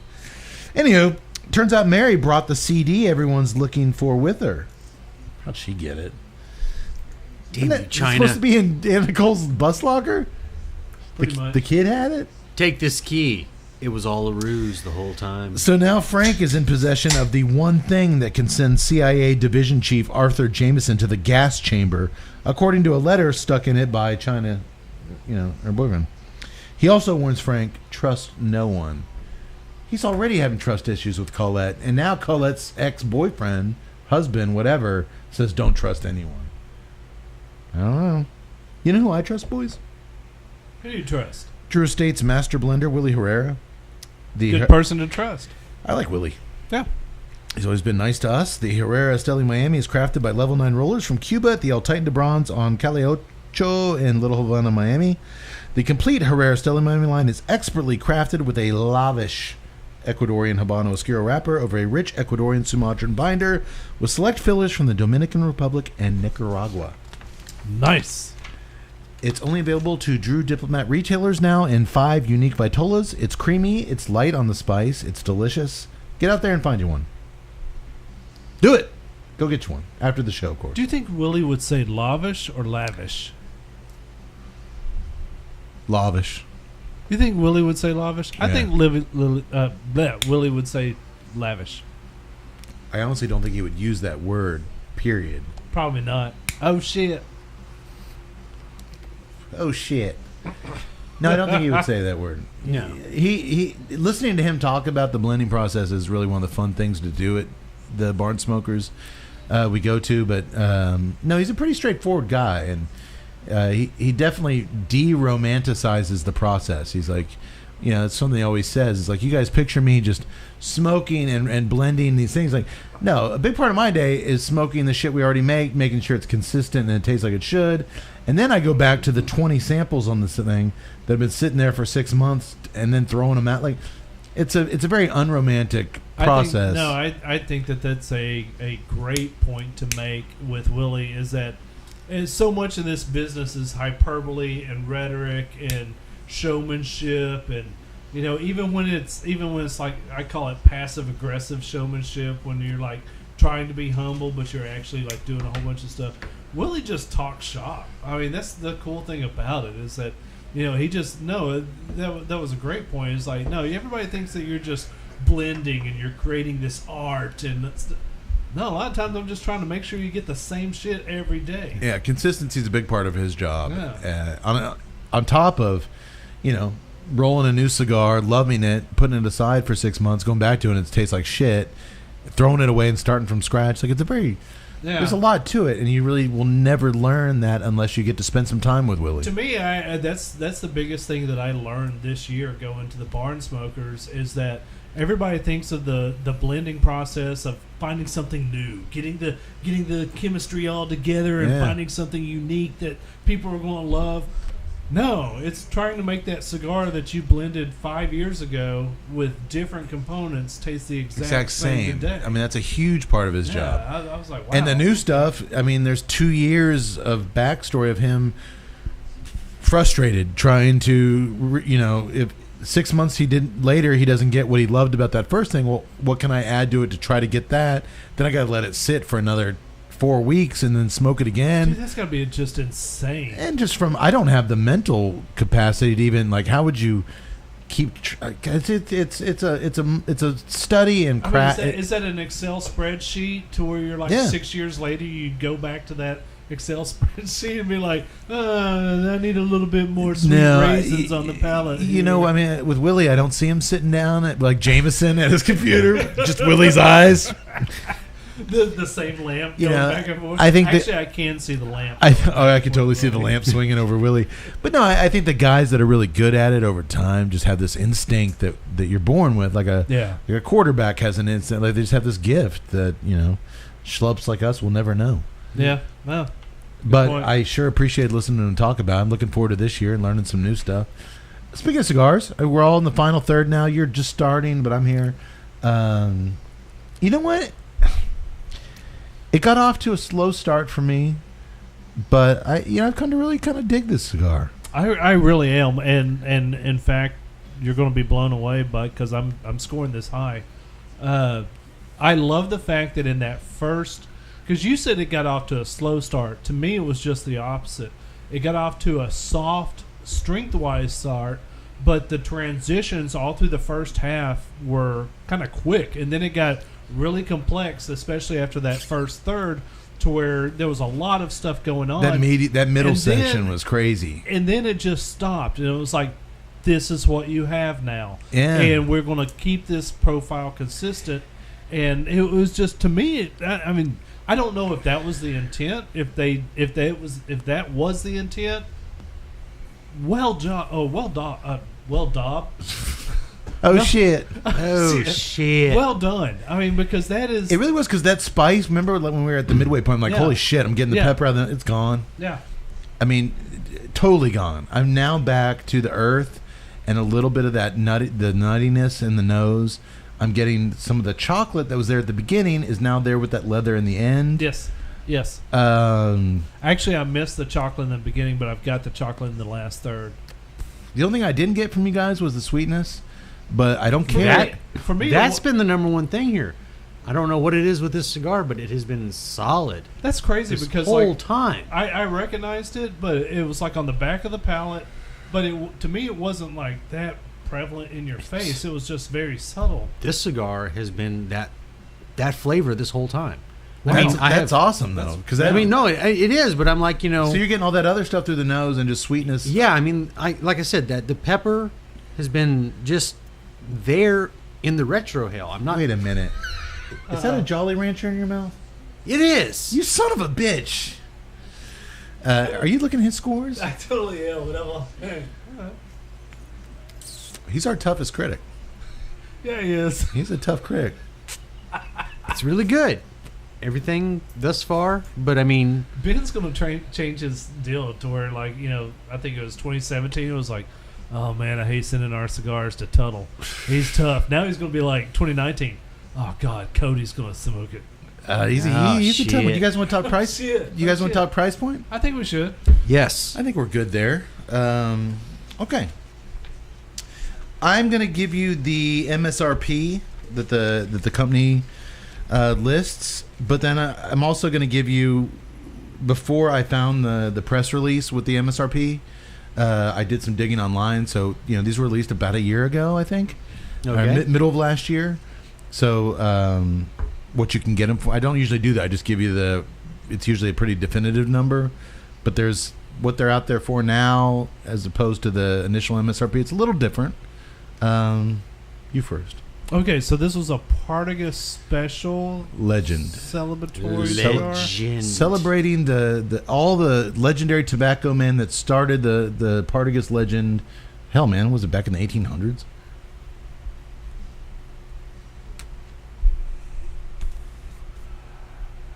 Anywho, turns out Mary brought the CD everyone's looking for with her. How'd she get it? Damn Isn't you, that- it's China. supposed to be in Dan Nicole's bus locker? Pretty much. The kid had it? Take this key. It was all a ruse the whole time. So now Frank is in possession of the one thing that can send CIA Division Chief Arthur Jameson to the gas chamber, according to a letter stuck in it by China, her boyfriend. He also warns Frank, trust no one. He's already having trust issues with Colette, and now Colette's ex-boyfriend, husband, whatever, says don't trust anyone. I don't know. You know who I trust, boys? Who do you trust? Drew Estate's master blender, Willie Herrera. Good person to trust. I like Willie. Yeah. He's always been nice to us. The Herrera Esteli Miami is crafted by Level 9 rollers from Cuba at the El Titan de Bronze on Calle Ocho in Little Havana, Miami. The complete Herrera Esteli Miami line is expertly crafted with a lavish Ecuadorian Habano Oscuro wrapper over a rich Ecuadorian Sumatran binder with select fillers from the Dominican Republic and Nicaragua. Nice. It's only available to Drew Diplomat retailers now in 5 unique Vitolas. It's creamy, it's light on the spice, it's delicious. Get out there and find you one. Do it. Go get you one. After the show, of course. Do you think Willie would say lavish or lavish? Lavish. You think Willie would say lavish? I Yeah. think Willie would say lavish. I honestly don't think he would use that word, period. Probably not. Oh, shit. Oh, shit. No, I don't think he would say that word. No. He listening to him talk about the blending process is really one of the fun things to do at the Barn Smokers we go to. But no, he's a pretty straightforward guy, and he definitely de-romanticizes the process. He's like, you know, it's something he always says. It's like, you guys picture me just smoking and blending these things. Like, no, a big part of my day is smoking the shit we already make, making sure it's consistent and it tastes like it should. And then I go back to the 20 samples on this thing that have been sitting there for 6 months and then throwing them out. Like, it's a very unromantic process. I think that's a great point to make with Willie, is that so much of this business is hyperbole and rhetoric and showmanship, and you know, even when it's like, I call it passive aggressive showmanship, when you're like trying to be humble but you're actually like doing a whole bunch of stuff. Willie just talks shop. I mean, that's the cool thing about it, is that, you know, he just, that was a great point. It's like, no, everybody thinks that you're just blending and you're creating this art, and no, a lot of times I'm just trying to make sure you get the same shit every day. Yeah, consistency is a big part of his job. Yeah. On top of, you know, rolling a new cigar, loving it, putting it aside for 6 months, going back to it and it tastes like shit, throwing it away and starting from scratch. Like, it's a very... Yeah. There's a lot to it, and you really will never learn that unless you get to spend some time with Willie. To me, that's the biggest thing that I learned this year going to the Barn Smokers, is that everybody thinks of the blending process of finding something new, getting the chemistry all together and finding something unique that people are going to love. No, it's trying to make that cigar that you blended 5 years ago with different components taste the exact same today. I mean, that's a huge part of his job. I was like, wow. And the new stuff, I mean, there's 2 years of backstory of him frustrated, trying to, you know, if 6 months he doesn't get what he loved about that first thing. Well, what can I add to it to try to get that? Then I got to let it sit for another 4 weeks and then smoke it again. Dude, that's got to be just insane. And just I don't have the mental capacity to even, like, how would you keep? It's a study and craft. Is that an Excel spreadsheet to where you're like 6 years later you go back to that Excel spreadsheet and be like, I need a little bit more sweet raisins on the palate. You know, I mean, with Willie, I don't see him sitting down like Jameson at his computer, just Willie's eyes. The same lamp going back and forth. I think I can see the lamp. I can totally see the lamp swinging over Willie. But no, I think the guys that are really good at it over time just have this instinct that you're born with, like a quarterback has an instinct. Like, they just have this gift that, you know, schlubs like us will never know. Yeah, well, but point. I sure appreciate listening to them talk about it. I'm looking forward to this year and learning some new stuff. Speaking of cigars, we're all in the final third now. You're just starting, but I'm here. You know what? It got off to a slow start for me, but I've come to really kind of dig this cigar. I really am, and in fact, you're going to be blown away by, because I'm scoring this high. I love the fact that in that first, because you said it got off to a slow start. To me, it was just the opposite. It got off to a soft, strength-wise start, but the transitions all through the first half were kind of quick, and then it got really complex, especially after that first third, to where there was a lot of stuff going on. That middle section was crazy. And then it just stopped, and it was like, this is what you have now. Yeah. And we're going to keep this profile consistent. And it was just, to me, I mean, I don't know if that was the intent. If that was the intent, well done. Oh, well done. Well done. Oh shit! Oh shit! Well done. I mean, because that is. It really was because that spice. Remember like when we were at the midway point? I'm like, Yeah. holy shit! I'm getting the Yeah. pepper out of it. It's gone. Yeah. I mean, totally gone. I'm now back to the earth and a little bit of that the nuttiness in the nose. I'm getting some of the chocolate that was there at the beginning is now there with that leather in the end. Yes. Yes. Um, Actually, I missed the chocolate in the beginning, but I've got the chocolate in the last third. the only thing I didn't get from you guys was the sweetness, but I don't care. For me, That's been the number one thing here. I don't know what it is with this cigar, but it has been solid that's crazy this because whole like time. I recognized it, but it was like on the back of the palate. But to me, it wasn't like that prevalent in your face. It was just very subtle. This cigar has been that flavor this whole time. That's awesome though, because I mean, no, it is, but I'm like, so you're getting all that other stuff through the nose and just sweetness. yeah, I mean, like I said, that the pepper has been just there in the retro hail. I'm not. Wait a minute. Is that a Jolly Rancher in your mouth? It is. You son of a bitch. Are you looking at his scores? I totally am. He's our toughest critic. Yeah, he is. He's a tough critic. It's really good. Everything thus far, but I mean, Ben's going to change his deal to where, like, I think it was 2017. It was like, oh man, I hate sending our cigars to Tuttle. He's tough. Now he's going to be like 2019. Oh God, Cody's going to smoke it. He's a tough one. You guys want to talk price? Shit. You guys want to talk price point? I think we should. yes. I think we're good there. Okay. I'm going to give you the MSRP that the company lists, but then I'm also going to give you, before I found the press release with the MSRP, I did some digging online. So these were released about a year ago, I think, Okay. middle of last year. So what you can get them for, I don't usually do that. I just give you it's usually a pretty definitive number, but there's what they're out there for now as opposed to the initial MSRP. It's a little different. You first. Okay, so this was a Partagas special Legend. celebratory cigar. Legend. Celebrating all the legendary tobacco men that started the Partagas Legend. Hell, man, was it back in the 1800s?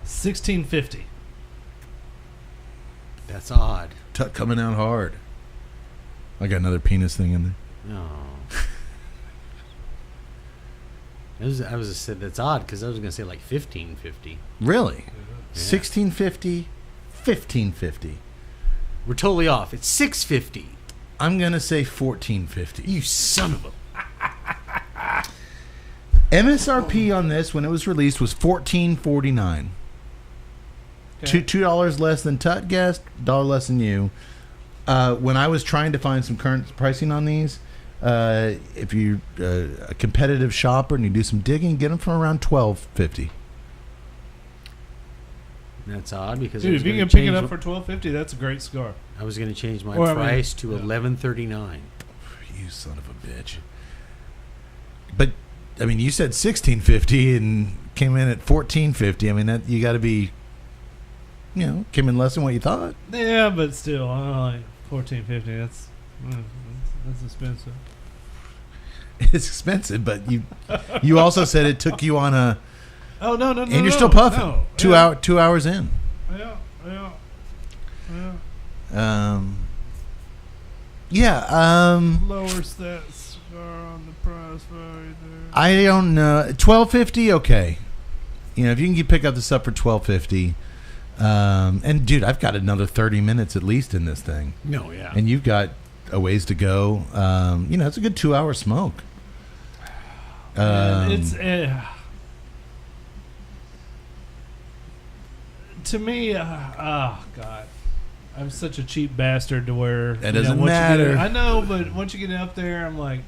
$16.50. That's odd. Tut coming out hard. I got another penis thing in there. No. I was just said that's odd because I was going to say like 1550. Really? 1650, 1550. We're totally off. It's 650. I'm gonna say 1450. You son of a. MSRP on this when it was released was $14.49. Okay. $2 less than Tut guessed, $1 less than you. When I was trying to find some current pricing on these, if you're a competitive shopper and you do some digging, get them from around $12.50. That's odd because Dude, if you can pick it up for $12.50, that's a great cigar. I was going to change my Or, I mean, price to yeah. $11.39. You son of a bitch. But I mean, you said $16.50 and came in at $14.50. I mean, that you got to be, came in less than what you thought. Yeah, but still, I don't know, like $14.50. That's expensive. It's expensive, but you also said it took you on a. Oh no! And you're still puffing. No. 2 hours in. Yeah. Lowers that cigar on the price value there. I don't know. $12.50, okay. If you can pick up the stuff for $12.50, and dude, I've got another 30 minutes at least in this thing, No, yeah. and you've got a ways to go. It's a good 2 hour smoke. It's to me. Oh God, I'm such a cheap bastard to where That doesn't once you get matter. I know, but once you get up there, I'm like,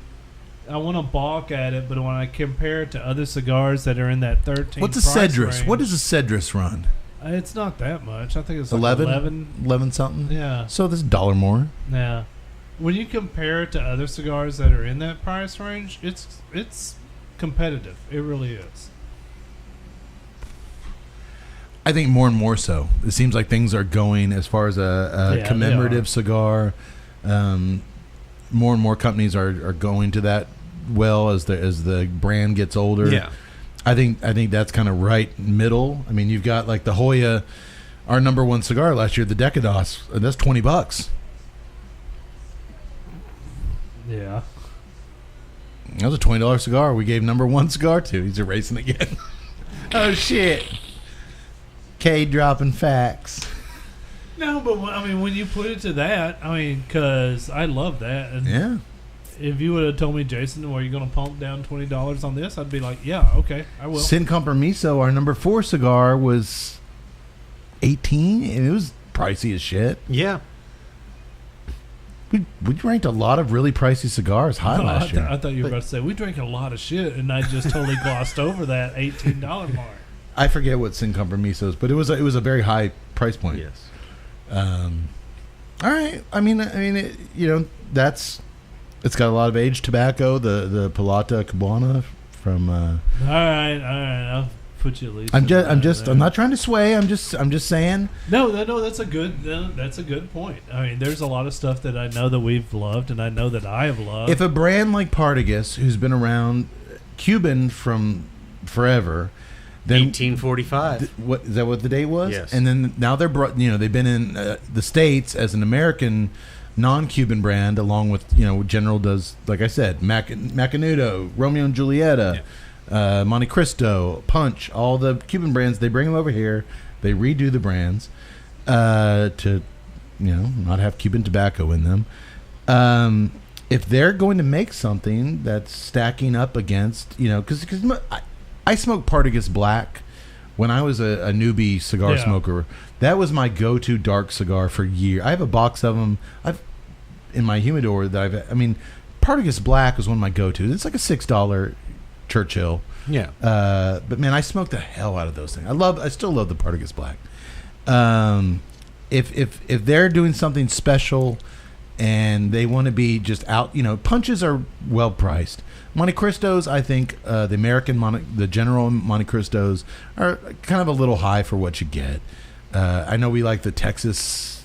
I want to balk at it. But when I compare it to other cigars that are in that 13, What's a price Cedrus? range, What does a Cedrus run? It's not that much. I think it's like 11? 11 something? Yeah. So this $1 more. Yeah. When you compare it to other cigars that are in that price range, it's competitive. It really is. I think more and more so. It seems like things are going as far as a Yeah, commemorative they cigar. More and more companies are going to that well as the brand gets older. Yeah. I think that's kind of right middle. I mean, you've got like the Hoya, our number one cigar last year, the Decados, and that's $20. Yeah. That was a $20 cigar we gave number one cigar to. He's erasing again. Oh shit. K dropping facts. No, but I mean, when you put it to that, I mean, because I love that. And Yeah. if you would have told me, Jason, were you going to pump down $20 on this? I'd be like, yeah, okay, I will. Sin Compromiso, our number 4 cigar, was $18, and it was pricey as shit. Yeah. We ranked a lot of really pricey cigars high last year. I thought you were about to say, we drank a lot of shit, and I just totally glossed over that $18 mark. I forget what Sin Compromiso is, but it was a very high price point. Yes. All right. I mean, it, it's got a lot of aged tobacco. The Palata Cubana from. All right. I'll put you at least. I'm not trying to sway. I'm just saying. No, that's a good point. I mean, there's a lot of stuff that I know that we've loved, and I know that I have loved. If a brand like Partagas, who's been around, Cuban from forever, then 1845. What is that? What the date was? Yes. And then now they've been in the States as an American non-Cuban brand, along with General does, like I said, Macanudo, Romeo and Julieta, Monte Cristo, Punch, all the Cuban brands. They bring them over here. They redo the brands to not have Cuban tobacco in them. If they're going to make something that's stacking up against, because I smoked Partagas Black when I was a newbie cigar smoker. That was my go-to dark cigar for years. I have a box of them. In my humidor Partagas Black was one of my go-tos. It's like a $6 Churchill. Yeah. But man, I smoked the hell out of those things. I still love the Partagas Black. If they're doing something special and they want to be just out, punches are well priced. Monte Cristos, I think the General Monte Cristos are kind of a little high for what you get. I know we like the Texas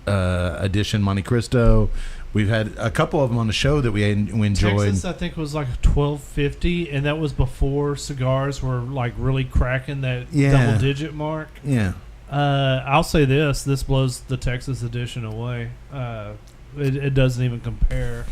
edition Monte Cristo. We've had a couple of them on the show that we enjoyed. Texas, I think, was like $12.50, and that was before cigars were like really cracking that double-digit mark. Yeah. I'll say this blows the Texas edition away. It doesn't even compare.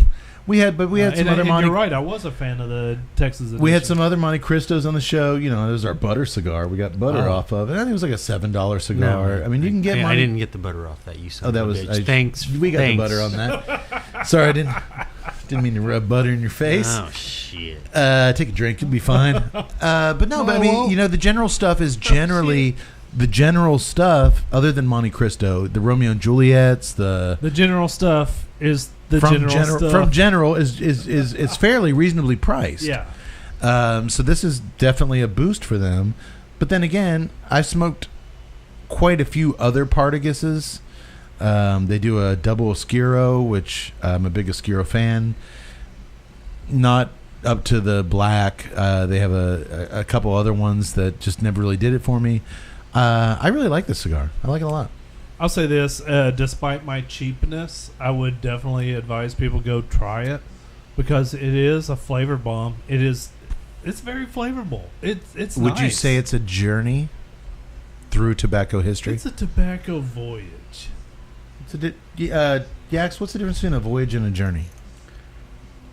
We had some other Monte. You're right. I was a fan of the Texas edition. We had some other Monte Cristos on the show. It was our butter cigar. We got butter off of it. I think it was like a $7 cigar. No, I mean, you can get. I didn't get the butter off that. You son that of a was. bitch. Thanks. We got the butter on that. Sorry, I didn't mean to rub butter in your face. Oh shit. Take a drink. You'll be fine. But I mean, the general stuff is generally. The general stuff, other than Monte Cristo, the Romeo and Juliets, the general stuff is from General is fairly reasonably priced. Yeah. So this is definitely a boost for them. But then again, I smoked quite a few other Partagases. They do a double Oscuro, which I'm a big Oscuro fan. Not up to the black. They have a couple other ones that just never really did it for me. I really like this cigar. I like it a lot. I'll say this, despite my cheapness, I would definitely advise people go try it because it is a flavor bomb. It's very flavorful. It's Would nice. you say it's a journey through tobacco history? It's a tobacco voyage. Yax, what's the difference between a voyage and a journey?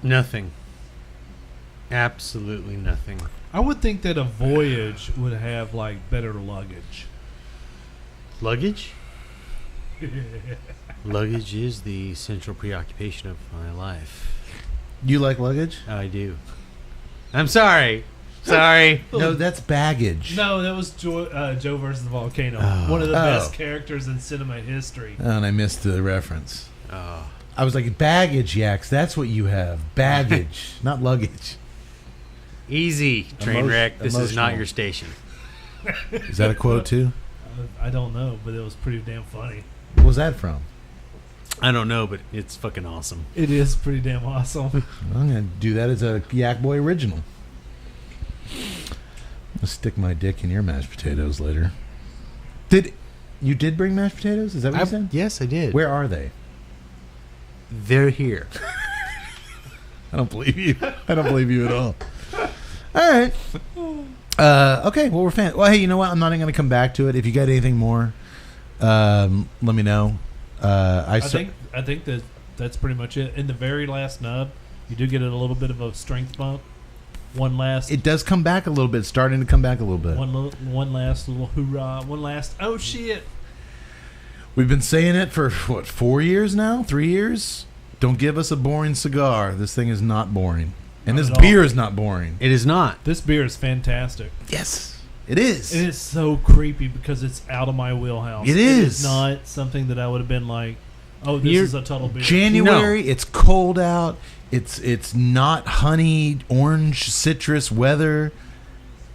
Nothing. Absolutely nothing. I would think that a voyage would have like better luggage. Luggage? Luggage is the central preoccupation of my life. You like luggage? I do. I'm sorry. Sorry. No, that's baggage. No, that was Joe versus the Volcano. One of the best characters in cinema history. Oh, and I missed the reference. Oh. I was like, baggage, Yax. That's what you have. Baggage, not luggage. Easy, train wreck. This is not your station. Is that a quote too? I don't know, but it was pretty damn funny. What was that from? I don't know, but it's fucking awesome. It is pretty damn awesome. I'm going to do that as a Yak Boy original. I'll stick my dick in your mashed potatoes later. You did bring mashed potatoes? Is that what you said? Yes, I did. Where are they? they're here. I don't believe you. I don't believe you at all. All right. Okay. Well, we're fan. Well, hey, you know what? I'm not even going to come back to it. If you got anything more, let me know. I think that's pretty much it. In the very last nub, you do get a little bit of a strength bump. One last. It does come back a little bit. Starting to come back a little bit. One last little hoorah. One last. Oh shit. We've been saying it for what, 4 years now? 3 years? Don't give us a boring cigar. This thing is not boring. And Not this at beer all. is not boring. It is not. This beer is fantastic. Yes. It is. It is so creepy because it's out of my wheelhouse. It It is. is not something that I would have been like, oh, this You're- is a total beer. January, it's cold out. It's not honey, orange, citrus weather.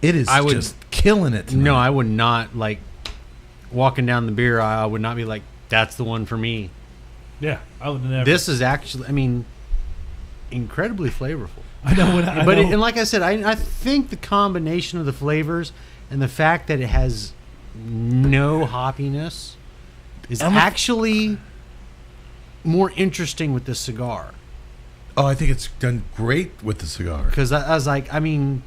It is just killing it tonight. No, I would not like walking down the beer aisle. I would not be like, that's the one for me. Yeah, I would never. This is actually, I mean, incredibly flavorful. I know what I But know. and like I said, I think the combination of the flavors and the fact that it has no hoppiness is actually more interesting with this cigar. Oh, I think it's done great with the cigar. Because I was like, I mean,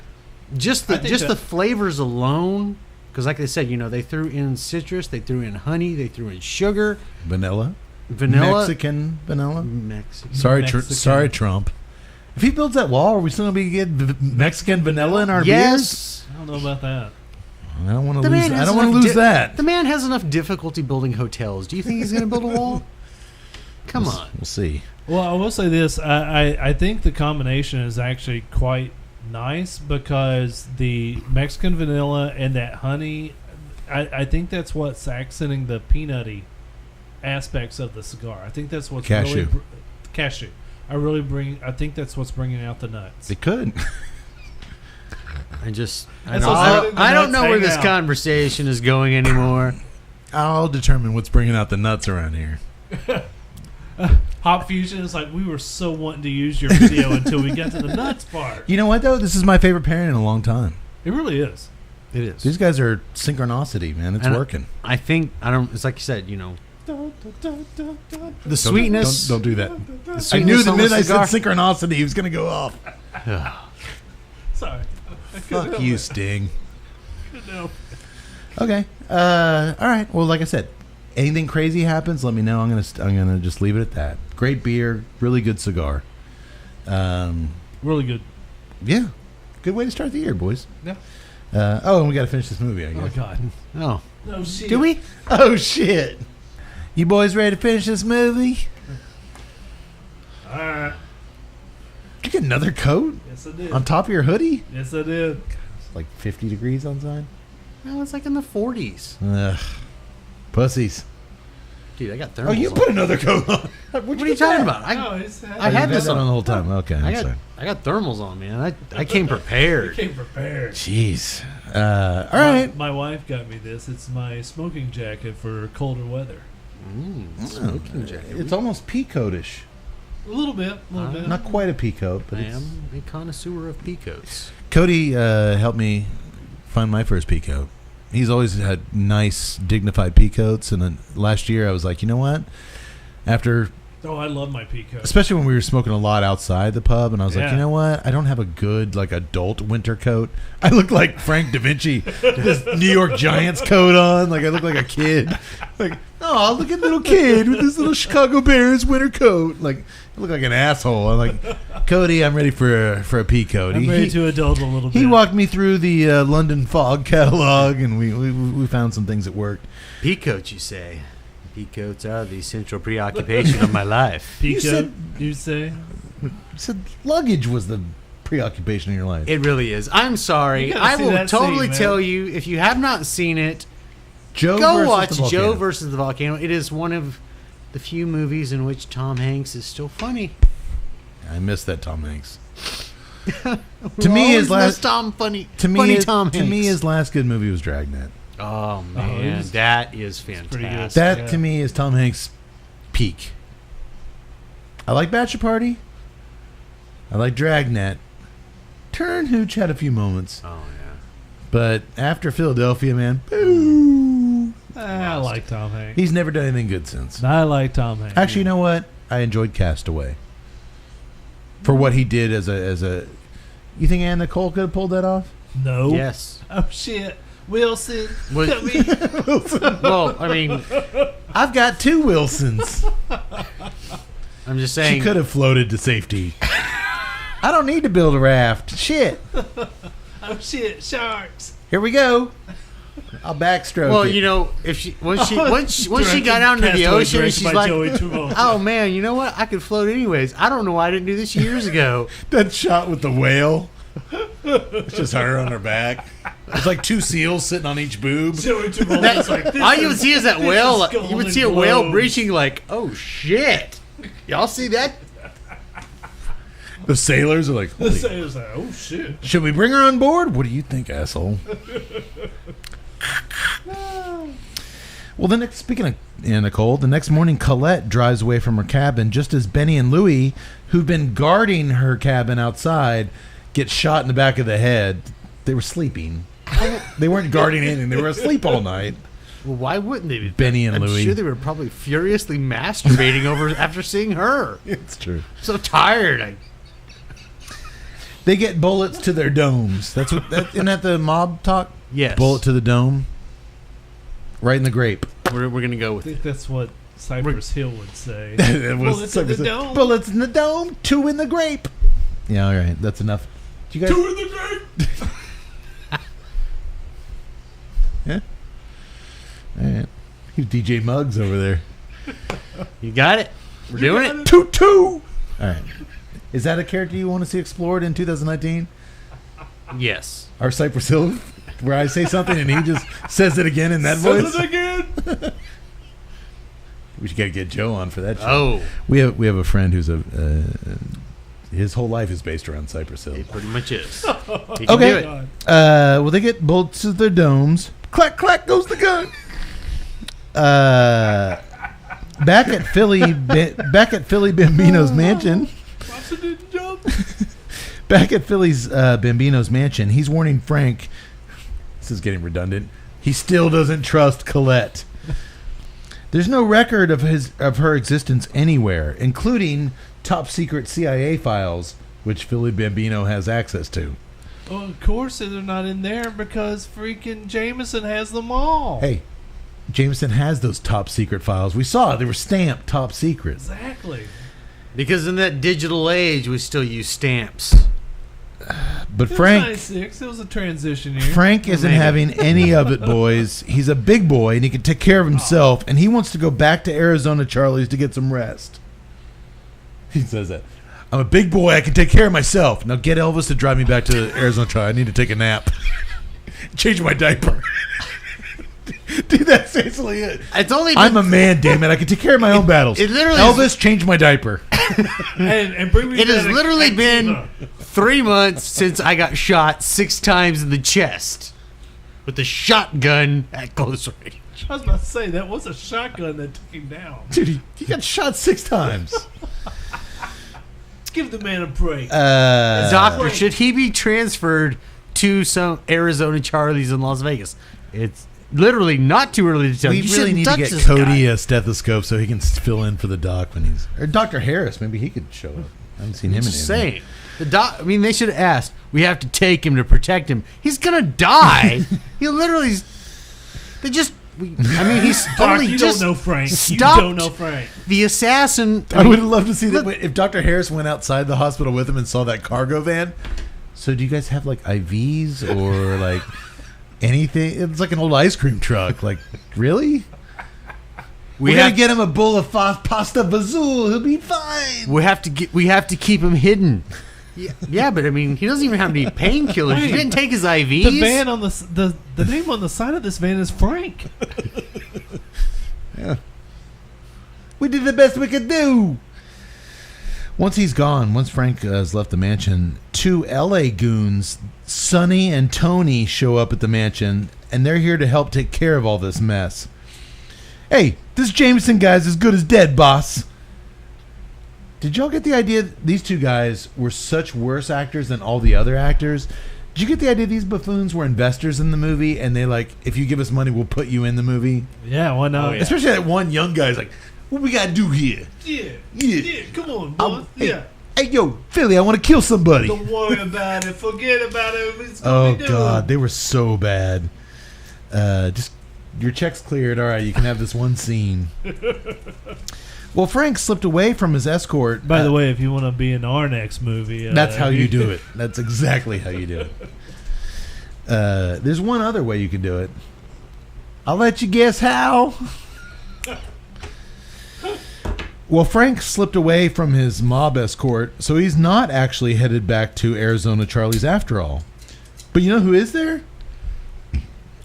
just the I think the flavors alone. Because like I said, you know, they threw in citrus, they threw in honey, they threw in sugar, Vanilla. Mexican vanilla. Mexican. Sorry, Mexican. sorry, Trump. If he builds that wall, are we still gonna be getting Mexican vanilla in our beers? Yes. I don't know about that. I don't want to The lose. man I has don't want to enough lose that. The man has enough difficulty building hotels. Do you think he's going to build a wall? Come on. We'll see. Well, I will say this. I think the combination is actually quite nice because the Mexican vanilla and that honey, I think that's what's accenting the peanutty aspects of the cigar. I think that's what's Cashew. really cashew. I think that's what's bringing out the nuts. It could. I That's what's letting the don't nuts know where hang this out. conversation is going anymore. I'll determine what's bringing out the nuts around here. HopFusion is like, we were so wanting to use your video until we got to the nuts part. You know what though? This is my favorite pairing in a long time. It really is. It is. These guys are synchronicity, man. It's And working. I think, it's like you said, you know, the Don't- sweetness. Don't do that. the I sweetness knew the on minute I cigar- said synchronicity, he was going to go off. Sorry. Fuck you, Sting. No. Okay. All right. Well, like I said, anything crazy happens, let me know. I'm gonna just leave it at that. Great beer, really good cigar. Really good. Yeah, good way to start the year, boys. Yeah. And we got to finish this movie, I Oh, guess. God. Oh. No shit. Do we? Oh shit! You boys ready to finish this movie? Alright. Did you get another coat Yes, I did. on top of your hoodie? Yes, I did. It's like 50 degrees outside. No, it's like in the 40s. Ugh. Pussies. Dude, I got thermals Oh, you on. put another coat on. What are you talking about? No, it's I had this on on the whole time. Okay, I'm sorry. I got thermals on, man. I came prepared. came prepared. Jeez. All right. My wife got me this. It's my smoking jacket for colder weather. Smoking jacket. It's almost peacoatish. A little bit. Not quite a peacoat, but I it's... am a connoisseur of peacoats. Cody helped me find my first peacoat. He's always had nice, dignified peacoats, and then last year I was like, you know what? After, Oh, I love my peacoat. especially when we were smoking a lot outside the pub, and I was like, Yeah. you know what? I don't have a good like adult winter coat. I look like Frank Da Vinci, this New York Giants coat on. Like I look like a kid. Like, oh, look at little kid with this little Chicago Bears winter coat. Like I look like an asshole. I'm like, Cody, I'm ready for a peacoat. I'm ready to adult a little bit. He walked me through the London Fog catalog, and we found some things that worked. Peacoats, you say? Peacoats are the central preoccupation of my life. Peacoat, you say? You said luggage was the preoccupation in your life. It really is. I'm sorry. You gotta I see will that totally scene, man. tell you, if you have not seen it, Joe go versus watch the volcano. Joe versus the Volcano. It is one of the few movies in which Tom Hanks is still funny. I missed that Tom Hanks. We'll To me, always his last miss Tom funny. to me funny his, Tom to Hanks. me his last good movie was Dragnet. Oh man, he's- that is pretty good. fantastic. That Yeah. to me is Tom Hanks' peak. I like Bachelor Party. I like Dragnet. Turn Hooch had a few moments, Oh yeah. but after Philadelphia, man, boo. I like Tom Hanks. He's never done anything good since. I like Tom Hanks. Actually, you know what? I enjoyed Castaway for what he did as a. You think Anna Nicole could have pulled that off? No. Yes. Oh shit, Wilson. What- Come here. Well, I mean, I've got 2 Wilsons. I'm just saying. She could have floated to safety. I don't need to build a raft. Shit. Oh shit, sharks. Here we go. I'll backstroke Well, it. you know, if she once she got out into the ocean, she's like, "Oh man, you know what? I could float anyways. I don't know why I didn't do this years ago." That shot with the whale. It's just her on her back. It's like 2 seals sitting on each boob. All you would see is that whale. You would see a whale breaching, like, "Oh shit!" Y'all see that? The sailors are like, The sailor's like, oh shit. should we bring her on board? What do you think, asshole? Well, speaking of Nicole, the next morning Colette drives away from her cabin just as Benny and Louie, who've been guarding her cabin outside, get shot in the back of the head. They were sleeping. They weren't guarding anything. They were asleep all night. Well, why wouldn't they be? Benny and I'm Louie. sure they were probably furiously masturbating over after seeing her. It's true. So tired. They get bullets to their domes. That's what. Isn't that the mob talk? Yes. Bullet to the dome. Right in the grape. We're gonna go I with think it. that's what Cypress Hill would say. It was Bullets in the dome. Bullets in the dome. 2 in the grape. Yeah, all right. That's enough. Do you guys? 2 in the grape. Yeah. All right. He's DJ Muggs over there. You got it. We're doing it. 2-2. All right. Is that a character you want to see explored in 2019? Yes. Our Cypress Hill, where I say something and he just says it again in that voice. Says it again. We should gotta get Joe on for that show. Oh, We have a friend who's his whole life is based around Cypress Hill. it pretty much is. He can Okay. do it. Well, they get bullets to their domes. Clack clack goes the gun. Back at Philly Bambino's mansion. Watson didn't jump. Back at Philly's Bambino's mansion, he's warning Frank. This is getting redundant. He still doesn't trust Colette. There's no record of her existence anywhere, including top secret CIA files, which Philly Bambino has access to. Well, of course they're not in there because freaking Jameson has them all. Hey, Jameson has those top secret files. We saw they were stamped top secret. Exactly. Because in that digital age, we still use stamps. But It was Frank 96. It was a transition year. Frank isn't Maybe. having any of it, boys. He's a big boy and he can take care of himself, and he wants to go back to Arizona Charlie's to get some rest. He says that. I'm a big boy. I can take care of myself. Now get Elvis to drive me back to Arizona Charlie. I need to take a nap. Change my diaper. Dude, that's basically it. It's only. I'm a man, damn it. I can take care of my own battles. It literally Elvis, change my diaper. and bring me It has back literally a- been 3 months since I got shot 6 times in the chest with a shotgun at close range. I was about to say that was a shotgun that took him down. Dude, he got shot 6 times. Give the man a break. Doctor, should he be transferred to some Arizona Charlie's in Las Vegas? It's literally not too early to tell. We You really shouldn't need to touch get this Cody guy. a stethoscope so he can fill in for the doc when he's... Or Dr. Harris, maybe he could show up. I haven't seen him in Just anything. saying. I mean, they should have asked. We have to take him to protect him. He's gonna die. He literally. He's Doc, totally you just don't know Frank. You stopped don't know Frank. the assassin. I would have loved to see that if Dr. Harris went outside the hospital with him and saw that cargo van. So do you guys have like IVs or like anything? It's like an old ice cream truck. Like, really? We We're have gonna get him a bowl of pasta vazul. He'll be fine. We have to keep him hidden. Yeah, but I mean, he doesn't even have any painkillers. He Wait. didn't take his IVs. The van on the name on the side of this van is Frank. Yeah. We did the best we could do. Once he's gone, once Frank has left the mansion, 2 LA goons, Sonny and Tony, show up at the mansion, and they're here to help take care of all this mess. Hey, this Jameson guy's as good as dead, boss. Did y'all get the idea that these 2 guys were such worse actors than all the other actors? Did you get the idea these buffoons were investors in the movie, and they like, if you give us money, we'll put you in the movie? Yeah, why not? Oh, yeah. Especially that one young guy's like, What we gotta do here? Yeah. Come on, boy. Hey, yo, Philly, I want to kill somebody. Don't worry about it. Forget about it. It's Oh, Scooby-Doo. God, they were so bad. Just, your check's cleared. All right, you can have this one scene. Well, Frank slipped away from his escort. By the way, if you want to be in our next movie, that's how you do it. That's exactly how you do it. There's one other way you can do it. I'll let you guess how. Well, Frank slipped away from his mob escort, so he's not actually headed back to Arizona Charlie's after all. But you know who is there?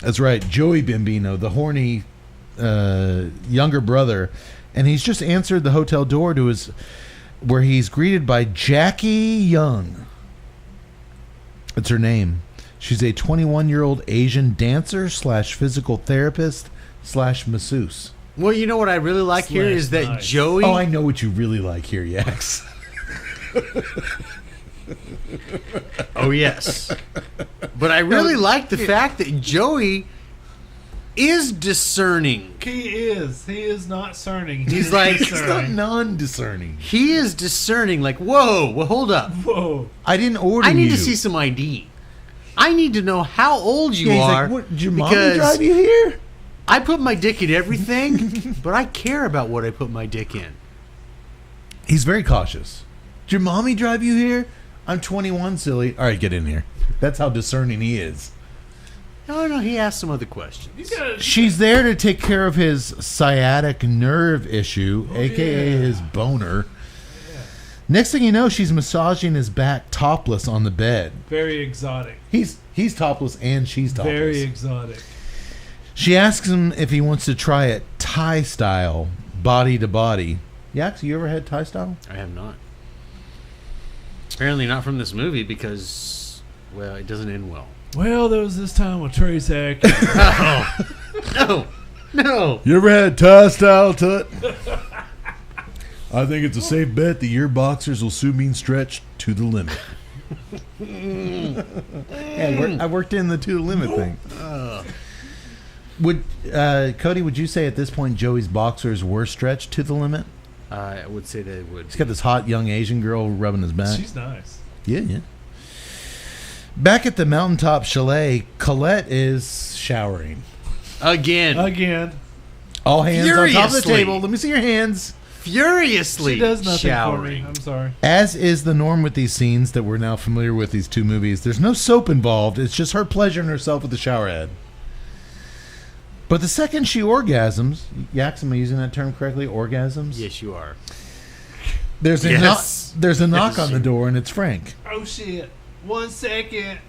That's right, Joey Bambino, the horny younger brother. And he's just answered the hotel door to where he's greeted by Jackie Young. That's her name. She's a 21-year-old Asian dancer / physical therapist / masseuse. Well, you know what I really like here is that Nice. Joey. Oh, I know what you really like here, Yax. Oh, yes. But I really like the fact that Joey is discerning. He is. He is not discerning. He's like- He's not non-discerning. He is discerning, like, whoa, well, hold up. Whoa. I didn't order I need you. to see some ID. I need to know how old you Yeah, he's are. like, what, did your mommy because drive you here? I put my dick in everything, but I care about what I put my dick in. He's very cautious. Did your mommy drive you here? I'm 21, silly. All right, get in here. That's how discerning he is. No, he asked some other questions. She's there to take care of his sciatic nerve issue, a.k.a. his boner. Next thing you know, she's massaging his back topless on the bed. Very exotic. He's topless and she's topless. Very exotic. She asks him if he wants to try it Thai style, body to body. Yax, you ever had Thai style? I have not. Apparently not from this movie because, well, it doesn't end well. Well, there was this time with Trace Ack. No. You ever had Thai style, Tut? I think it's a safe bet that your boxers will soon be stretched to the limit. Yeah, I worked in the to the limit thing. Would Cody? Would you say at this point Joey's boxers were stretched to the limit? I would say they would. He's got this hot young Asian girl rubbing his back. She's nice. Yeah. Back at the mountaintop chalet, Colette is showering. Again. All hands on top of the Furiously. table. Let me see your hands. Furiously She does nothing showering. for me. I'm sorry. As is the norm with these scenes that we're now familiar with these two movies, there's no soap involved. It's just her pleasuring herself with the shower head. But the second she orgasms, Yax, am I using that term correctly? Orgasms? Yes, you are. There's a Yes. there's a knock Yes, on the you- door, and it's Frank. Oh, shit. 1 second.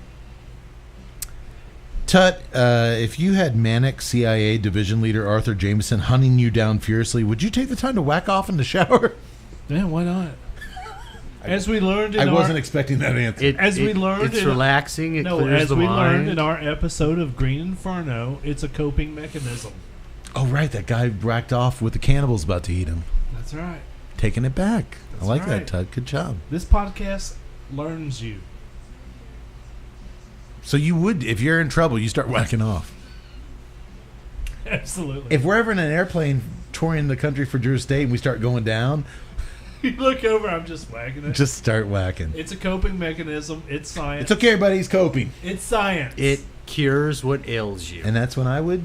Tut, if you had manic CIA division leader Arthur Jameson hunting you down furiously, would you take the time to whack off in the shower? Yeah, why not? As we learned in I our... wasn't expecting that answer. we learned it's in- relaxing. It No, clears as the we mind. learned in our episode of Green Inferno, it's a coping mechanism. Oh, right. That guy whacked off with the cannibals about to eat him. That's right. Taking it back. I That's like right. that, Tut. Good job. This podcast learns you. So you would, if you're in trouble, you start whacking off. Absolutely. If we're ever in an airplane touring the country for Drew Estate and we start going down, you look over, I'm just whacking it. just start whacking. It's a coping mechanism. It's science. It's okay, everybody. He's coping. It's science. It cures what ails you. And that's when I would,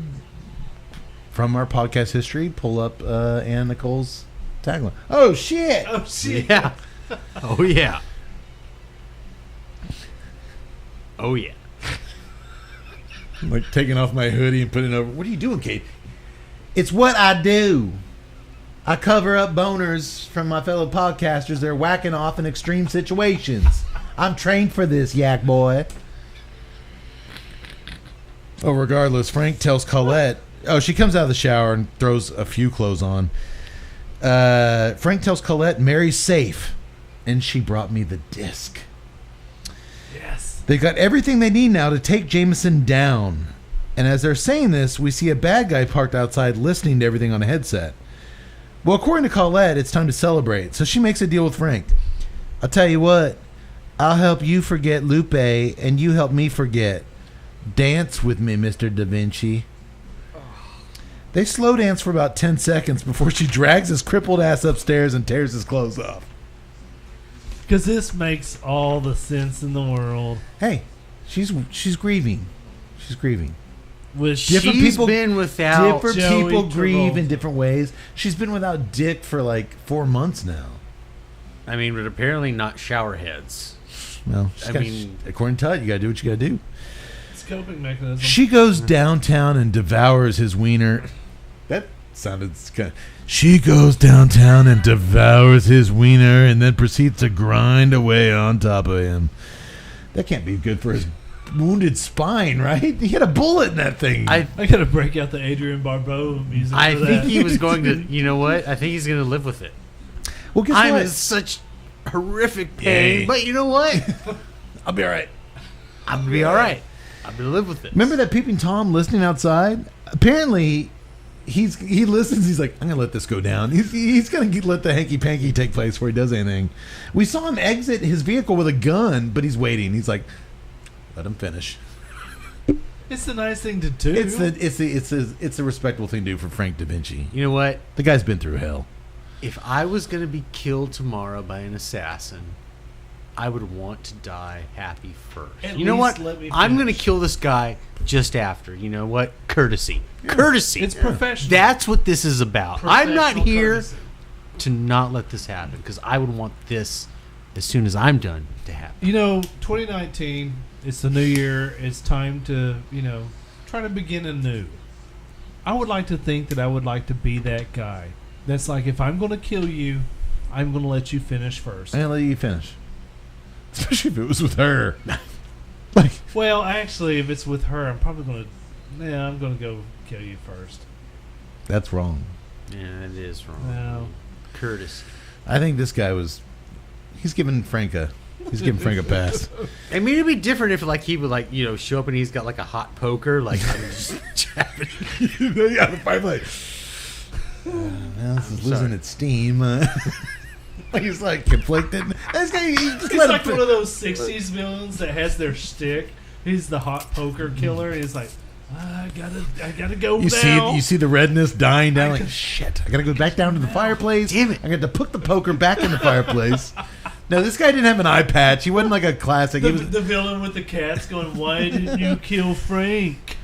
from our podcast history, pull up Ann Nicole's tagline. Oh, shit. Oh, shit. Yeah. Oh, yeah. Oh, yeah. Like taking off my hoodie and putting it over. What are you doing, Kate? It's what I do. I cover up boners from my fellow podcasters. They're whacking off in extreme situations. I'm trained for this, yak boy. Oh, regardless, Frank tells Colette. Oh, she comes out of the shower and throws a few clothes on. Frank tells Colette Mary's safe, and she brought me the disc. Yes. They got everything they need now to take Jameson down. And as they're saying this, we see a bad guy parked outside listening to everything on a headset. Well, according to Colette, it's time to celebrate. So she makes a deal with Frank. I'll tell you what. I'll help you forget Lupe, and you help me forget. Dance with me, Mr. Da Vinci. They slow dance for about 10 seconds before she drags his crippled ass upstairs and tears his clothes off. Because this makes all the sense in the world. Hey, she's grieving. She's grieving. With Different She's people- been without Different Joey people grieve Travolta. in different ways. She's been without Dick for like 4 months now. I mean, but apparently not shower heads. Well, I mean- according to Tut, you gotta do what you gotta do. It's coping mechanism. She goes downtown and devours his wiener. That sounded kind. She goes downtown and devours his wiener, and then proceeds to grind away on top of him. That can't be good for his wounded spine, right? He had a bullet in that thing. I gotta break out the Adrian Barbeau music. I for think that. he was going to. You know what? I think he's going to live with it. well, guess I'm what? in such horrific pain, Yeah. but you know what? I'll be all right. I'm gonna be all right. I'm gonna live with it. Remember that peeping Tom listening outside? Apparently, he listens. He's like, I'm gonna let this go down. He's gonna let the hanky panky take place before he does anything. We saw him exit his vehicle with a gun, but he's waiting. He's like, let him finish. It's the nice thing to do. It's a respectable thing to do for Frank Da Vinci. You know what? The guy's been through hell. If I was gonna be killed tomorrow by an assassin, I would want to die happy first. At You know least what? let me I'm gonna finish. kill this guy just after. You know what? Courtesy. Courtesy. It's professional. That's what this is about. I'm not Professional here courtesy. to not let this happen because I would want this as soon as I'm done to happen. You know, 2019. It's the new year. It's time to try to begin anew. I would like to think that I would like to be that guy. That's like, if I'm going to kill you, I'm going to let you finish first. I'm gonna let you finish, especially if it was with her. Like, Well, actually, if it's with her, I'm probably going to. Yeah, I'm going to go kill you first. that's wrong. Yeah, it is wrong. No. Courtesy. I think this guy was. He's giving Frank a pass. I mean, it'd be different if, like, he would, show up and he's got, like, a hot poker, like, I'm just jabbing. Yeah, the fireplace. Now this is losing sorry. its steam. He's like conflicted. This guy, he just He's let like him one of those 60s villains that has their stick. He's the hot poker killer. He's like, I gotta go now. you see the redness dying down. Like, shit, I gotta go back down to the fireplace. Damn it. I got to put the poker back in the fireplace. No, this guy didn't have an eye patch. He wasn't like a classic. He was, the villain with the cats going, why didn't you kill Frank?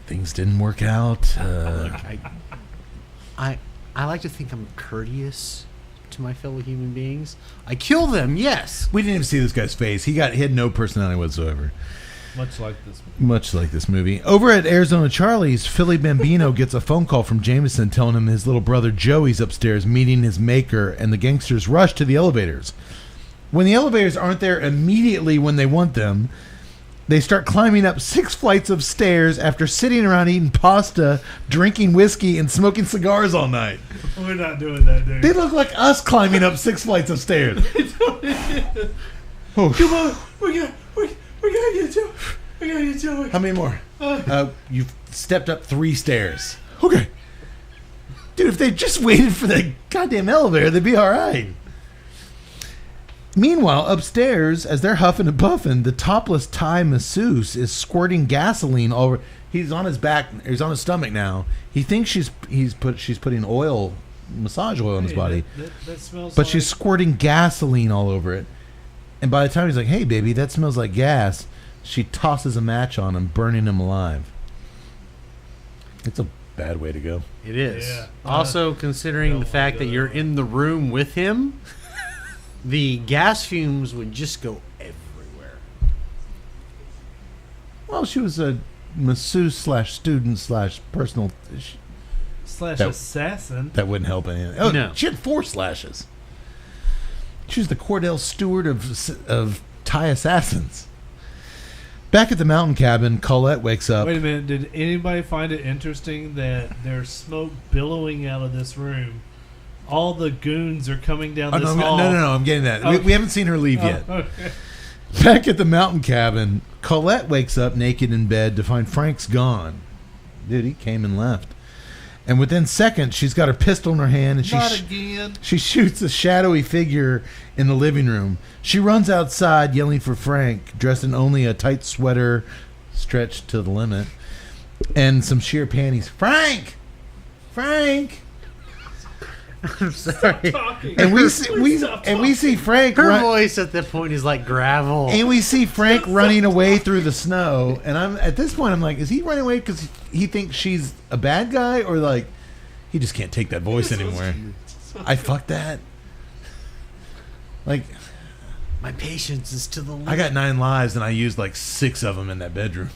things didn't work out. I like to think I'm courteous to my fellow human beings. I kill them, yes. We didn't even see this guy's face. He had no personality whatsoever. Much like this. Much like this movie. Over at Arizona Charlie's, Philly Bambino gets a phone call from Jameson telling him his little brother Joey's upstairs meeting his maker, and the gangsters rush to the elevators. When the elevators aren't there immediately when they want them, they start climbing up 6 flights of stairs after sitting around eating pasta, drinking whiskey, and smoking cigars all night. We're not doing that, dude. They look like us climbing up 6 flights of stairs. Oh, Come on, we got you, Joe. We got you, Joey. how many more? You've stepped up 3 stairs. Okay. Dude, if they just waited for the goddamn elevator, they'd be all right. Meanwhile, upstairs, as they're huffing and puffing, the topless Thai masseuse is squirting gasoline all over. He's on his back. He's on his stomach now. He thinks she's putting oil, massage oil in his body, That smells but like... she's squirting gasoline all over it. And by the time he's like, "Hey, baby, that smells like gas," she tosses a match on him, burning him alive. It's a bad way to go. It is. Yeah. Also, considering don't the fact wanna that go you're that way. in the room with him, the gas fumes would just go everywhere. Well, she was a masseuse / student / personal. Slash That- assassin. That wouldn't help anything. Oh, No. she had 4 slashes. She was the Cordell Stewart of Thai assassins. Back at the mountain cabin, Colette wakes up. Wait a minute. Did anybody find it interesting that there's smoke billowing out of this room? All the goons are coming down Oh, this no, hall. no, I'm getting that. Okay. We haven't seen her leave yet. Oh, okay. Back at the mountain cabin, Colette wakes up naked in bed to find Frank's gone. Dude, he came and left. And within seconds, she's got her pistol in her hand, and Not again. she shoots a shadowy figure in the living room. She runs outside, yelling for Frank, dressed in only a tight sweater stretched to the limit, and some sheer panties. Frank! Frank. I'm sorry. And we see Frank. Her voice at that point is like gravel. And we see Frank running away through the snow. And I'm at this point, I'm like, is he running away because he thinks she's a bad guy, or like he just can't take that voice anymore? I fucked that. Like, my patience is to the limit. I got 9 lives, and I used like 6 of them in that bedroom.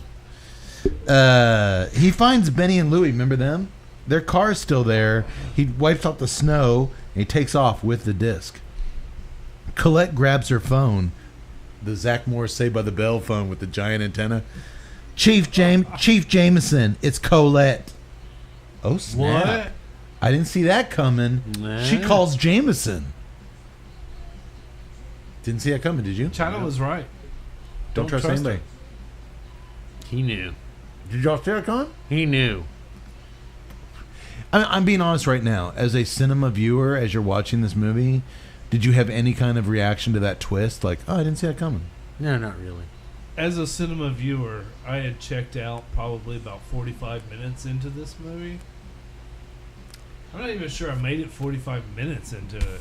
He finds Benny and Louie. Remember them? Their car's still there. He wipes off the snow, and he takes off with the disc. Colette grabs her phone, the Zach Morris Saved by the Bell phone with the giant antenna. Chief Jameson, it's Colette. Oh, snap. What? I didn't see that coming. Nah. She calls Jameson. Didn't see that coming, did you? China was right. Don't trust anybody. He knew. Did y'all see that coming? He knew. I'm being honest right now. As a cinema viewer, as you're watching this movie, did you have any kind of reaction to that twist? Like, oh, I didn't see that coming. No, not really. As a cinema viewer, I had checked out probably about 45 minutes into this movie. I'm not even sure I made it 45 minutes into it.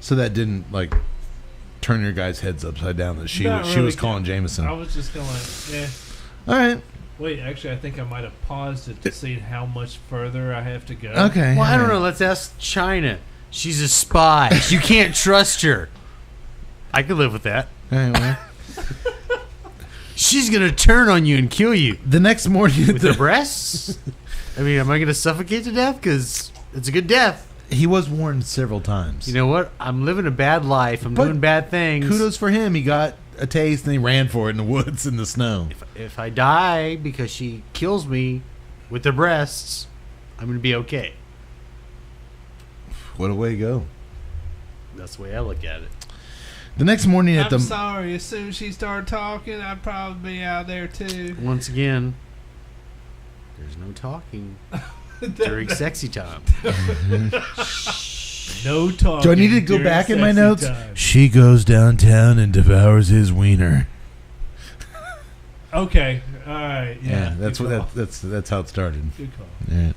So that didn't, like, turn your guys' heads upside down that she Not was really. calling Jameson. I was just going like, eh. All right. Wait, actually, I think I might have paused it to see how much further I have to go. Okay. Well, I don't all know. right. Let's ask China. She's a spy. You can't trust her. I could live with that. All right, well. She's gonna turn on you and kill you The next morning, with her breasts. I mean, am I gonna suffocate to death? Because it's a good death. he was warned several times. You know what? I'm living a bad life. I'm But doing bad things. Kudos for him. He got a taste and he ran for it in the woods in the snow. If I die because she kills me with her breasts, I'm gonna be okay. What a way to go. That's the way I look at it. The next morning at I'm the sorry. As soon as she started talking, I'd probably be out there too. Once again, there's no talking during sexy time. No talking. do I need to go during back in my sexy notes? time. She goes downtown and devours his wiener. Okay. All right. Yeah. that's good what call. that's how it started. Good call. Yeah.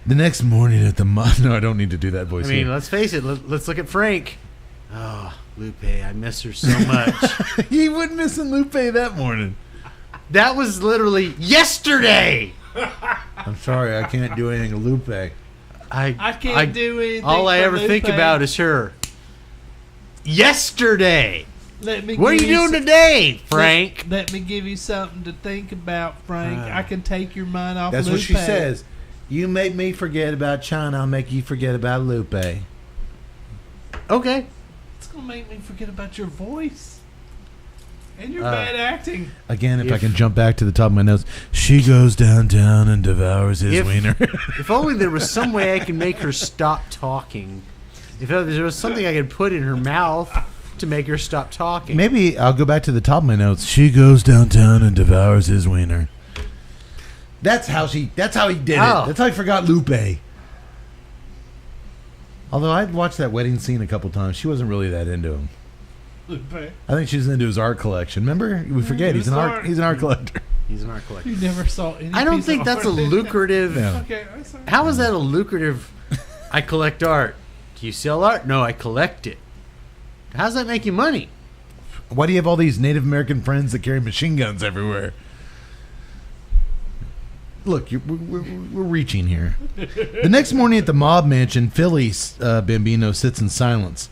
The next morning at the no, I don't need to do that voice. I mean, here. let's face it. Let's look at Frank. Oh, Lupe, I miss her so much. He wasn't missing Lupe that morning. That was literally yesterday. I'm sorry, I can't do anything to Lupe. I can't do anything. All I for ever think Lupe. about is her. Yesterday. Let me What are give you doing some- today, Frank? Let me give you something to think about, Frank. I can take your mind off That's Lupe. what she says. You make me forget about China, I'll make you forget about Lupe. Okay. It's going to make me forget about your voice. And your bad acting. Again, if I can jump back to the top of my notes, she goes downtown and devours his If- wiener. If only there was some way I could make her stop talking. If there was something I could put in her mouth to make her stop talking. Maybe I'll go back to the top of my notes. She goes downtown and devours his wiener. That's how he did Oh. it. That's how I forgot Lupe. Although I'd watched that wedding scene a couple times, she wasn't really that into him. Lupe. I think she's into his art collection. Remember? We forget he's an art collector. He's an art collector. You never saw any I don't piece think of that's a art. lucrative. No. Okay, I'm sorry. How is that a lucrative? I collect art. Do you sell art? No, I collect it. How's that make you money? Why do you have all these Native American friends that carry machine guns everywhere? Look, we're reaching here. The next morning at the mob mansion, Philly Bambino sits in silence.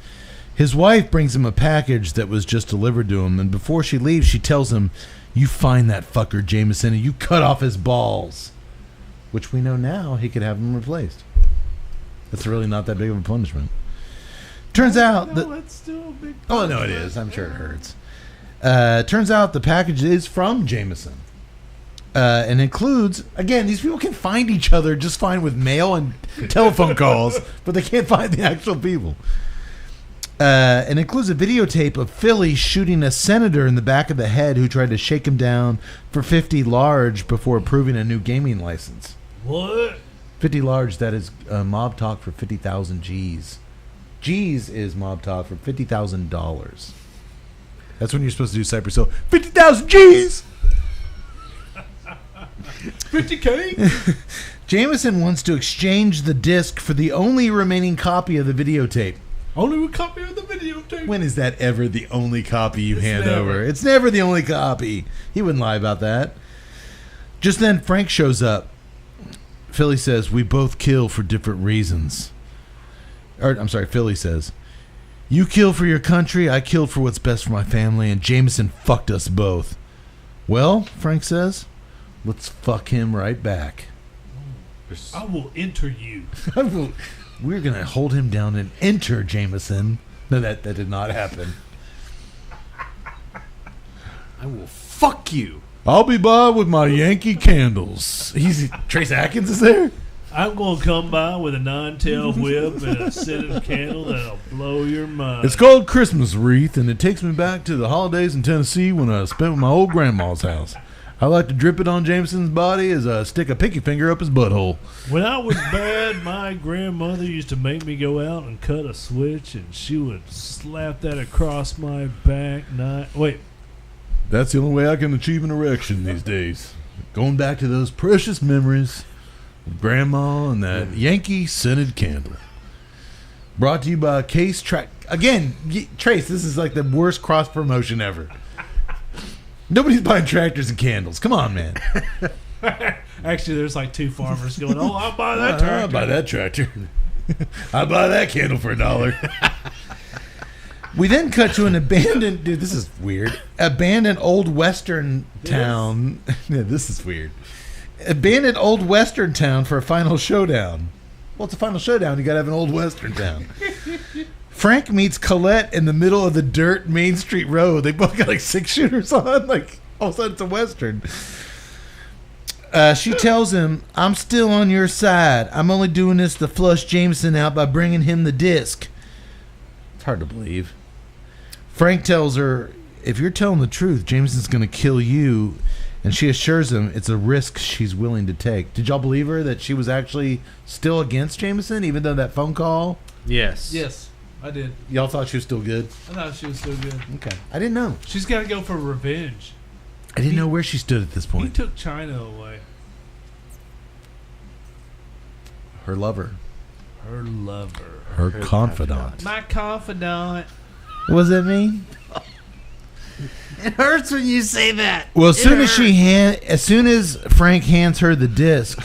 His wife brings him a package that was just delivered to him, and before she leaves, she tells him, "You find that fucker Jameson, and you cut off his balls." Which we know now he could have them replaced. That's really not that big of a punishment. Turns out that... No, it's still a big Oh, no, it is. I'm sure it hurts. Turns out the package is from Jameson. And includes, again, these people can find each other just fine with mail and telephone calls, but they can't find the actual people. And includes a videotape of Philly shooting a senator in the back of the head who tried to shake him down for 50 large before approving a new gaming license. What? 50 large, that is mob talk for 50,000 G's. G's is mob talk for $50,000. That's when you're supposed to do Cypress Hill. 50,000 G's! 50K? Jameson wants to exchange the disc for the only remaining copy of the videotape. Only a copy of the videotape. When is that ever the only copy you hand never. over? It's never the only copy. He wouldn't lie about that. Just then, Frank shows up. Philly says, we both kill for different reasons. Philly says, you kill for your country, I killed for what's best for my family, and Jameson fucked us both. Well, Frank says, let's fuck him right back. I will enter you. We're going to hold him down and enter Jameson. No, that did not happen. I will fuck you. I'll be by with my Yankee candles. Trace Atkins is there? I'm going to come by with a 9-tail whip and a scented candle that'll blow your mind. It's called Christmas Wreath, and it takes me back to the holidays in Tennessee when I spent with my old grandma's house. I like to drip it on Jameson's body as I stick a pinky finger up his butthole. When I was bad, my grandmother used to make me go out and cut a switch, and she would slap that across my back. Wait. That's the only way I can achieve an erection these days. Going back to those precious memories of Grandma and that Yankee scented candle. Brought to you by Case Track. Again, Trace, this is like the worst cross promotion ever. Nobody's buying tractors and candles. Come on, man. Actually, there's like two farmers going, oh, I'll buy that tractor. I'll buy that tractor. I'll buy that candle for $1. We then cut to an abandoned... Dude, this is weird. Abandoned old western town. Yeah, this is weird. Abandoned old western town for a final showdown. Well, it's a final showdown. You got to have an old western town. Frank meets Colette in the middle of the dirt Main Street Road. They both got like 6-shooters on. Like, all of a sudden it's a western. She tells him, I'm still on your side. I'm only doing this to flush Jameson out by bringing him the disc. It's hard to believe. Frank tells her, if you're telling the truth, Jameson's going to kill you. And she assures him it's a risk she's willing to take. Did y'all believe her that she was actually still against Jameson, even though that phone call? Yes. Yes, I did. Y'all thought she was still good? I thought she was still good. Okay. I didn't know. She's got to go for revenge. I didn't know where she stood at this He point. took China away. Her lover. Her lover. Her confidant. My confidant. What does that mean? It hurts when you say that. Well, as soon as Frank hands her the disc,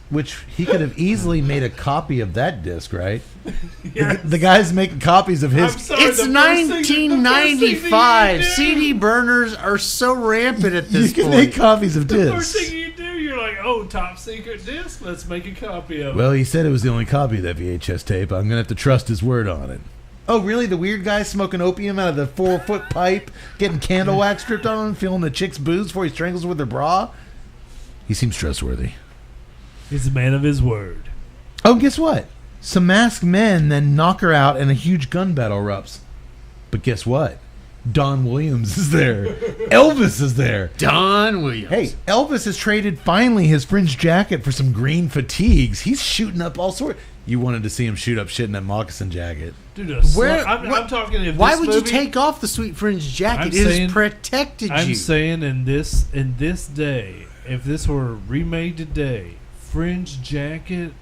which he could have easily made a copy of that disc, right? Yes. The guy's making copies of his. I'm sorry, It's the first thing 1995. you do- CD burners are so rampant at You this can point. make copies of The first discs. thing you do, you're like, oh, top secret disc. Let's make a copy of it. Well, he said it was the only copy of that VHS tape. I'm gonna have to trust his word on it. Oh, really? The weird guy smoking opium out of the 4-foot pipe, getting candle wax stripped on him, feeling the chick's boobs before he strangles her with her bra? He seems trustworthy. He's a man of his word. Oh, guess what? Some masked men then knock her out and a huge gun battle erupts. But guess what? Don Williams is there. Elvis is there. Don Williams. Hey, Elvis has traded finally his fringe jacket for some green fatigues. He's shooting up all sorts. You wanted to see him shoot up shit in that moccasin jacket. Dude, I'm talking. If Why this would movie, you take off the sweet fringe jacket? I'm It saying- has protected I'm you. saying in this day, if this were remade today, fringe jacket,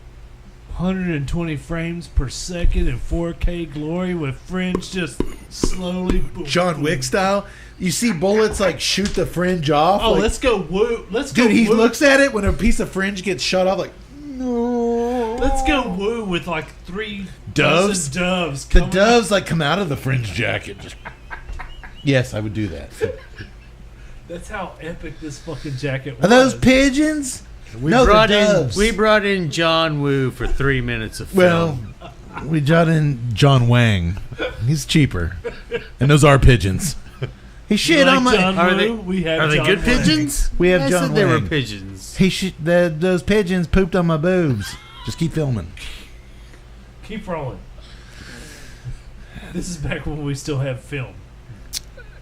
120 frames per second in 4K glory with fringe just slowly. Boom, John Wick style. You see bullets like shoot the fringe off. Oh, like, let's go woo! Let's dude, go. he woo. looks at it when a piece of fringe gets shot off. Like, no. Let's go woo with like 3 Doves? dozen doves. The coming doves like come out of the fringe jacket. Just. Yes, I would do that. That's how epic this fucking jacket was. Are those pigeons? We No, brought they're in doves. brought in John Woo for 3 minutes of Well, film. we got in John Wang. He's cheaper, and those are pigeons. He You shit like on my. John Are Woo? they- We have Are they John good Woo. pigeons? We have I John said they were Wang. pigeons. He those pigeons pooped on my boobs. Just keep filming. Keep rolling. This is back when we still have film.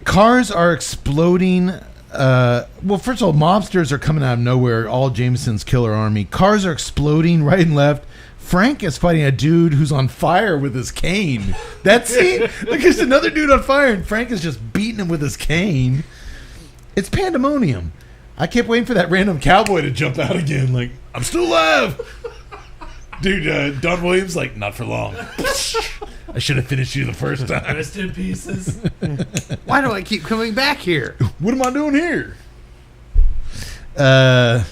Cars are exploding. Well, first of all, mobsters are coming out of nowhere. All Jameson's killer army. Cars are exploding right and left. Frank is fighting a dude who's on fire with his cane. That scene, like there's another dude on fire, and Frank is just beating him with his cane. It's pandemonium. I kept waiting for that random cowboy to jump out again. Like, I'm still alive. Dude, Don Williams, like, not for long. I should have finished you the first time. Rest in pieces. Why do I keep coming back here? What am I doing here? The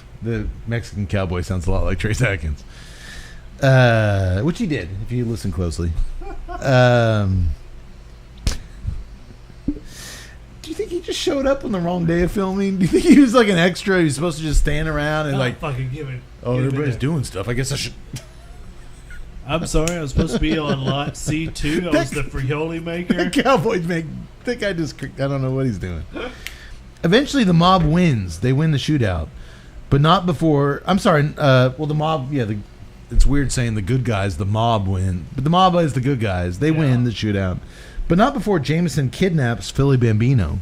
Mexican cowboy sounds a lot like Trace Atkins. Which he did, if you listen closely. Do you think he just showed up on the wrong day of filming? Do you think he was like an extra? He was supposed to just stand around and like, fucking give it. oh, everybody's doing stuff. I guess I should. I'm sorry, I was supposed to be on lot C2. I was the frijoles maker. The Cowboys make. I think I don't know what he's doing. Eventually, the mob wins. They win the shootout, but not before. I'm sorry. Well, the mob. Yeah, it's weird saying the good guys. The mob win, but the mob is the good guys. They win the shootout, but not before Jameson kidnaps Philly Bambino.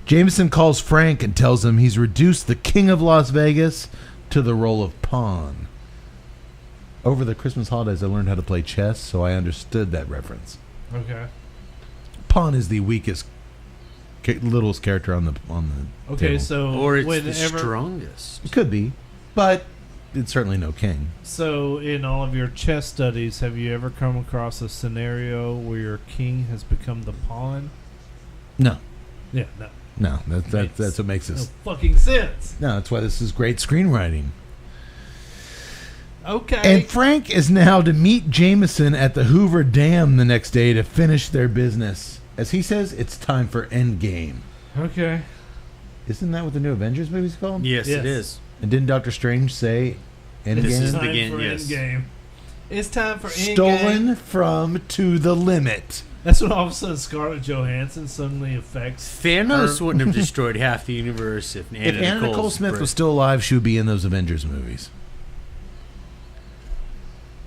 Jameson calls Frank and tells him he's reduced the King of Las Vegas to the role of pawn. Over the Christmas holidays, I learned how to play chess, so I understood that reference. Okay. Pawn is the weakest, littlest character on the Okay, table. so Or it's whenever, the strongest. It could be, but it's certainly no king. So, in all of your chess studies, have you ever come across a scenario where your king has become the pawn? No, Yeah, no. that's what makes No this. fucking sense. No, that's why this is great screenwriting. Okay. And Frank is now to meet Jameson at the Hoover Dam the next day to finish their business. As he says, it's time for Endgame. Okay. Isn't that what the new Avengers movie's called? Yes, Yes. it is. And didn't Doctor Strange say Endgame? This is Time the game, for yes. Endgame. It's time for Endgame. Stolen from To the Limit. That's when all of a sudden Scarlett Johansson suddenly affects. Thanos wouldn't have destroyed half the universe if If Anna Nicole Smith was still alive, she would be in those Avengers movies.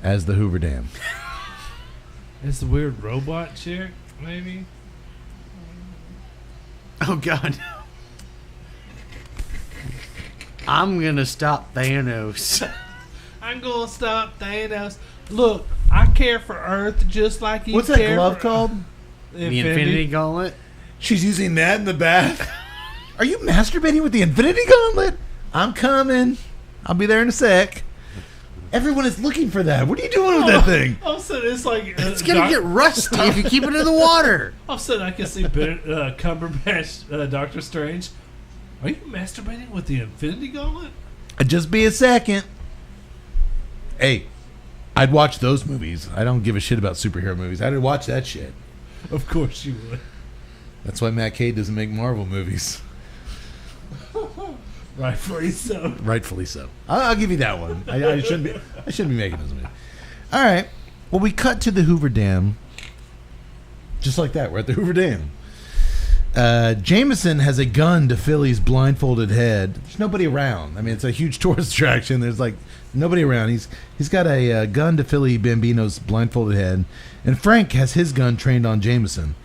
As the Hoover Dam. It's the weird robot chick, maybe? Oh, God. I'm going to stop Thanos. I'm gonna stop Thanos. Look, I care for Earth just like you What's that care glove for called? The Infinity Gauntlet? She's using that in the bath. Are you masturbating with the Infinity Gauntlet? I'm coming. I'll be there in a sec. Everyone is looking for that. What are you doing with that thing? All of a sudden, it's like It's going to get rusty if you keep it in the water. All of a sudden, I can see Cumberbatch, Doctor Strange. Are you masturbating with the Infinity Gauntlet? Just be a second. Hey, I'd watch those movies. I don't give a shit about superhero movies. I'd watch that shit. Of course you would. That's why Matt Cade doesn't make Marvel movies. Rightfully so. Rightfully so. I'll give you that one. I shouldn't be making those movies. All right. Well, we cut to the Hoover Dam. Just like that. We're at the Hoover Dam. Jameson has a gun to Philly's blindfolded head. There's nobody around. I mean, it's a huge tourist attraction. There's like nobody around. He's got a gun to Philly Bambino's blindfolded head, and Frank has his gun trained on Jameson.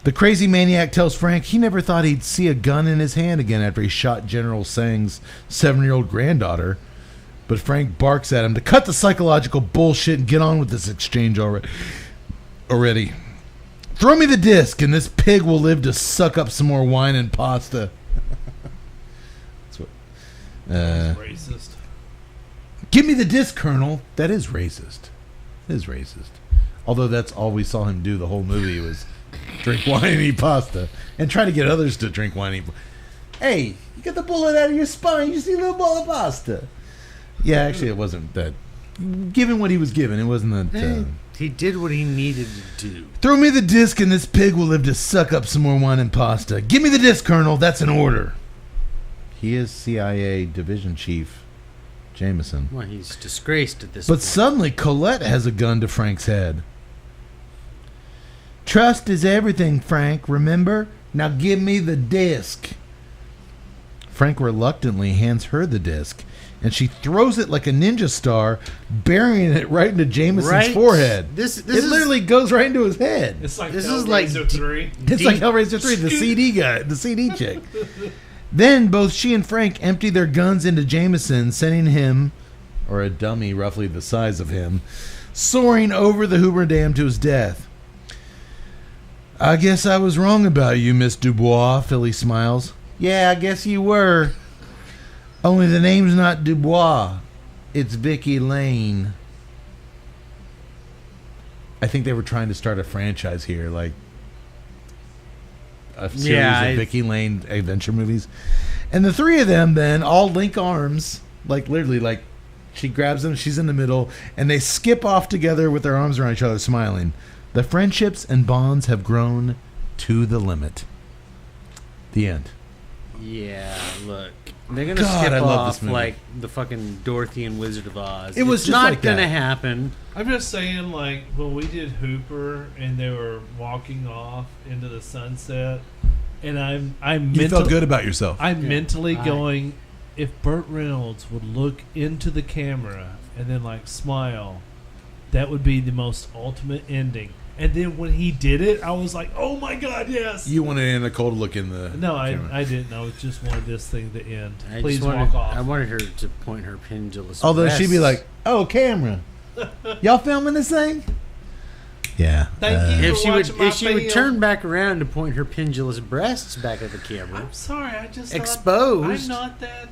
The crazy maniac tells Frank he never thought he'd see a gun in his hand again after he shot General Tsang's 7-year-old granddaughter. But Frank barks at him to cut the psychological bullshit and get on with this exchange already. Throw me the disc, and this pig will live to suck up some more wine and pasta. That's what. That's racist. Give me the disc, Colonel. That is racist. It is racist. Although that's all we saw him do the whole movie was drink wine and eat pasta, and try to get others to drink wine and eat. Hey, you got the bullet out of your spine. You just eat a little bowl of pasta. Yeah, actually, it wasn't that. Given what he was given, it wasn't that. He did what he needed to do. Throw me the disc and this pig will live to suck up some more wine and pasta. Give me the disc, Colonel. That's an order. He is CIA Division Chief Jameson. Well, he's disgraced at this But point. suddenly Colette has a gun to Frank's head. Trust is everything, Frank. Remember? Now give me the disc. Frank reluctantly hands her the disc, and she throws it like a ninja star, burying it right into Jameson's forehead. This It is literally goes right into his head. It's like This Hellraiser is like 3. It's like Hellraiser 3, the CD guy, the CD chick. Then both she and Frank empty their guns into Jameson, sending him, or a dummy roughly the size of him, soaring over the Hoover Dam to his death. I guess I was wrong about you, Miss Dubois, Philly smiles. Yeah, I guess you were. Only the name's not Dubois. It's Vicky Lane. I think they were trying to start a franchise here, like a series of Vicky Lane adventure movies. And the three of them then all link arms, like literally, like she grabs them, she's in the middle, and they skip off together with their arms around each other, smiling. The friendships and bonds have grown to the limit. The end. Yeah, look. They're going to God, skip I love off this movie. like the fucking Dorothy and Wizard of Oz. It was It's just not like going to that. happen. I'm just saying, like, when we did Hooper and they were walking off into the sunset, and I'm You felt good about yourself. I'm mentally going, if Burt Reynolds would look into the camera and then, like, smile, that would be the most ultimate ending. And then when he did it, I was like, oh my God, yes. You wanted Anna Nicole to look in the No, camera. I didn't. I just wanted this thing to end. I Please just walk off. I wanted her to point her pendulous Although she'd be breasts. like, "Oh, camera, y'all filming this thing?" Yeah. Thank you. If she would, watching my if she would film. turn back around to point her pendulous breasts back at the camera, I'm sorry. I just Exposed. I'm not that.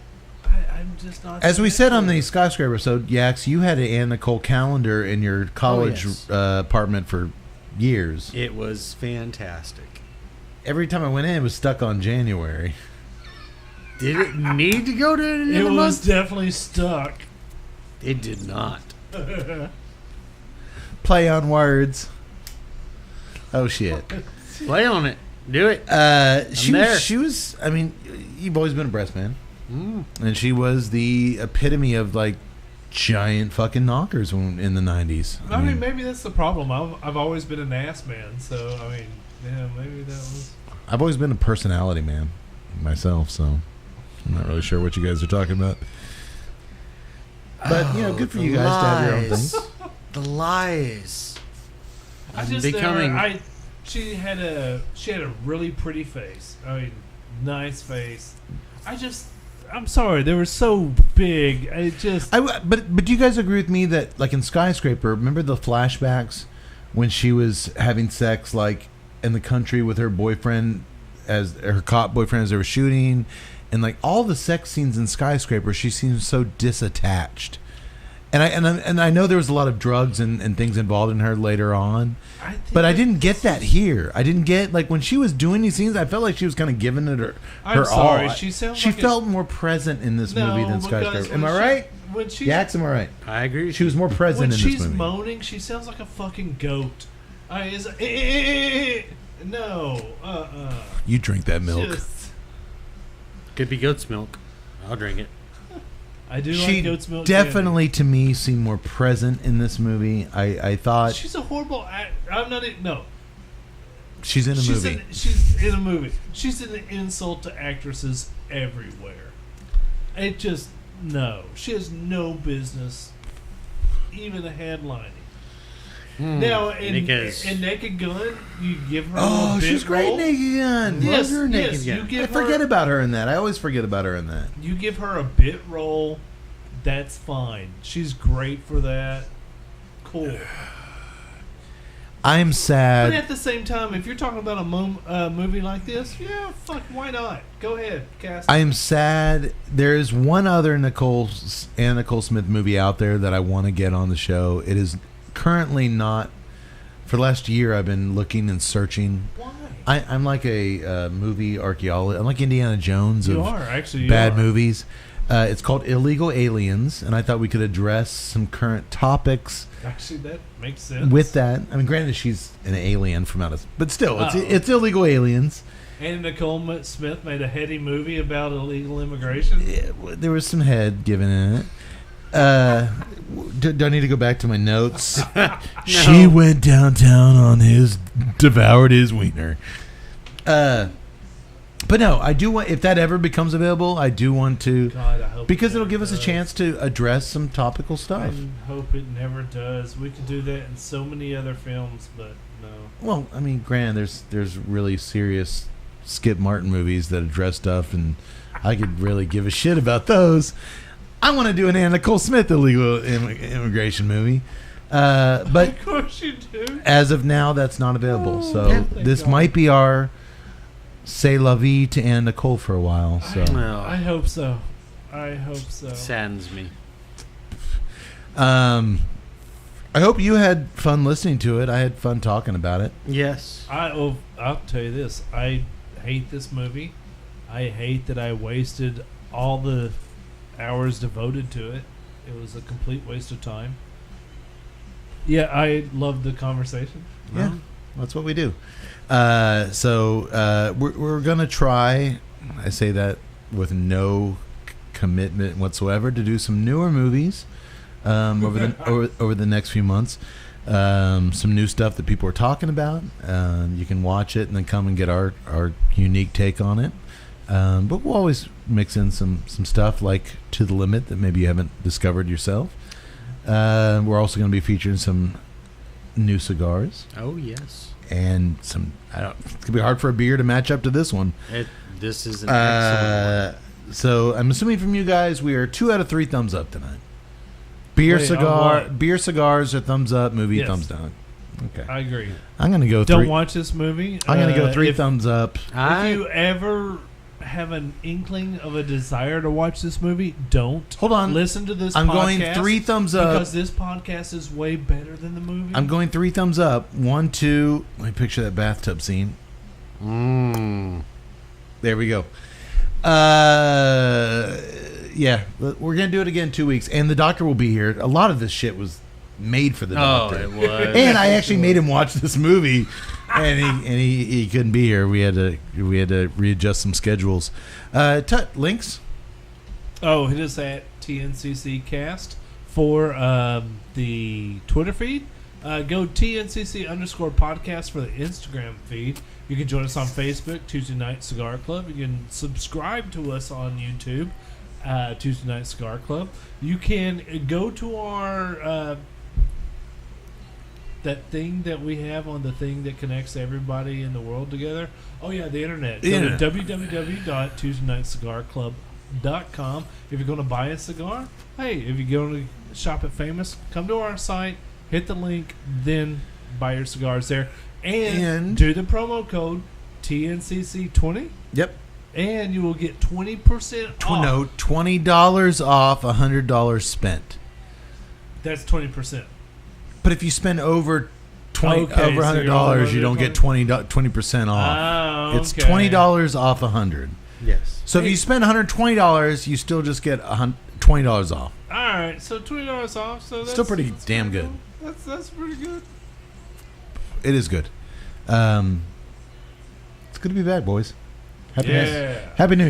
I'm just not. As that we said on into the it. skyscraper episode, Yax, you had an Anna Nicole calendar in your college yes. apartment for years. it was fantastic. Every time I went in, it was stuck on January. Did it need to go to the end It of the was month? definitely stuck. It did not. Play on words. Oh shit. Play on it. Do it. She there. was. She was. I mean, you've always been a breast man, Mm. and she was the epitome of like giant fucking knockers in the '90s. I mean, maybe that's the problem. I've always been an ass man, so I mean, yeah, maybe that was. I've always been a personality man myself, so I'm not really sure what you guys are talking about. But good for you guys to have your own things. The lies. I just becoming. she had a really pretty face. I mean, nice face. I'm sorry, they were so big. But do you guys agree with me that like in Skyscraper, remember the flashbacks when she was having sex like in the country with her boyfriend, as her cop boyfriend, as they were shooting, and like all the sex scenes in Skyscraper, she seems so disattached. And I know there was a lot of drugs and things involved in her later on, but I didn't get that here. I didn't get like when she was doing these scenes. I felt like she was kind of giving it her I'm sorry, all. she sounds She like felt more present in this movie than Skyscraper. Am I right? When she's Yax, am I right? I agree. She was more present when in she's this movie. moaning, she sounds like a fucking goat. No, You drink that milk. Just, Could be goat's milk. I'll drink it. I do She like goat's milk. definitely, to me, seemed more present in this movie. I thought She's a horrible. I'm not. No. she's in a She's movie. she's in a movie. She's an insult to actresses everywhere. It just no. She has no business even headlining. Now in Naked Gun, you give her a bit she's great role. Naked Gun. Yes, Love her yes, Naked you Gun. give I forget her- about her in that. I always forget about her in that. You give her a bit role, that's fine. She's great for that. Cool. I'm But sad. at the same time, if you're talking about a movie like this, yeah, fuck, why not? Go ahead, cast. I am sad. There is one other Anna Nicole Smith movie out there that I want to get on the show. It is currently not. For the last year, I've been looking and searching. Why? I'm like a movie archaeologist. I'm like Indiana Jones You of are actually bad movies. It's called Illegal Aliens, and I thought we could address some current topics Actually, that makes sense. with that. I mean, granted, she's an alien from out of, but still, Oh. it's Illegal Aliens. And Nicole Smith made a heady movie about illegal immigration. There was some head given in it. Do I need to go back to my notes? She went downtown on devoured his wiener. But no, I do want, if that ever becomes available, I do want to, God, I hope because it it'll give us a does. chance to address some topical I stuff. hope it never does. We could do that in so many other films, but no. Well, I mean, granted, there's really serious Skip Martin movies that address stuff, and I could really give a shit about those. I want to do an Anna Nicole Smith illegal immigration movie, but Of course you do. as of now, that's not available. So thank this God. might be our say la vie to Anna Nicole for a while. So I hope so. Saddens me. I hope you had fun listening to it. I had fun talking about it. Yes. I'll tell you this. I hate this movie. I hate that I wasted all the hours devoted to it. It was a complete waste of time. Yeah, I loved the conversation. Yeah, that's what we do. So we're going to try, I say that with no commitment whatsoever, to do some newer movies over the next few months. Some new stuff that people are talking about. You can watch it and then come and get our unique take on it. But we'll always mix in some stuff like To the Limit that maybe you haven't discovered yourself. We're also going to be featuring some new cigars. Oh, yes. And some, it's going to be hard for a beer to match up to this one. This is an excellent one. So I'm assuming from you guys, we are 2 out of 3 thumbs up tonight. Beer cigars are thumbs up, movie Yes. thumbs down. Okay. I agree. I'm going to go Don't 3. watch this movie. I'm going to go 3 if, thumbs up. If you ever have an inkling of a desire to watch this movie, don't. Hold on. Listen to this I'm podcast. going 3 thumbs up. Because this podcast is way better than the movie. I'm going 3 thumbs up. 1, 2. Let me picture that bathtub scene. There we go. Yeah, we're going to do it again in 2 weeks. And the doctor will be here. A lot of this shit was made for the doctor. it was. And I actually made him watch this movie, and he couldn't be here. We had to readjust some schedules. Links? Oh, hit us at TNCC Cast for the Twitter feed. Go TNCC_podcast for the Instagram feed. You can join us on Facebook, Tuesday Night Cigar Club. You can subscribe to us on YouTube, Tuesday Night Cigar Club. You can go to our that thing that we have on the thing that connects everybody in the world together. Oh yeah, the internet. Go to www.tuesdaynightcigarclub.com. If you're going to buy a cigar, hey, if you're going to shop at Famous, come to our site, hit the link, then buy your cigars there. And do the promo code TNCC20. Yep. And you will get 20% off. No, $20 off $100 spent. That's 20%. But if you spend over over $100, you don't get 20% off. Oh, It's $20 off $100. Yes. So if you spend $120, you still just get $20 off. All right, so $20 off. So that's Still pretty damn good. That's pretty good. It is good. It's going to be bad, boys. Happy New Year. Happy New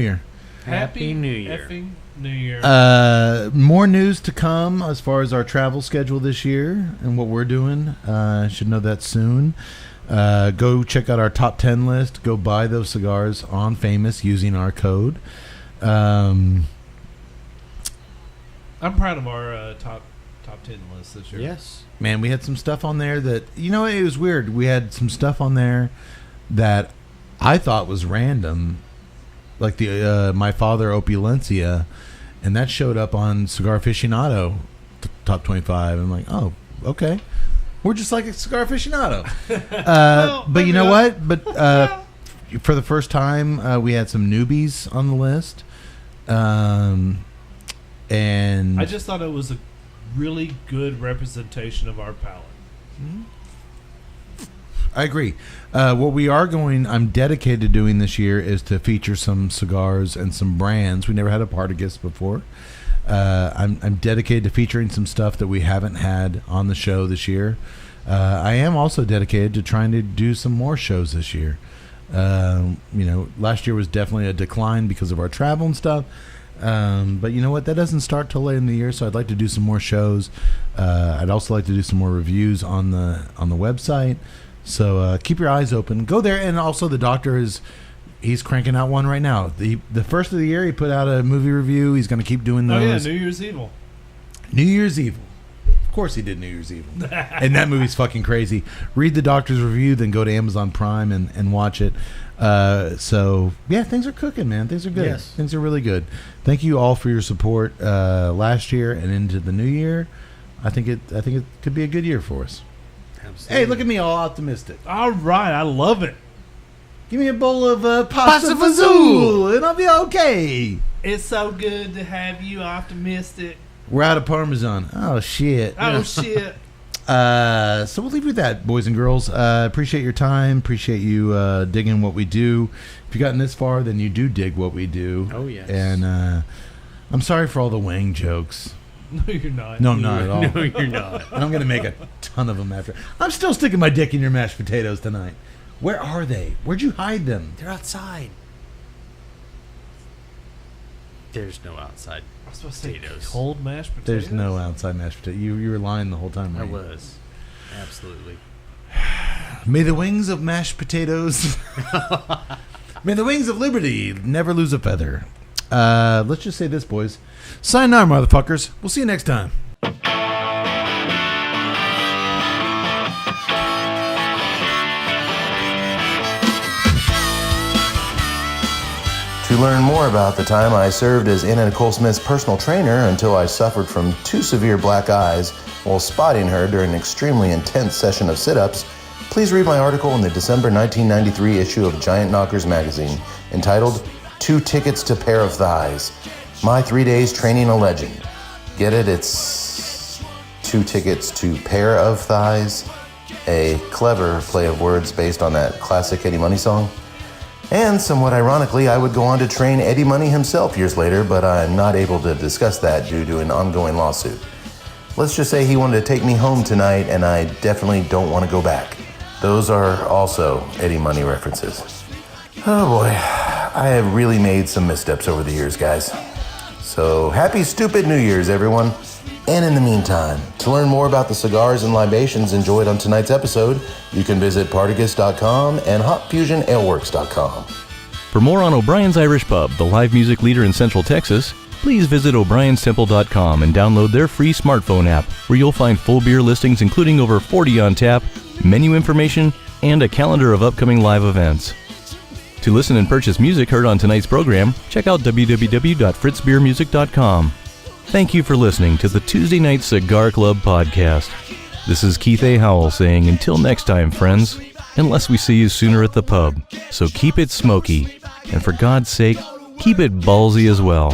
Year. Effing New Year. More news to come as far as our travel schedule this year and what we're doing. Should know that soon. Go check out our top 10 list. Go buy those cigars on Famous using our code. I'm proud of our top 10 list this year. Yes. Man, we had some stuff on there that, it was weird. We had some stuff on there that I thought was random, like the My Father Opulencia, and that showed up on Cigar Aficionado top 25. I'm like, oh, okay. We're just like a Cigar Aficionado. But you know what? But for the first time, we had some newbies on the list. And I just thought it was a really good representation of our palate. I agree. What we are I'm dedicated to doing this year is to feature some cigars and some brands. We never had a Partagas before. I'm dedicated to featuring some stuff that we haven't had on the show this year. I am also dedicated to trying to do some more shows this year. Last year was definitely a decline because of our travel and stuff. But you know what? That doesn't start till late in the year, so I'd like to do some more shows. I'd also like to do some more reviews on the website. So keep your eyes open. Go there, and also the doctor he's cranking out one right now. The first of the year, he put out a movie review. He's going to keep doing those. Oh yeah, New Year's Evil. New Year's Evil. Of course he did New Year's Evil. And that movie's fucking crazy. Read the doctor's review, then go to Amazon Prime and watch it. So yeah, things are cooking, man. Things are good. Yes. Things are really good. Thank you all for your support last year and into the new year. I think it could be a good year for us. Absolutely. Hey, look at me, all optimistic. All right, I love it. Give me a bowl of pasta fazool, and I'll be okay. It's so good to have you optimistic. We're out of Parmesan. Oh, shit. Oh, shit. So we'll leave you with that, boys and girls. Appreciate your time. Appreciate you digging what we do. If you've gotten this far, then you do dig what we do. Oh, yes. And I'm sorry for all the Wang jokes. No, you're not. No, I'm not at all. No, you're not. And I'm going to make a ton of them after. I'm still sticking my dick in your mashed potatoes tonight. Where are they? Where'd you hide them? They're outside. There's no outside I was supposed to say potatoes. cold mashed potatoes. There's no outside mashed potato. You were lying the whole time. I weren't you? was. Absolutely. May the wings of mashed potatoes. May the wings of liberty never lose a feather. Let's just say this, boys. Sayonara, motherfuckers. We'll see you next time. To learn more about the time I served as Anna Nicole Smith's personal trainer until I suffered from 2 severe black eyes while spotting her during an extremely intense session of sit-ups, please read my article in the December 1993 issue of Giant Knockers magazine entitled 2 Tickets to Pair of Thighs, My 3 Days Training a Legend. Get it? It's 2 tickets to pair of thighs, a clever play of words based on that classic Eddie Money song. And somewhat ironically, I would go on to train Eddie Money himself years later, but I'm not able to discuss that due to an ongoing lawsuit. Let's just say he wanted to take me home tonight, and I definitely don't want to go back. Those are also Eddie Money references. Oh boy, I have really made some missteps over the years, guys. So happy stupid New Year's, everyone. And in the meantime, to learn more about the cigars and libations enjoyed on tonight's episode, you can visit Partagas.com and HopFusionAleWorks.com. For more on O'Brien's Irish Pub, the live music leader in Central Texas, please visit o'brienstemple.com and download their free smartphone app, where you'll find full beer listings including over 40 on tap, menu information, and a calendar of upcoming live events. To listen and purchase music heard on tonight's program, check out www.fritzbeermusic.com. Thank you for listening to the Tuesday Night Cigar Club podcast. This is Keith A. Howell saying until next time, friends, unless we see you sooner at the pub. So keep it smoky, and for God's sake, keep it ballsy as well.